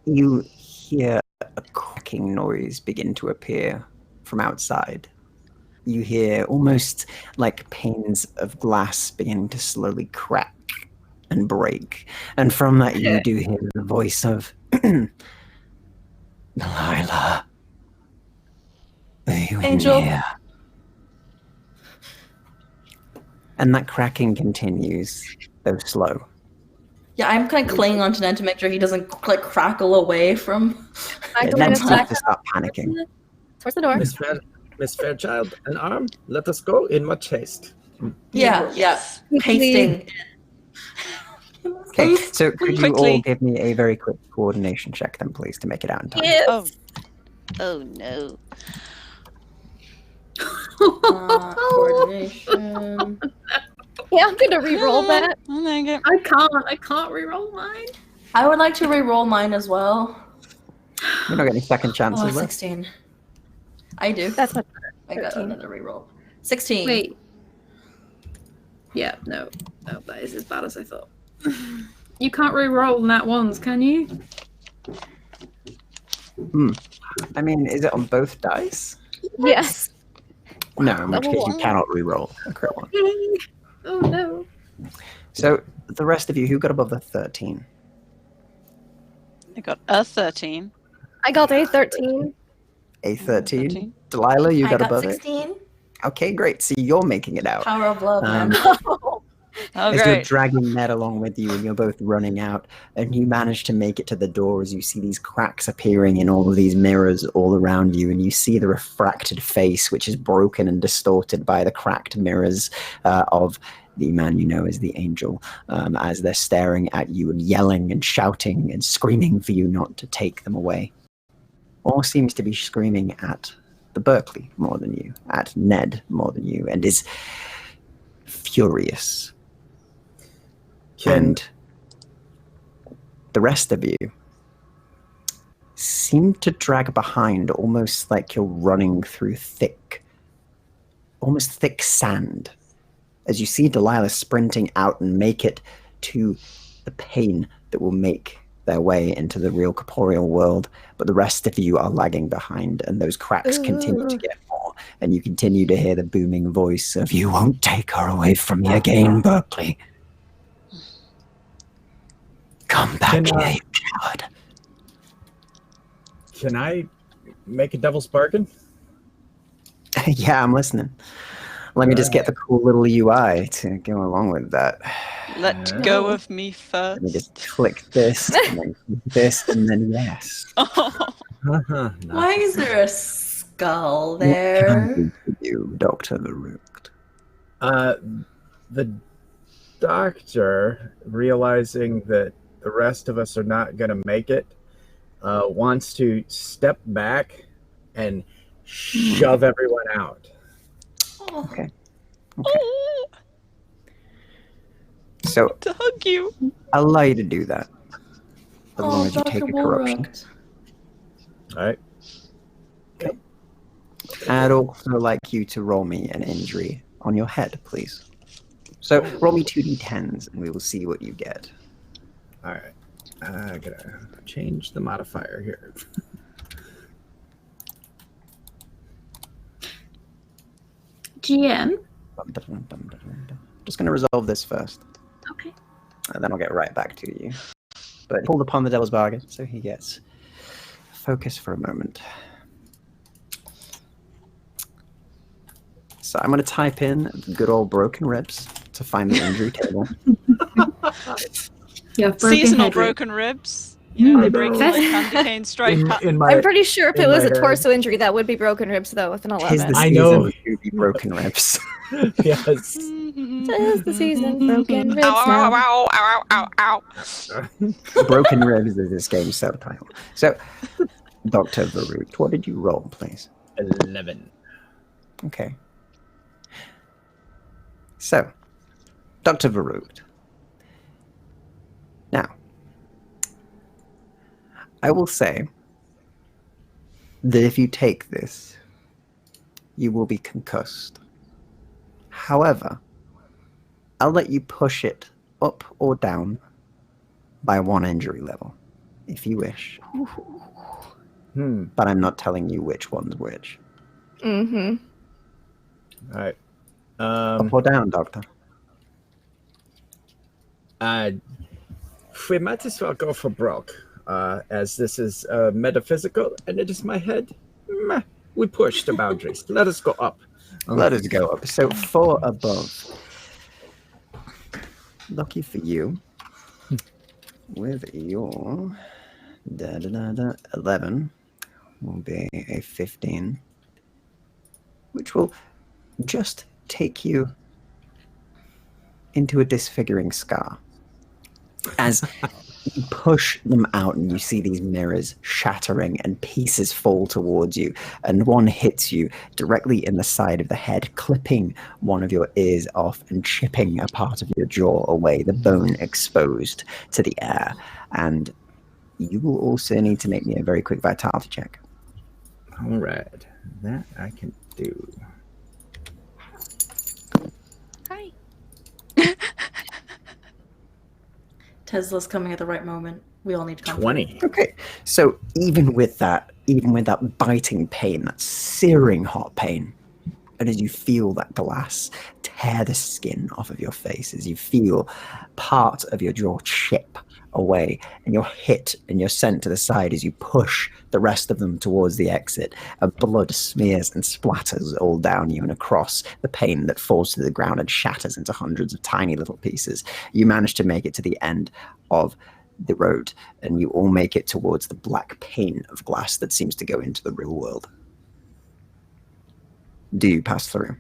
You hear a cracking noise begin to appear from outside. You hear almost like panes of glass begin to slowly crack and break. And from that you do hear the voice of Delilah. Are you in Angel. here? And that cracking continues, though slow. Yeah, I'm kind of clinging onto Ned to make sure he doesn't like crackle away from. Magdalena's Ned's back to start panicking. towards the door. Miss Fairchild, an arm. Let us go in much haste. Yeah, pasting. Okay, so could you all Quickly. give me a very quick coordination check then, please, to make it out in time? Yes. Oh no. Coordination. Yeah, I'm gonna re-roll that. Oh, dang it. I can't reroll mine. I would like to re-roll mine as well. You're not getting second chances. Oh, though. 16. I do. That's much better. I got 13. another re-roll. 16. Wait. Yeah, no, that is as bad as I thought. You can't re-roll nat ones, can you? I mean, is it on both dice? Yes. No, in which Double case you one. cannot re-roll a crit one. Oh no. So the rest of you, who got above the 13? I got a 13. I got a 13. A 13? 13. Delilah, you I got got above 16. it? Okay, great. So you're making it out. Power of love, man. Oh, As you're great. dragging Ned along with you and you're both running out and you manage to make it to the door as you see these cracks appearing in all of these mirrors all around you, and you see the refracted face which is broken and distorted by the cracked mirrors of the man you know as the angel, as they're staring at you and yelling and shouting and screaming for you not to take them away. All seems to be screaming at the Berkley more than you, at Ned more than you, and is furious. And the rest of you seem to drag behind, almost like you're running through almost thick sand, as you see Delilah sprinting out and make it to the pain that will make their way into the real corporeal world, but the rest of you are lagging behind, and those cracks continue to get more, and you continue to hear the booming voice of, "You won't take her away from me again, Berkley. Come back Can, here, you coward." Can I make a devil's bargain? Yeah, I'm listening. Let me just get the cool little UI to go along with that. Let go of me first. Let me just click this, and then this, and then yes. Why is there a skull What can I there? do for you, Dr. Varuk? The doctor, realizing that the rest of us are not going to make it, wants to step back and shove everyone out. Okay. So To hug you. I'll allow you to do that, as long as you Dr. take a corruption. All right. I'd also like you to roll me an injury on your head, please. So roll me 2d10s, and we will see what you get. All right. I gotta change the modifier here. GM. Just going to resolve this first, Okay. and then I'll get right back to you. But pulled upon the devil's bargain, so he gets focus for a moment. So I'm going to type in the good old broken ribs to find the injury table. Yeah, Seasonal broken ribs. You know, they break like candy cane stripe. I'm pretty sure if in it was my a head. torso injury, that would be broken ribs, though, with an 'Tis 11. the I know. season to be broken ribs. Yes. Tis the season, broken ribs Ow, now. ow, ow, ow, ow, ow. Broken ribs is this game's subtitle. So, Dr. Varut, what did you roll, please? 11. Okay. So, Dr. Varut. Now, I will say that if you take this, you will be concussed. However, I'll let you push it up or down by 1 injury level, if you wish. But I'm not telling you which one's which. Mm-hmm. All right. Up or down, Doctor? We might as well go for broke, as this is metaphysical and it is my head. Meh, we push the boundaries. Let us go up. Let us go up. So 4 above. Lucky for you, with your 11 will be a 15, which will just take you into a disfiguring scar. As you push them out and you see these mirrors shattering and pieces fall towards you, and one hits you directly in the side of the head, clipping one of your ears off and chipping a part of your jaw away, the bone exposed to the air. And you will also need to make me a very quick vitality check. All right, that I can do. Hi. Tesla's coming at the right moment. We all need to come. 20. Okay, so even with that biting pain, that searing hot pain, and as you feel that glass tear the skin off of your face, as you feel part of your jaw chip away, and you're hit and you're sent to the side as you push the rest of them towards the exit, blood smears and splatters all down you and across the pane that falls to the ground and shatters into hundreds of tiny little pieces. You manage to make it to the end of the road, and you all make it towards the black pane of glass that seems to go into the real world. Do you pass through?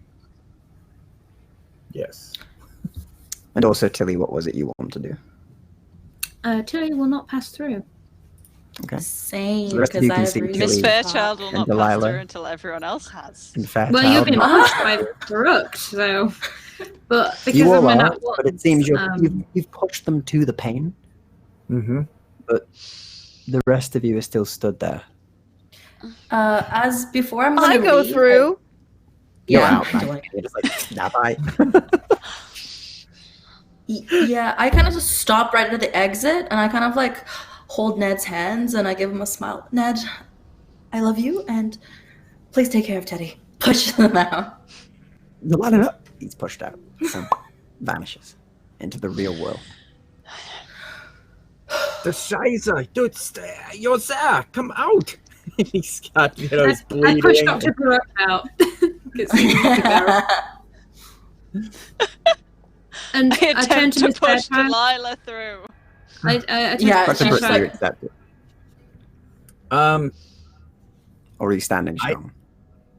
Yes. And also, Tilly, what was it you want to do? Tilly will not pass through. Okay. Same, The rest of because you I can have see reason Miss Tilly to Fairchild will and not pass Delilah. through until everyone else has. In fact, Well, you've been pushed by Brooke, so. But because you of all my are, nat but it seems ones, you've pushed them to the pane, Mm-hmm. but the rest of you are still stood there. As before, I'm gonna I go leave. through. You're Yeah. out, man. You're just like, nah, bye. Yeah, I kind of just stop right at the exit, and I kind of like hold Ned's hands, and I give him a smile. Ned, I love you, and please take care of Teddy. Push them out. The line up. He's pushed out and vanishes into the real world. The Scheiße, dude, you're there. Come out. He's got, he's I bleeding. pushed Dr. Brooke out. 'Cause he needs to go. And I I turned attempt to to Miss push Fairchild. Delilah through. I turned Yeah, to Dr. Miss Brooke, do you Fairchild. accept it? Or are you standing strong?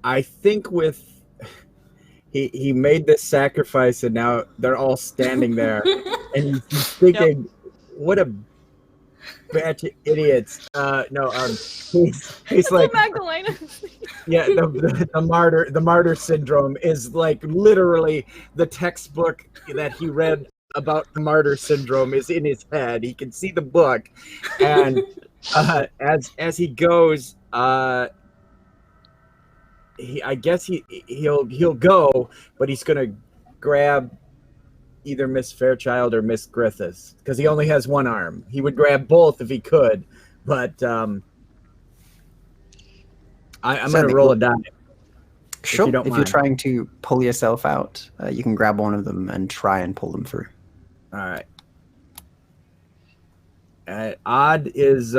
I think with he made this sacrifice, and now they're all standing there, and he's thinking, "What a batch of idiots!" He's like, Magdalena. yeah, the martyr syndrome is like literally the textbook that he read about the martyr syndrome is in his head. He can see the book, and as he goes, I guess he'll go, but he's gonna grab either Miss Fairchild or Miss Griffiths because he only has one arm. He would grab both if he could, but I'm gonna roll a die. Sure. you don't If mind. you're trying to pull yourself out, you can grab one of them and try and pull them through. All right. Odd is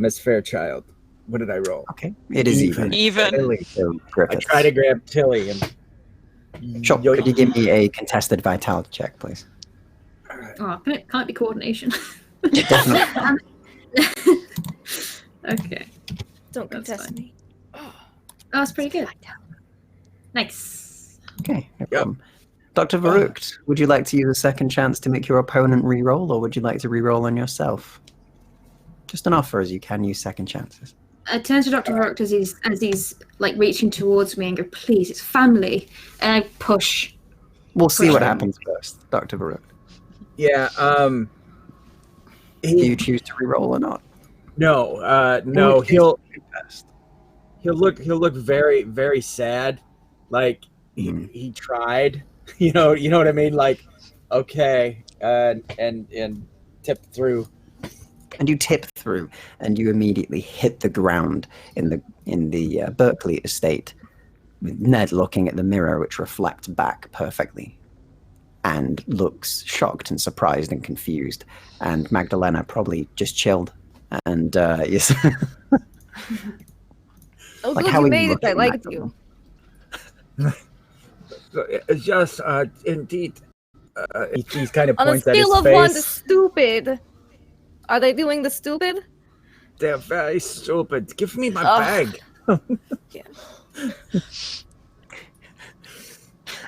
Miss Fairchild. What did I roll? Okay. It is even. Even. Tilly. So, I Griffiths. try to grab Tilly and. Sure. Could you give me a contested vitality check, please? Oh, can't be coordination. Definitely. Okay. Don't That's contest fine. me. Oh, that's pretty good. Nice. Okay, no problem. Dr. Varukht, would you like to use a second chance to make your opponent re-roll, or would you like to re-roll on yourself? Just an offer, as you can use second chances. I turn to Dr. Rourke as he's like reaching towards me and go, please, it's family. And I push. We'll see what Push him. happens first, Dr. Varukht. Yeah. Do you choose to re-roll or not? No. In No. which case, you can first. He'll look very, very sad. Like Mhm. he tried. You know what I mean? Like, okay, and tip through. And you tip through, and you immediately hit the ground in the Berkley Estate, with Ned looking at the mirror, which reflects back perfectly, and looks shocked and surprised and confused. And Magdalena probably just chilled, and yes. Oh, Like, good, how you are you made it. I looking, liked Magdalena? you. Yes, indeed. He kind of On a points at his scale of 1 to face. stupid, are they doing the stupid? They're very stupid. Give me my Ugh. bag. Yeah.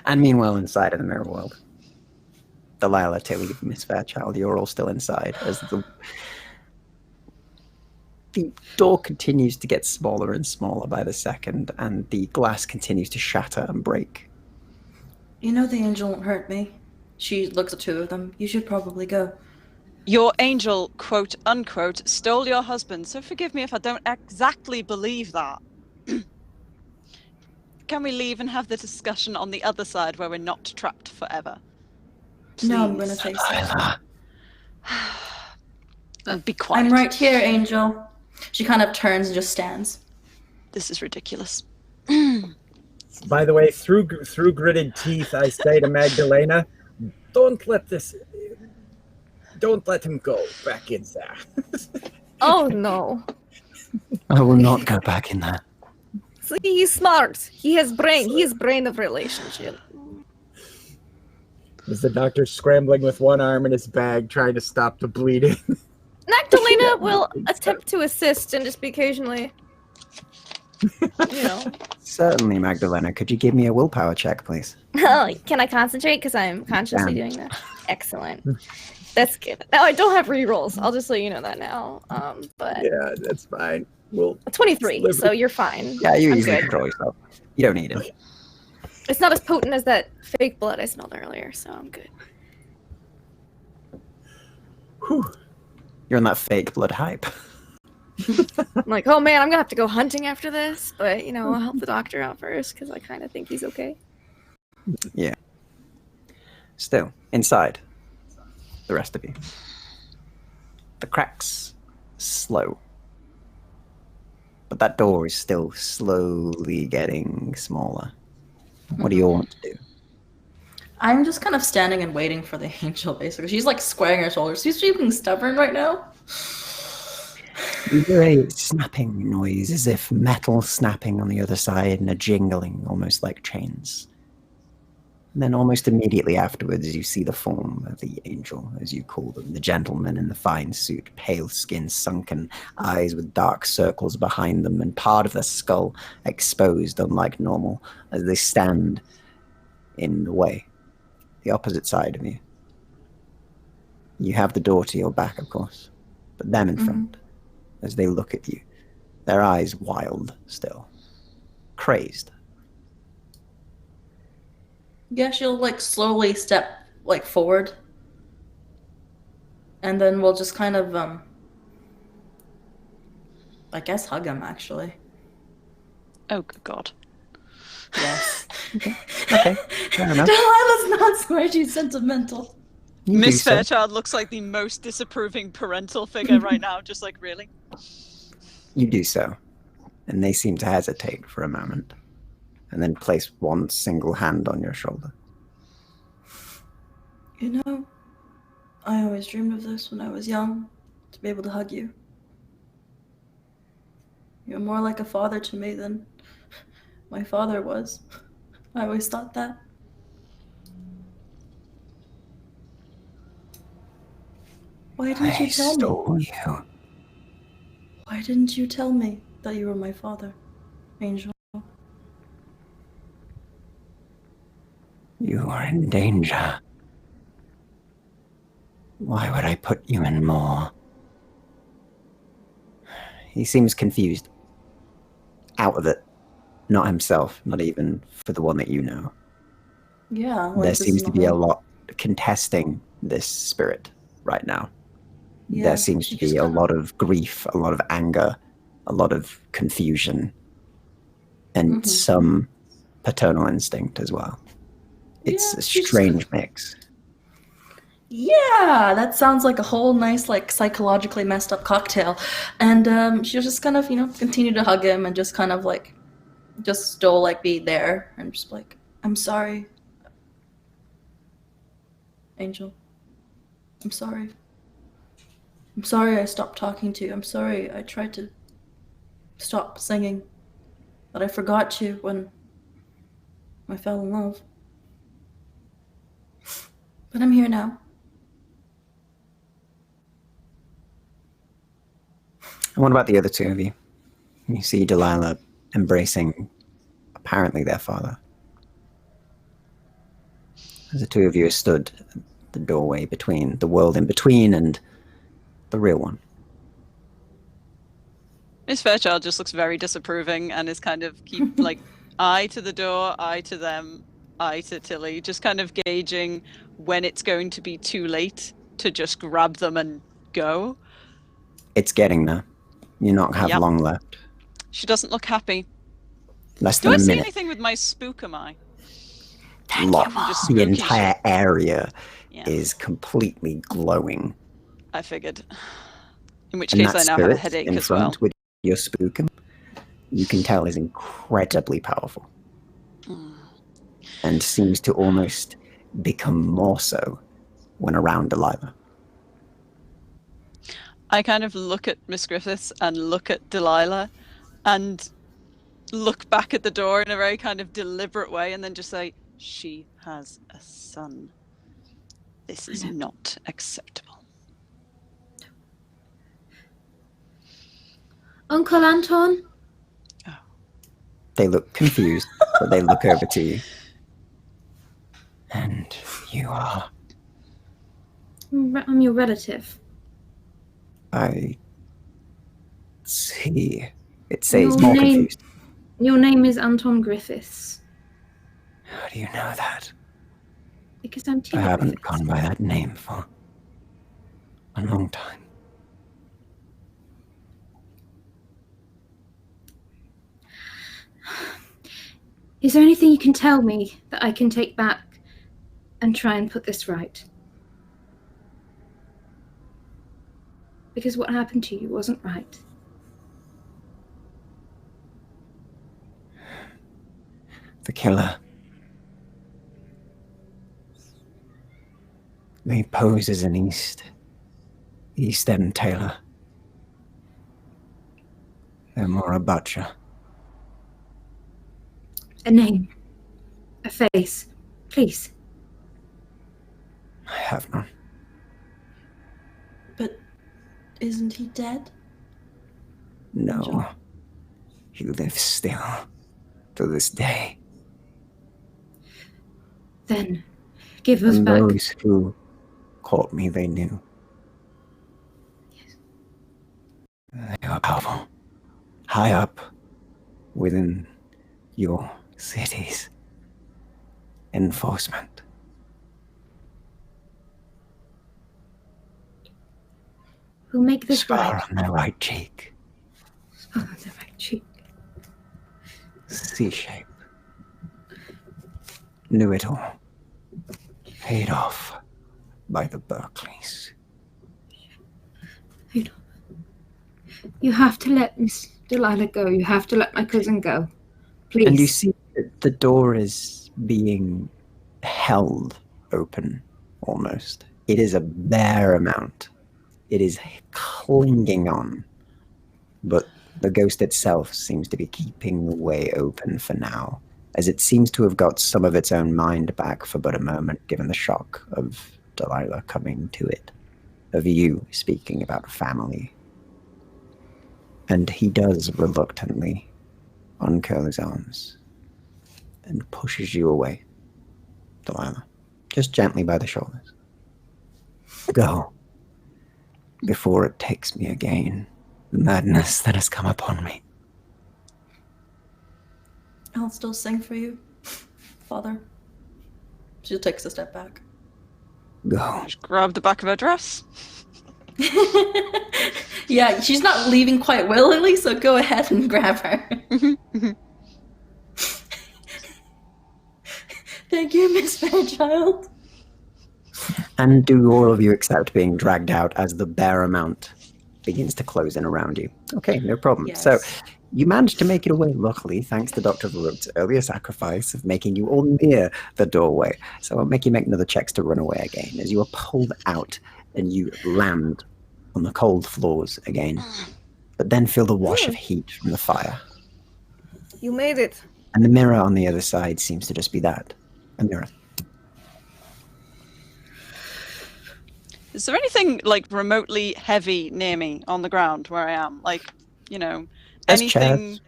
And meanwhile, inside of the mirror world, Delilah, Tilly, Miss Fairchild, you're all still inside as the door continues to get smaller and smaller by the second, and the glass continues to shatter and break. You know the angel won't hurt me. She looks at two of them. You should probably go. Your angel, quote unquote, stole your husband, so forgive me if I don't exactly believe that. Can we leave and have the discussion on the other side where we're not trapped forever? No, I'm gonna face it. And be quiet. I'm right here, Angel. She kind of turns and just stands. This is ridiculous. By the way, through gritted teeth, I say to Magdalena, don't let him go back in there. Oh no. I will not go back in there. See, he's smart. He has brain. He has brain of relationship. Is the doctor scrambling with one arm in his bag, trying to stop the bleeding? Magdalena will attempt to assist and just be occasionally, you know. Certainly, Magdalena. Could you give me a willpower check, please? Oh, can I concentrate? Because I'm consciously doing that. Excellent. That's good. Now I don't have rerolls. I'll just let you know that now. But Yeah, that's fine. We'll 23, so you're fine. Yeah, you I'm easily good. control yourself. You don't need it. It's not as potent as that fake blood I smelled earlier, so I'm good. Whew. You're on that fake blood hype. I'm like, oh man, I'm gonna have to go hunting after this, but you know, I'll help the doctor out first because I kind of think he's okay. Yeah. Still, inside, the rest of you. The cracks slow. But that door is still slowly getting smaller. What do you want to do? I'm just kind of standing and waiting for the angel, basically. She's like squaring her shoulders. She's being stubborn right now. You hear a snapping noise, as if metal snapping on the other side and a jingling, almost like chains. And then almost immediately afterwards, you see the form of the angel, as you call them, the gentleman in the fine suit, pale skin, sunken eyes with dark circles behind them, and part of the skull exposed, unlike normal, as they stand in the way, the opposite side of you. You have the door to your back, of course, but them in front, as they look at you, their eyes wild still, crazed. Yeah, she'll like slowly step like forward. And then we'll just kind of I guess hug him actually. Oh, good God. Yes. Okay, fair enough. Delilah's not swear she's sentimental. You do Miss so. Fairchild looks like the most disapproving parental figure right now, just like, really? You do so, and they seem to hesitate for a moment, and then place one single hand on your shoulder. You know, I always dreamed of this when I was young, to be able to hug you. You're more like a father to me than my father was. I always thought that. Why didn't you tell me? stole you. Why didn't you tell me that you were my father, Angel? You are in danger. Why would I put you in more? He seems confused. Out of it. Not himself, not even for the one that you know. Yeah. like, There this seems is to be a not- lot contesting this spirit right now. Yeah, There seems to she just be a kinda- lot of grief, a lot of anger, a lot of confusion, and some paternal instinct as well. It's Yeah, a she's- strange mix. Yeah, that sounds like a whole nice, like, psychologically messed up cocktail. And she'll just kind of, continue to hug him and just kind of, like, just still, like, be there and just like, I'm sorry. Angel. I'm sorry. I'm sorry I stopped talking to you. I'm sorry I tried to stop singing. But I forgot you when I fell in love. But I'm here now. And what about the other two of you? You see Delilah embracing, apparently, their father. As the two of you are stood at the doorway between the world in between and the real one. Miss Fairchild just looks very disapproving and is kind of keep like eye to the door, eye to them, eye to Tilly, just kind of gauging when it's going to be too late to just grab them and go. It's getting there. You not have Yep. long left. She doesn't look happy. Less Do than I a see minute. anything with my spookum eye? Just The spooky entire shit. area Yeah, is completely glowing. I figured. In which And case that I now have a spirit headache in as well. front with your spookum, you can tell is incredibly powerful. And seems to almost become more so when around Delilah. I kind of look at Miss Griffiths and look at Delilah and look back at the door in a very kind of deliberate way and then just say, she has a son. This is not acceptable. Uncle Anton? They look confused, but they look over to you. And you are... I'm your relative. I see. It says Your more name- confused. Your name is Anton Griffiths. How do you know that? Because I'm I Tilly haven't Griffiths. gone by that name for a long time. Is there anything you can tell me that I can take back and try and put this right? Because what happened to you wasn't right. The killer. He poses an East End tailor. They're more a butcher. A name. A face. Please. I have none. But isn't he dead? No. He lives still. To this day. Then, give us And back. those who caught me, they knew. They were powerful. High up within your city's enforcement. We'll make this Scar right. on their right cheek. Oh, the right cheek. C-shape. Knew it all. Paid off by the Berkleys. You have to let Miss Delilah go. You have to let my cousin go. Please. And you see that the door is being held open, almost. It is a bare amount. It is clinging on. But the ghost itself seems to be keeping the way open for now, as it seems to have got some of its own mind back for but a moment, given the shock of Delilah coming to it, of you speaking about family. And he does reluctantly uncurl his arms and pushes you away, Delilah, just gently by the shoulders. Go, before it takes me again, the madness that has come upon me. I'll still sing for you, Father. She takes a step back. Go. Just grab the back of her dress. Yeah, she's not leaving quite willingly, so go ahead and grab her. Thank you, Miss Fairchild. And do all of you accept being dragged out as the bare amount begins to close in around you? Okay, no problem. Yes. So you managed to make it away, luckily, thanks to Dr. Varuk's earlier sacrifice of making you all near the doorway. So I'll make you make another checks to run away again as you are pulled out and you land on the cold floors again, but then feel the wash of heat from the fire. You made it. And the mirror on the other side seems to just be that, a mirror. Is there anything like remotely heavy near me on the ground where I am? Like, There's anything chairs.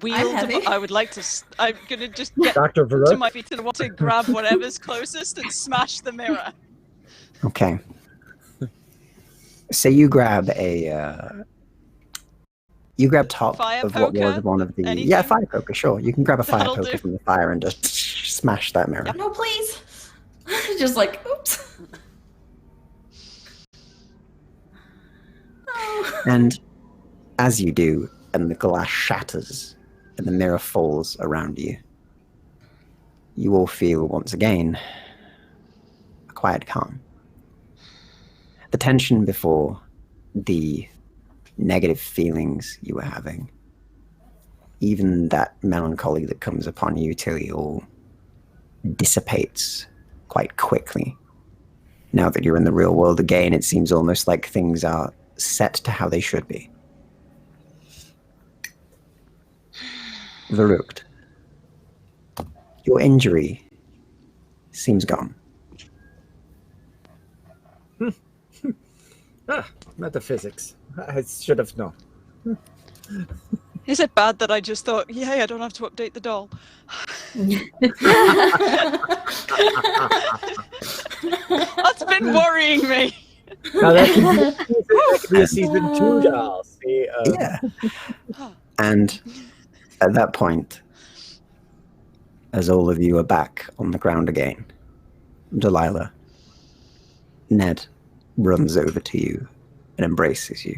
heavy. I would like to. I'm gonna just get Dr. to Varuk? my feet and want to grab whatever's closest and smash the mirror. Okay. So you grab top Fire of what was poker? one of the Anything? fire poker. Sure, you can grab a fire That'll poker do. from the fire and just smash that mirror. No, please. Just like, oops. Oh. And as you do, and the glass shatters and the mirror falls around you, you all feel once again a quiet calm. The tension before, the negative feelings you were having, even that melancholy that comes upon you till it all dissipates quite quickly. Now that you're in the real world again, it seems almost like things are set to how they should be. Varuked, your injury seems gone. Metaphysics. I should have known. Is it bad that I just thought, yay, I don't have to update the doll? That's been worrying me. Now that could be a season 2 doll. See, Yeah. And at that point, as all of you are back on the ground again, Delilah, Ned runs over to you and embraces you.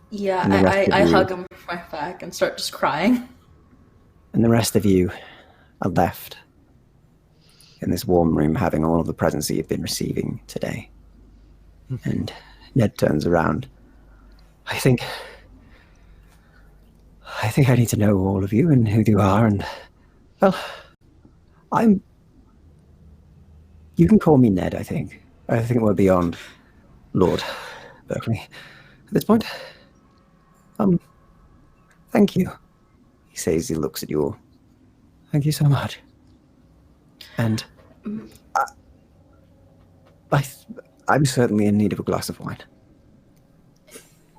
Yeah, And the rest I of you- hug him from my back and start just crying. And the rest of you are left in this warm room having all of the presents that you've been receiving today. And Ned turns around. I think I need to know all of you and who you are, and well, you can call me Ned, I think. I think we're beyond Lord Berkley at this point. Thank you, he says. He looks at you all. Thank you so much. And I'm certainly in need of a glass of wine.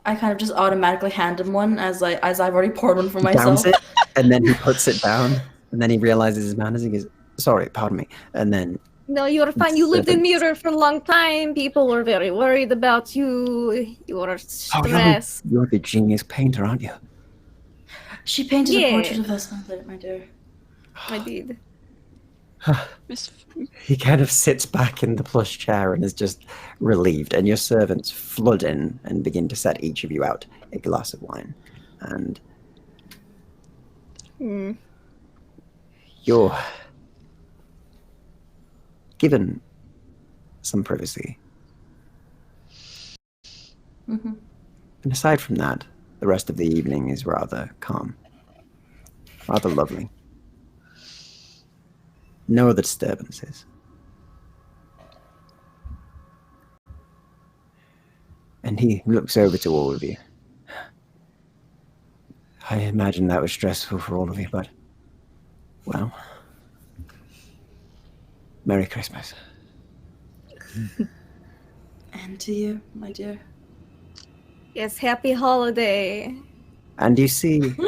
I kind of just automatically hand him one as I've already poured one for He myself. downs it, and then he puts it down, and then he realizes his manners. He goes, "Sorry, pardon me." And then No, you're fine. You lived in Mirror for a long time. People were very worried about you. You were stressed. you're the genius painter, aren't you? She painted Yeah. a portrait of us, my dear. I did. Miss He kind of sits back in the plush chair and is just relieved, and your servants flood in and begin to set each of you out a glass of wine. And you're given some privacy. Mm-hmm. And aside from that, the rest of the evening is rather calm, rather lovely. No other disturbances. And he looks over to all of you. I imagine that was stressful for all of you, but, well, Merry Christmas. And to you, my dear. Yes, happy holiday. And you see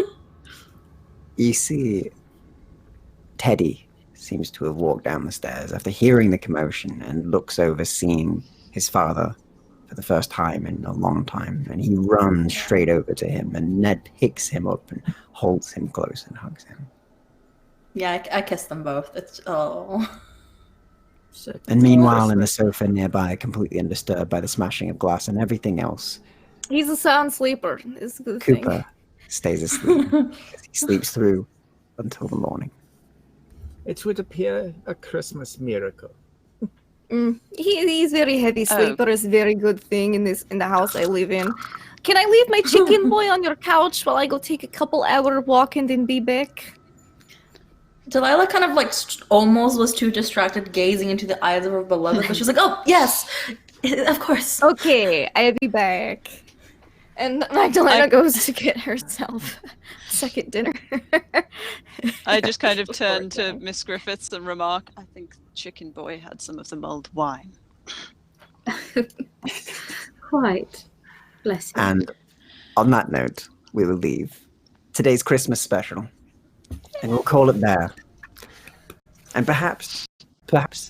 Teddy seems to have walked down the stairs after hearing the commotion and looks over, seeing his father for the first time in a long time, and he runs straight over to him, and Ned picks him up and holds him close and hugs him. Yeah, I kissed them both. It's And meanwhile, in the sofa nearby, completely undisturbed by the smashing of glass and everything else, He's a sound sleeper. It's a good Cooper thing. stays asleep. He sleeps through until the morning. It would appear a Christmas miracle. He's very heavy sleeper. It's a very good thing in the house I live in. Can I leave my chicken boy on your couch while I go take a couple hour walk and then be back? Delilah kind of like almost was too distracted gazing into the eyes of her beloved, but she was like, "Oh yes, of course." Okay, I'll be back. And Magdalena goes to get herself a second dinner. I just kind of turn to Miss Griffiths and remark, I think Chicken Boy had some of the mulled wine. Quite. Bless you. And on that note, we will leave today's Christmas special, and we'll call it there. And perhaps,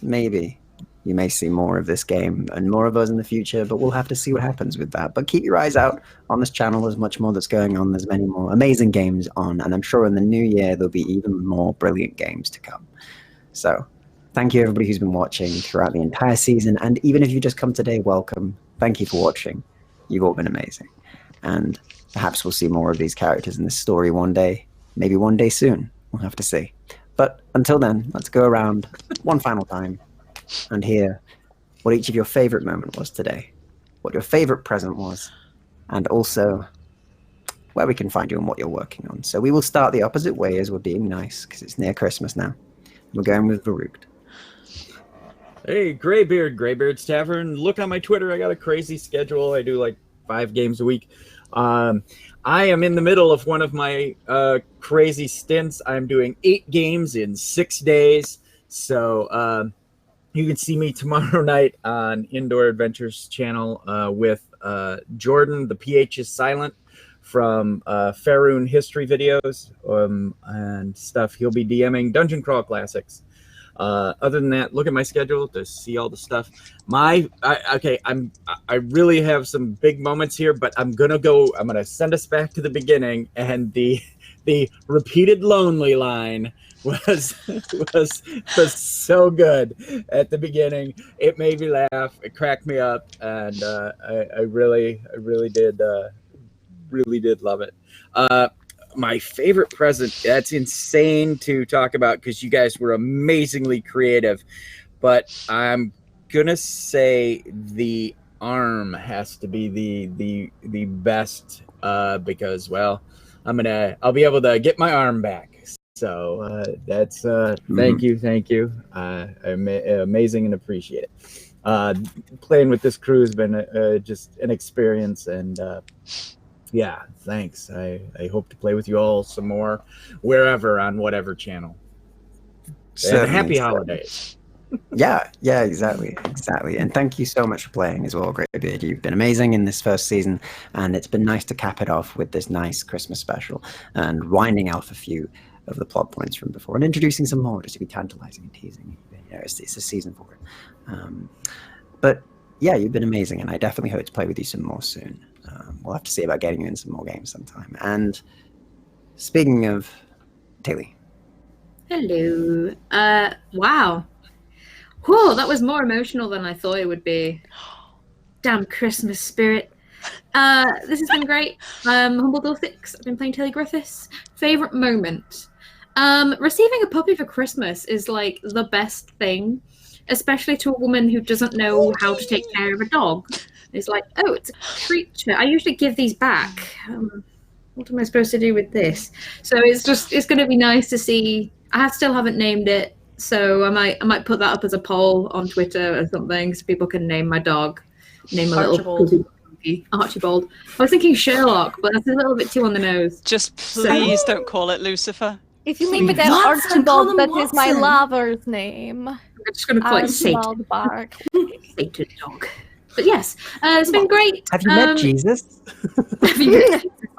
maybe, you may see more of this game and more of us in the future, but we'll have to see what happens with that. But keep your eyes out on this channel. There's much more that's going on. There's many more amazing games on, and I'm sure in the new year there'll be even more brilliant games to come. So thank you everybody who's been watching throughout the entire season, and even if you just come today, welcome. Thank you for watching. You've all been amazing. And perhaps we'll see more of these characters in this story one day, maybe one day soon. We'll have to see. But until then, let's go around one final time and hear what each of your favorite moment was today, what your favorite present was, and also where we can find you and what you're working on. So we will start the opposite way as we're being nice, because it's near Christmas now. We're going with Varuked. Hey, Graybeard's Tavern. Look on my Twitter. I got a crazy schedule. I do like 5 games a week. I am in the middle of one of my crazy stints. I'm doing 8 games in 6 days. So you can see me tomorrow night on Indoor Adventures channel with Jordan, the PH is silent, from Faerun history videos and stuff. He'll be DMing Dungeon Crawl Classics. Other than that, look at my schedule to see all the stuff. I really have some big moments here, but I'm gonna send us back to the beginning, and the repeated lonely line was so good at the beginning. It made me laugh, it cracked me up, and I really did love it. My favorite present, that's insane to talk about because you guys were amazingly creative, but I'm gonna say the arm has to be the best because, well, I'll be able to get my arm back. So that's thank you. Amazing and appreciate it. Playing with this crew has been just an experience, and yeah, thanks. I hope to play with you all some more, wherever, on whatever channel. And happy holidays. Yeah, exactly. And thank you so much for playing as well, Graybeard. You've been amazing in this first season, and it's been nice to cap it off with this nice Christmas special and winding off a few of the plot points from before and introducing some more just to be tantalizing and teasing. You know, it's a season for it. But yeah, you've been amazing, and I definitely hope to play with you some more soon. We'll have to see about getting you in some more games sometime. And speaking of Taylor. Hello. Wow. Whoa, that was more emotional than I thought it would be. Damn Christmas spirit. This has been great. Humble6, I've been playing Taylor Griffiths. Favorite moment. Receiving a puppy for Christmas is like the best thing, especially to a woman who doesn't know how to take care of a dog. It's like, oh, it's a creature. I usually give these back. What am I supposed to do with this? So it's going to be nice to see. I still haven't named it, so I might put that up as a poll on Twitter or something, so people can name my dog. Name a Archibald. little Archibald. I was thinking Sherlock, but that's a little bit too on the nose. Just please don't call it Lucifer. If you name it that Archibald, that is my lover's name. I'm just going to call it Satan. Archibald Bark. Satan dog. But yes, it's been great. Have you met Jesus?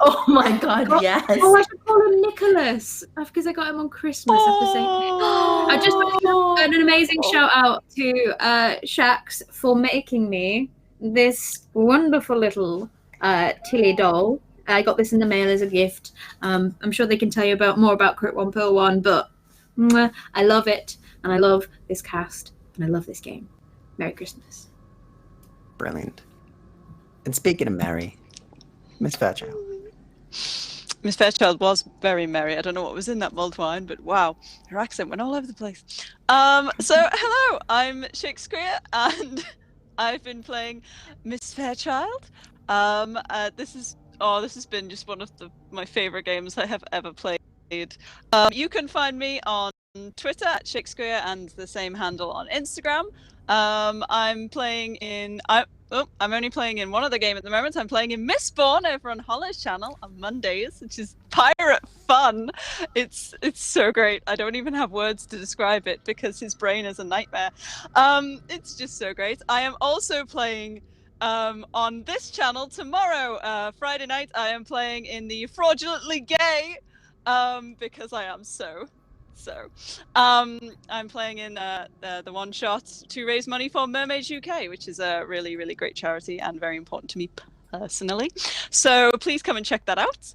Oh my God, yes. Oh, I should call him Nicholas because I got him on Christmas at the same time. I just want to give an amazing shout out to Shax for making me this wonderful little Tilly doll. I got this in the mail as a gift. I'm sure they can tell you more about Crit 1 Pearl 1, but I love it, and I love this cast, and I love this game. Merry Christmas. Brilliant. And speaking of merry, Miss Fairchild. Miss Fairchild was very merry. I don't know what was in that mulled wine, but wow, her accent went all over the place. So hello, I'm Shakespeare, and I've been playing Miss Fairchild. This has been just one of my favorite games I have ever played. You can find me on Twitter at Shakespeare and the same handle on Instagram. I'm playing in I'm only playing in one other game at the moment. I'm playing in Mistborn over on Hollow's channel on Mondays, which is pirate fun. It's so great. I don't even have words to describe it because his brain is a nightmare. It's just so great. I am also playing on this channel tomorrow, Friday night. I am playing in the Fraudulently Gay because I am so. I'm playing in the one shot to raise money for Mermaids UK, which is a really, really great charity and very important to me personally. So please come and check that out.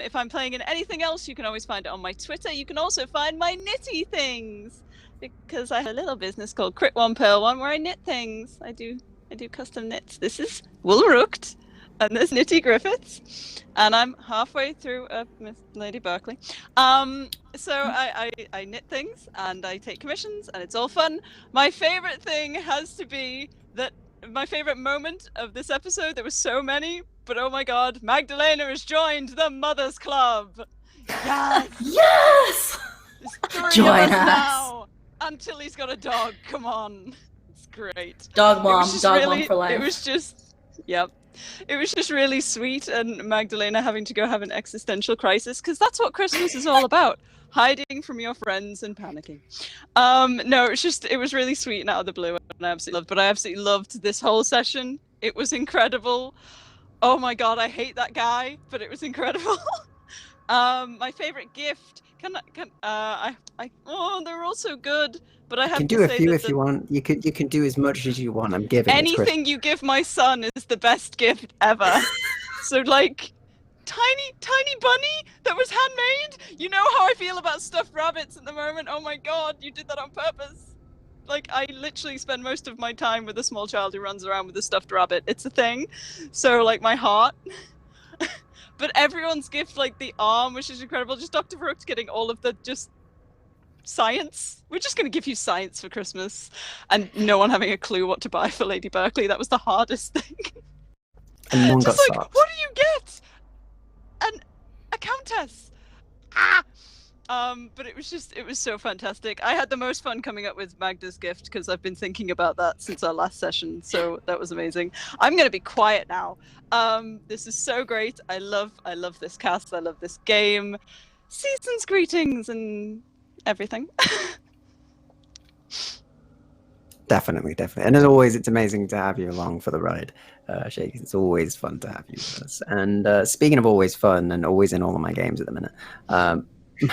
If I'm playing in anything else, you can always find it on my Twitter. You can also find my knitty things because I have a little business called Crit One Pearl One where I knit things. I do custom knits. This is Wool Rooked. And there's Nitty Griffiths, and I'm halfway through Miss Lady Berkley. So I knit things and I take commissions, and it's all fun. My favorite thing has to be that my favorite moment of this episode. There were so many, but oh my god, Magdalena has joined the Mothers Club. Yes, Yes! There's 3 Join of us us. now. Until he's got a dog. Come on, it's great. Dog It mom, was just dog really, mom for life. It was just, yep. It was just really sweet, and Magdalena having to go have an existential crisis, because that's what Christmas is all about. Hiding from your friends and panicking. No, it was really sweet and out of the blue, and I absolutely loved this whole session. It was incredible. Oh my god, I hate that guy, but it was incredible. My favorite gift, they're all so good. But I have You can to do a say few that if you want. You can do as much as you want. I'm giving. anything you give my son is the best gift ever. So like, tiny bunny that was handmade. You know how I feel about stuffed rabbits at the moment. Oh my god, you did that on purpose. Like, I literally spend most of my time with a small child who runs around with a stuffed rabbit. It's a thing. So like, my heart. But everyone's gift, like the arm, which is incredible. Just Dr. Verhoek's getting all of the just science. We're just going to give you science for Christmas, and no one having a clue what to buy for Lady Berkley. That was the hardest thing. And one got Just like, stopped. what do you get? A countess. But it was so fantastic. I had the most fun coming up with Magda's gift because I've been thinking about that since our last session. So that was amazing. I'm going to be quiet now. This is so great. I love this cast. I love this game. Season's greetings and everything. Definitely. And as always, it's amazing to have you along for the ride, Shake. It's always fun to have you with us. And speaking of always fun and always in all of my games at the minute,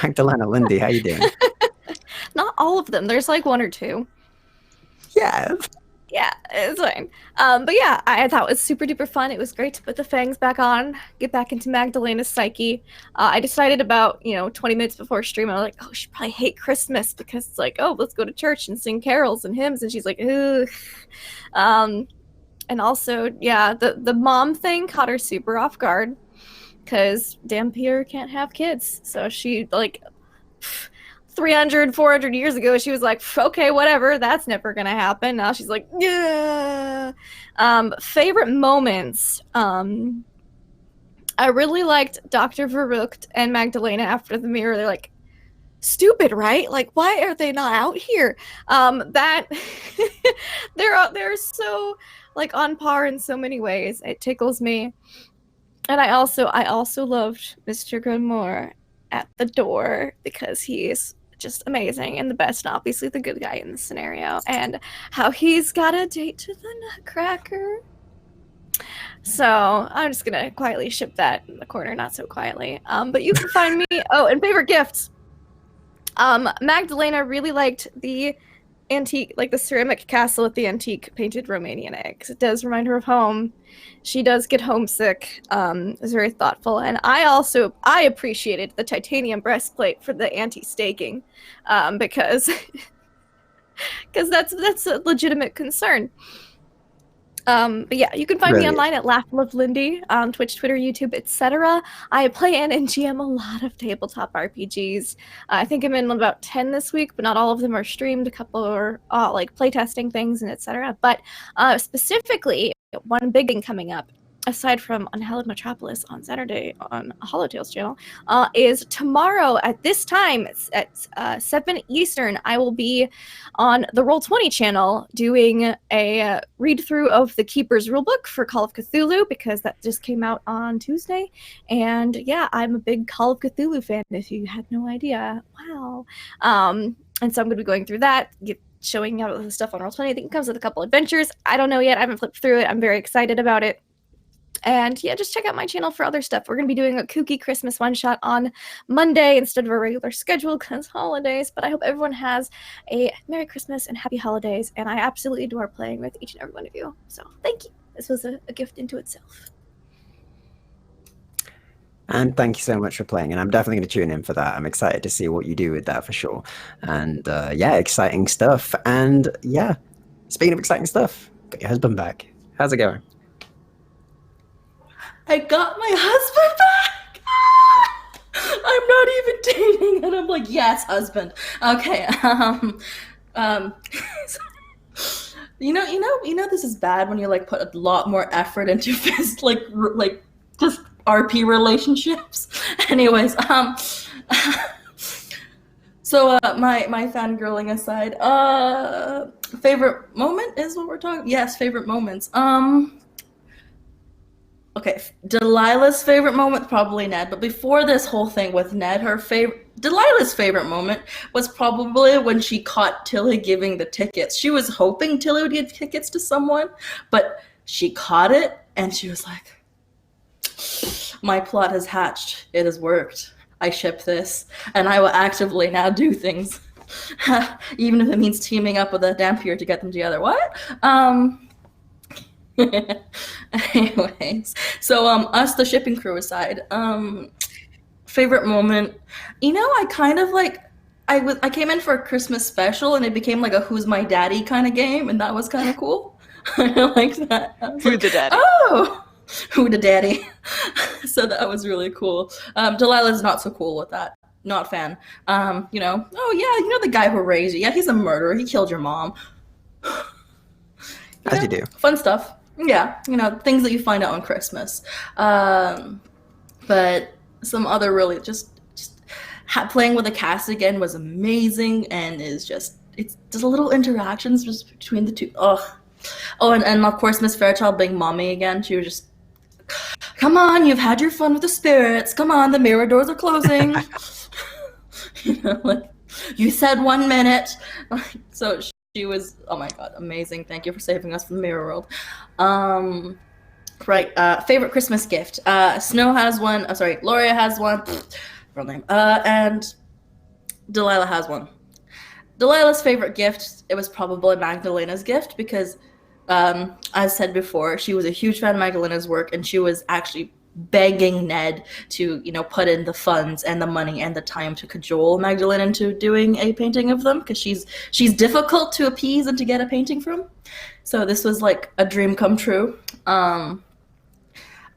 Magdalena, Lindy, how you doing? Not all of them. There's like 1 or 2. Yeah. Yeah, it's fine. But yeah, I thought it was super duper fun. It was great to put the fangs back on, get back into Magdalena's psyche. I decided about 20 minutes before stream, I was like, oh, she probably hate Christmas because it's like, oh, let's go to church and sing carols and hymns, and she's like, ugh. And also, yeah, the mom thing caught her super off guard because Dampier can't have kids, so she like 300, 400 years ago, she was like, okay, whatever, that's never gonna happen. Now she's like, yeah. Favorite moments. I really liked Dr. Verhoek and Magdalena after the mirror. They're like, stupid, right? Like, why are they not out here? That they're so like on par in so many ways. It tickles me. And I also loved Mr. Grimore at the door because he's just amazing and the best, and obviously the good guy in the scenario, and how he's got a date to the Nutcracker. So I'm just gonna quietly ship that in the corner, not so quietly. But you can find me. Oh, and favorite gifts. Magdalena really liked the antique, like the ceramic castle with the antique painted Romanian eggs. It does remind her of home. She does get homesick. It's very thoughtful, and I appreciated the titanium breastplate for the anti-staking, because that's a legitimate concern. But yeah, you can find me online at LaughLoveLindy on Twitch, Twitter, YouTube, etc. I play and GM a lot of tabletop RPGs. I think I'm in about 10 this week, but not all of them are streamed. A couple are like playtesting things and etc. But specifically, one big thing coming up aside from Unhallowed Metropolis on Saturday on Hollowtails channel, is tomorrow at this time at 7 Eastern. I will be on the Roll20 channel doing a read-through of the Keeper's Rulebook for Call of Cthulhu, because that just came out on Tuesday. And yeah, I'm a big Call of Cthulhu fan, if you had no idea. Wow. And so I'm going to be going through that, showing out the stuff on Roll20. I think it comes with a couple adventures. I don't know yet. I haven't flipped through it. I'm very excited about it. And yeah, just check out my channel for other stuff. We're going to be doing a kooky Christmas one-shot on Monday instead of a regular schedule because holidays. But I hope everyone has a Merry Christmas and Happy Holidays. And I absolutely adore playing with each and every one of you. So thank you. This was a gift into itself. And thank you so much for playing. And I'm definitely going to tune in for that. I'm excited to see what you do with that for sure. And yeah, exciting stuff. And yeah, speaking of exciting stuff, got your husband back. How's it going? I got my husband back. I'm not even dating, and I'm like, yes, husband. Okay. You know, this is bad when you like put a lot more effort into like just RP relationships. Anyways, so my fangirling aside, favorite moment is what we're talking. Yes, favorite moments. Okay, Delilah's favorite moment, probably Ned. But before this whole thing with Ned, Delilah's favorite moment was probably when she caught Tilly giving the tickets. She was hoping Tilly would give tickets to someone, but she caught it, and she was like, my plot has hatched. It has worked. I ship this, and I will actively now do things. Even if it means teaming up with a Dampier to get them together. What? Anyways, so us, the shipping crew aside, favorite moment, I kind of like, I came in for a Christmas special and it became like a Who's My Daddy kind of game, and that was kind of cool. I liked that. Who the daddy? Oh, who the daddy? So that was really cool. Delilah's not so cool with that. Not fan. Oh yeah, the guy who raised you. Yeah, he's a murderer. He killed your mom. As you do. Fun stuff. Yeah, things that you find out on Christmas. But some other really just playing with the cast again was amazing, and it's just little interactions just between the two. Oh, and of course Miss Fairchild being mommy again. She was just, come on, you've had your fun with the spirits. Come on, the mirror doors are closing. You said 1 minute. So she was, oh my god, amazing. Thank you for saving us from the mirror world. Right, favorite Christmas gift. Snow has one. Loria has one. Real name. And Delilah has one. Delilah's favorite gift, it was probably Magdalena's gift because, as said before, she was a huge fan of Magdalena's work, and she was actually begging Ned to, put in the funds and the money and the time to cajole Magdalena into doing a painting of them, because she's difficult to appease and to get a painting from. So this was like a dream come true.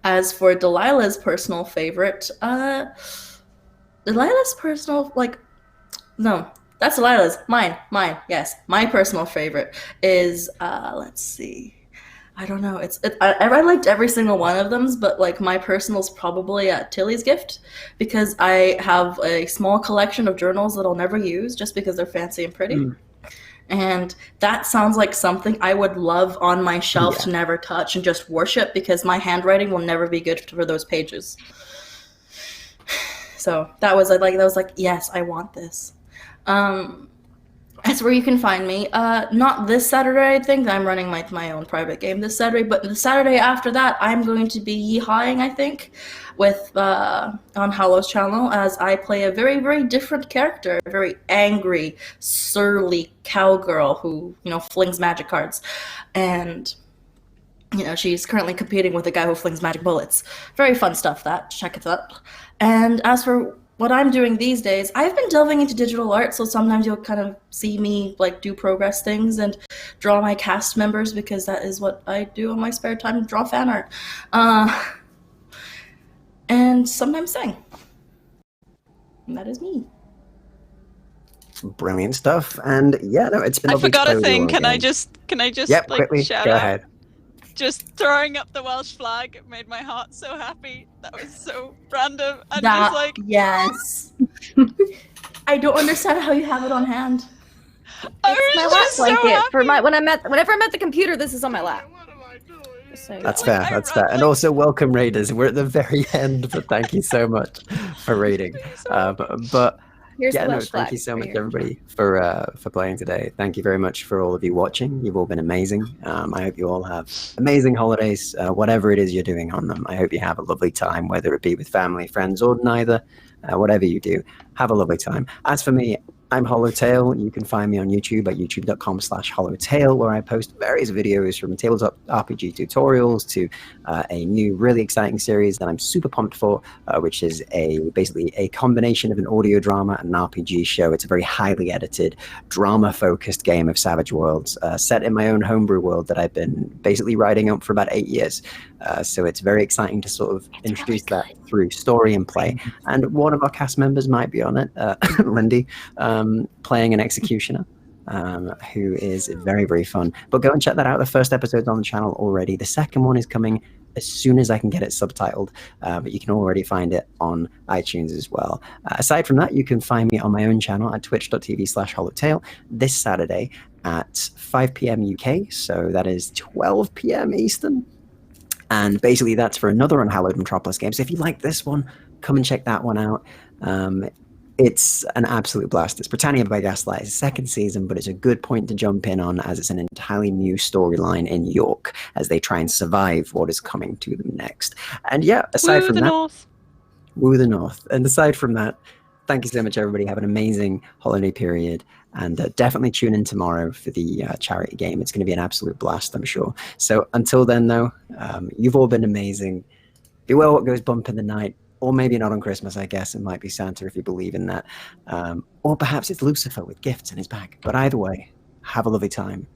As for Delilah's personal favorite, that's Delilah's. Mine, yes. My personal favorite is, let's see. I don't know. I liked every single one of them, but like my personal's probably Tilly's gift, because I have a small collection of journals that I'll never use just because they're fancy and pretty. And that sounds like something I would love on my shelf to never touch and just worship, because my handwriting will never be good for those pages. So that was like, yes, I want this. That's where you can find me. Not this Saturday, I think. I'm running my own private game this Saturday, but the Saturday after that, I'm going to be yeehawying, I think, with on Hallow's channel, as I play a very, very different character, a very angry, surly cowgirl who, flings magic cards. And, she's currently competing with a guy who flings magic bullets. Very fun stuff, that. Check it out. And as for what I'm doing these days, I've been delving into digital art, so sometimes you'll kind of see me do progress things and draw my cast members, because that is what I do in my spare time, draw fan art. And sometimes sing. And that is me. Brilliant stuff. And yeah, no, it's been I lovely to forgot play a with you thing. all Can I again. just Yep, quickly, shout go out? ahead. just throwing up the Welsh flag made my heart so happy. That was so random. And That, just like, yes. I don't understand how you have it on hand. I It's was my lap just so blanket happy. for my whenever I'm at the computer. This is on my lap. So, That's Like, fair. I That's read, fair. And like- also, welcome raiders. We're at the very end, but thank you so much for raiding. But here's yeah, the no, Welsh thank flag you so right much, here. everybody, for playing today. Thank you very much for all of you watching. You've all been amazing. I hope you all have amazing holidays, whatever it is you're doing on them. I hope you have a lovely time, whether it be with family, friends, or neither. Whatever you do, have a lovely time. As for me, I'm Hollowtail. You can find me on YouTube at youtube.com/Hollowtail, where I post various videos from tabletop RPG tutorials to a new really exciting series that I'm super pumped for, which is basically a combination of an audio drama and an RPG show. It's a very highly edited, drama-focused game of Savage Worlds, set in my own homebrew world that I've been basically writing up for about 8 years. So it's very exciting to sort of introduce that through story and play. And one of our cast members might be on it, Lindy, playing an executioner, who is very, very fun. But go and check that out. The first episode's on the channel already. The second one is coming as soon as I can get it subtitled, but you can already find it on iTunes as well. Aside from that, you can find me on my own channel at twitch.tv/Hollowtail this Saturday at 5 p.m. UK, so that is 12 p.m. Eastern. And basically that's for another Unhallowed Metropolis game. So if you like this one, come and check that one out. It's an absolute blast. It's Britannia by Gaslight. It's the second season, but it's a good point to jump in on, as it's an entirely new storyline in York as they try and survive what is coming to them next. And yeah, aside Woo from the that, North. woo the North. And aside from that, thank you so much, everybody. Have an amazing holiday period. And definitely tune in tomorrow for the charity game. It's going to be an absolute blast, I'm sure. So until then, though, you've all been amazing. Beware what goes bump in the night. Or maybe not on Christmas, I guess. It might be Santa if you believe in that. Or perhaps it's Lucifer with gifts in his bag. But either way, have a lovely time.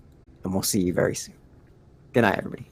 And we'll see you very soon. Good night, everybody.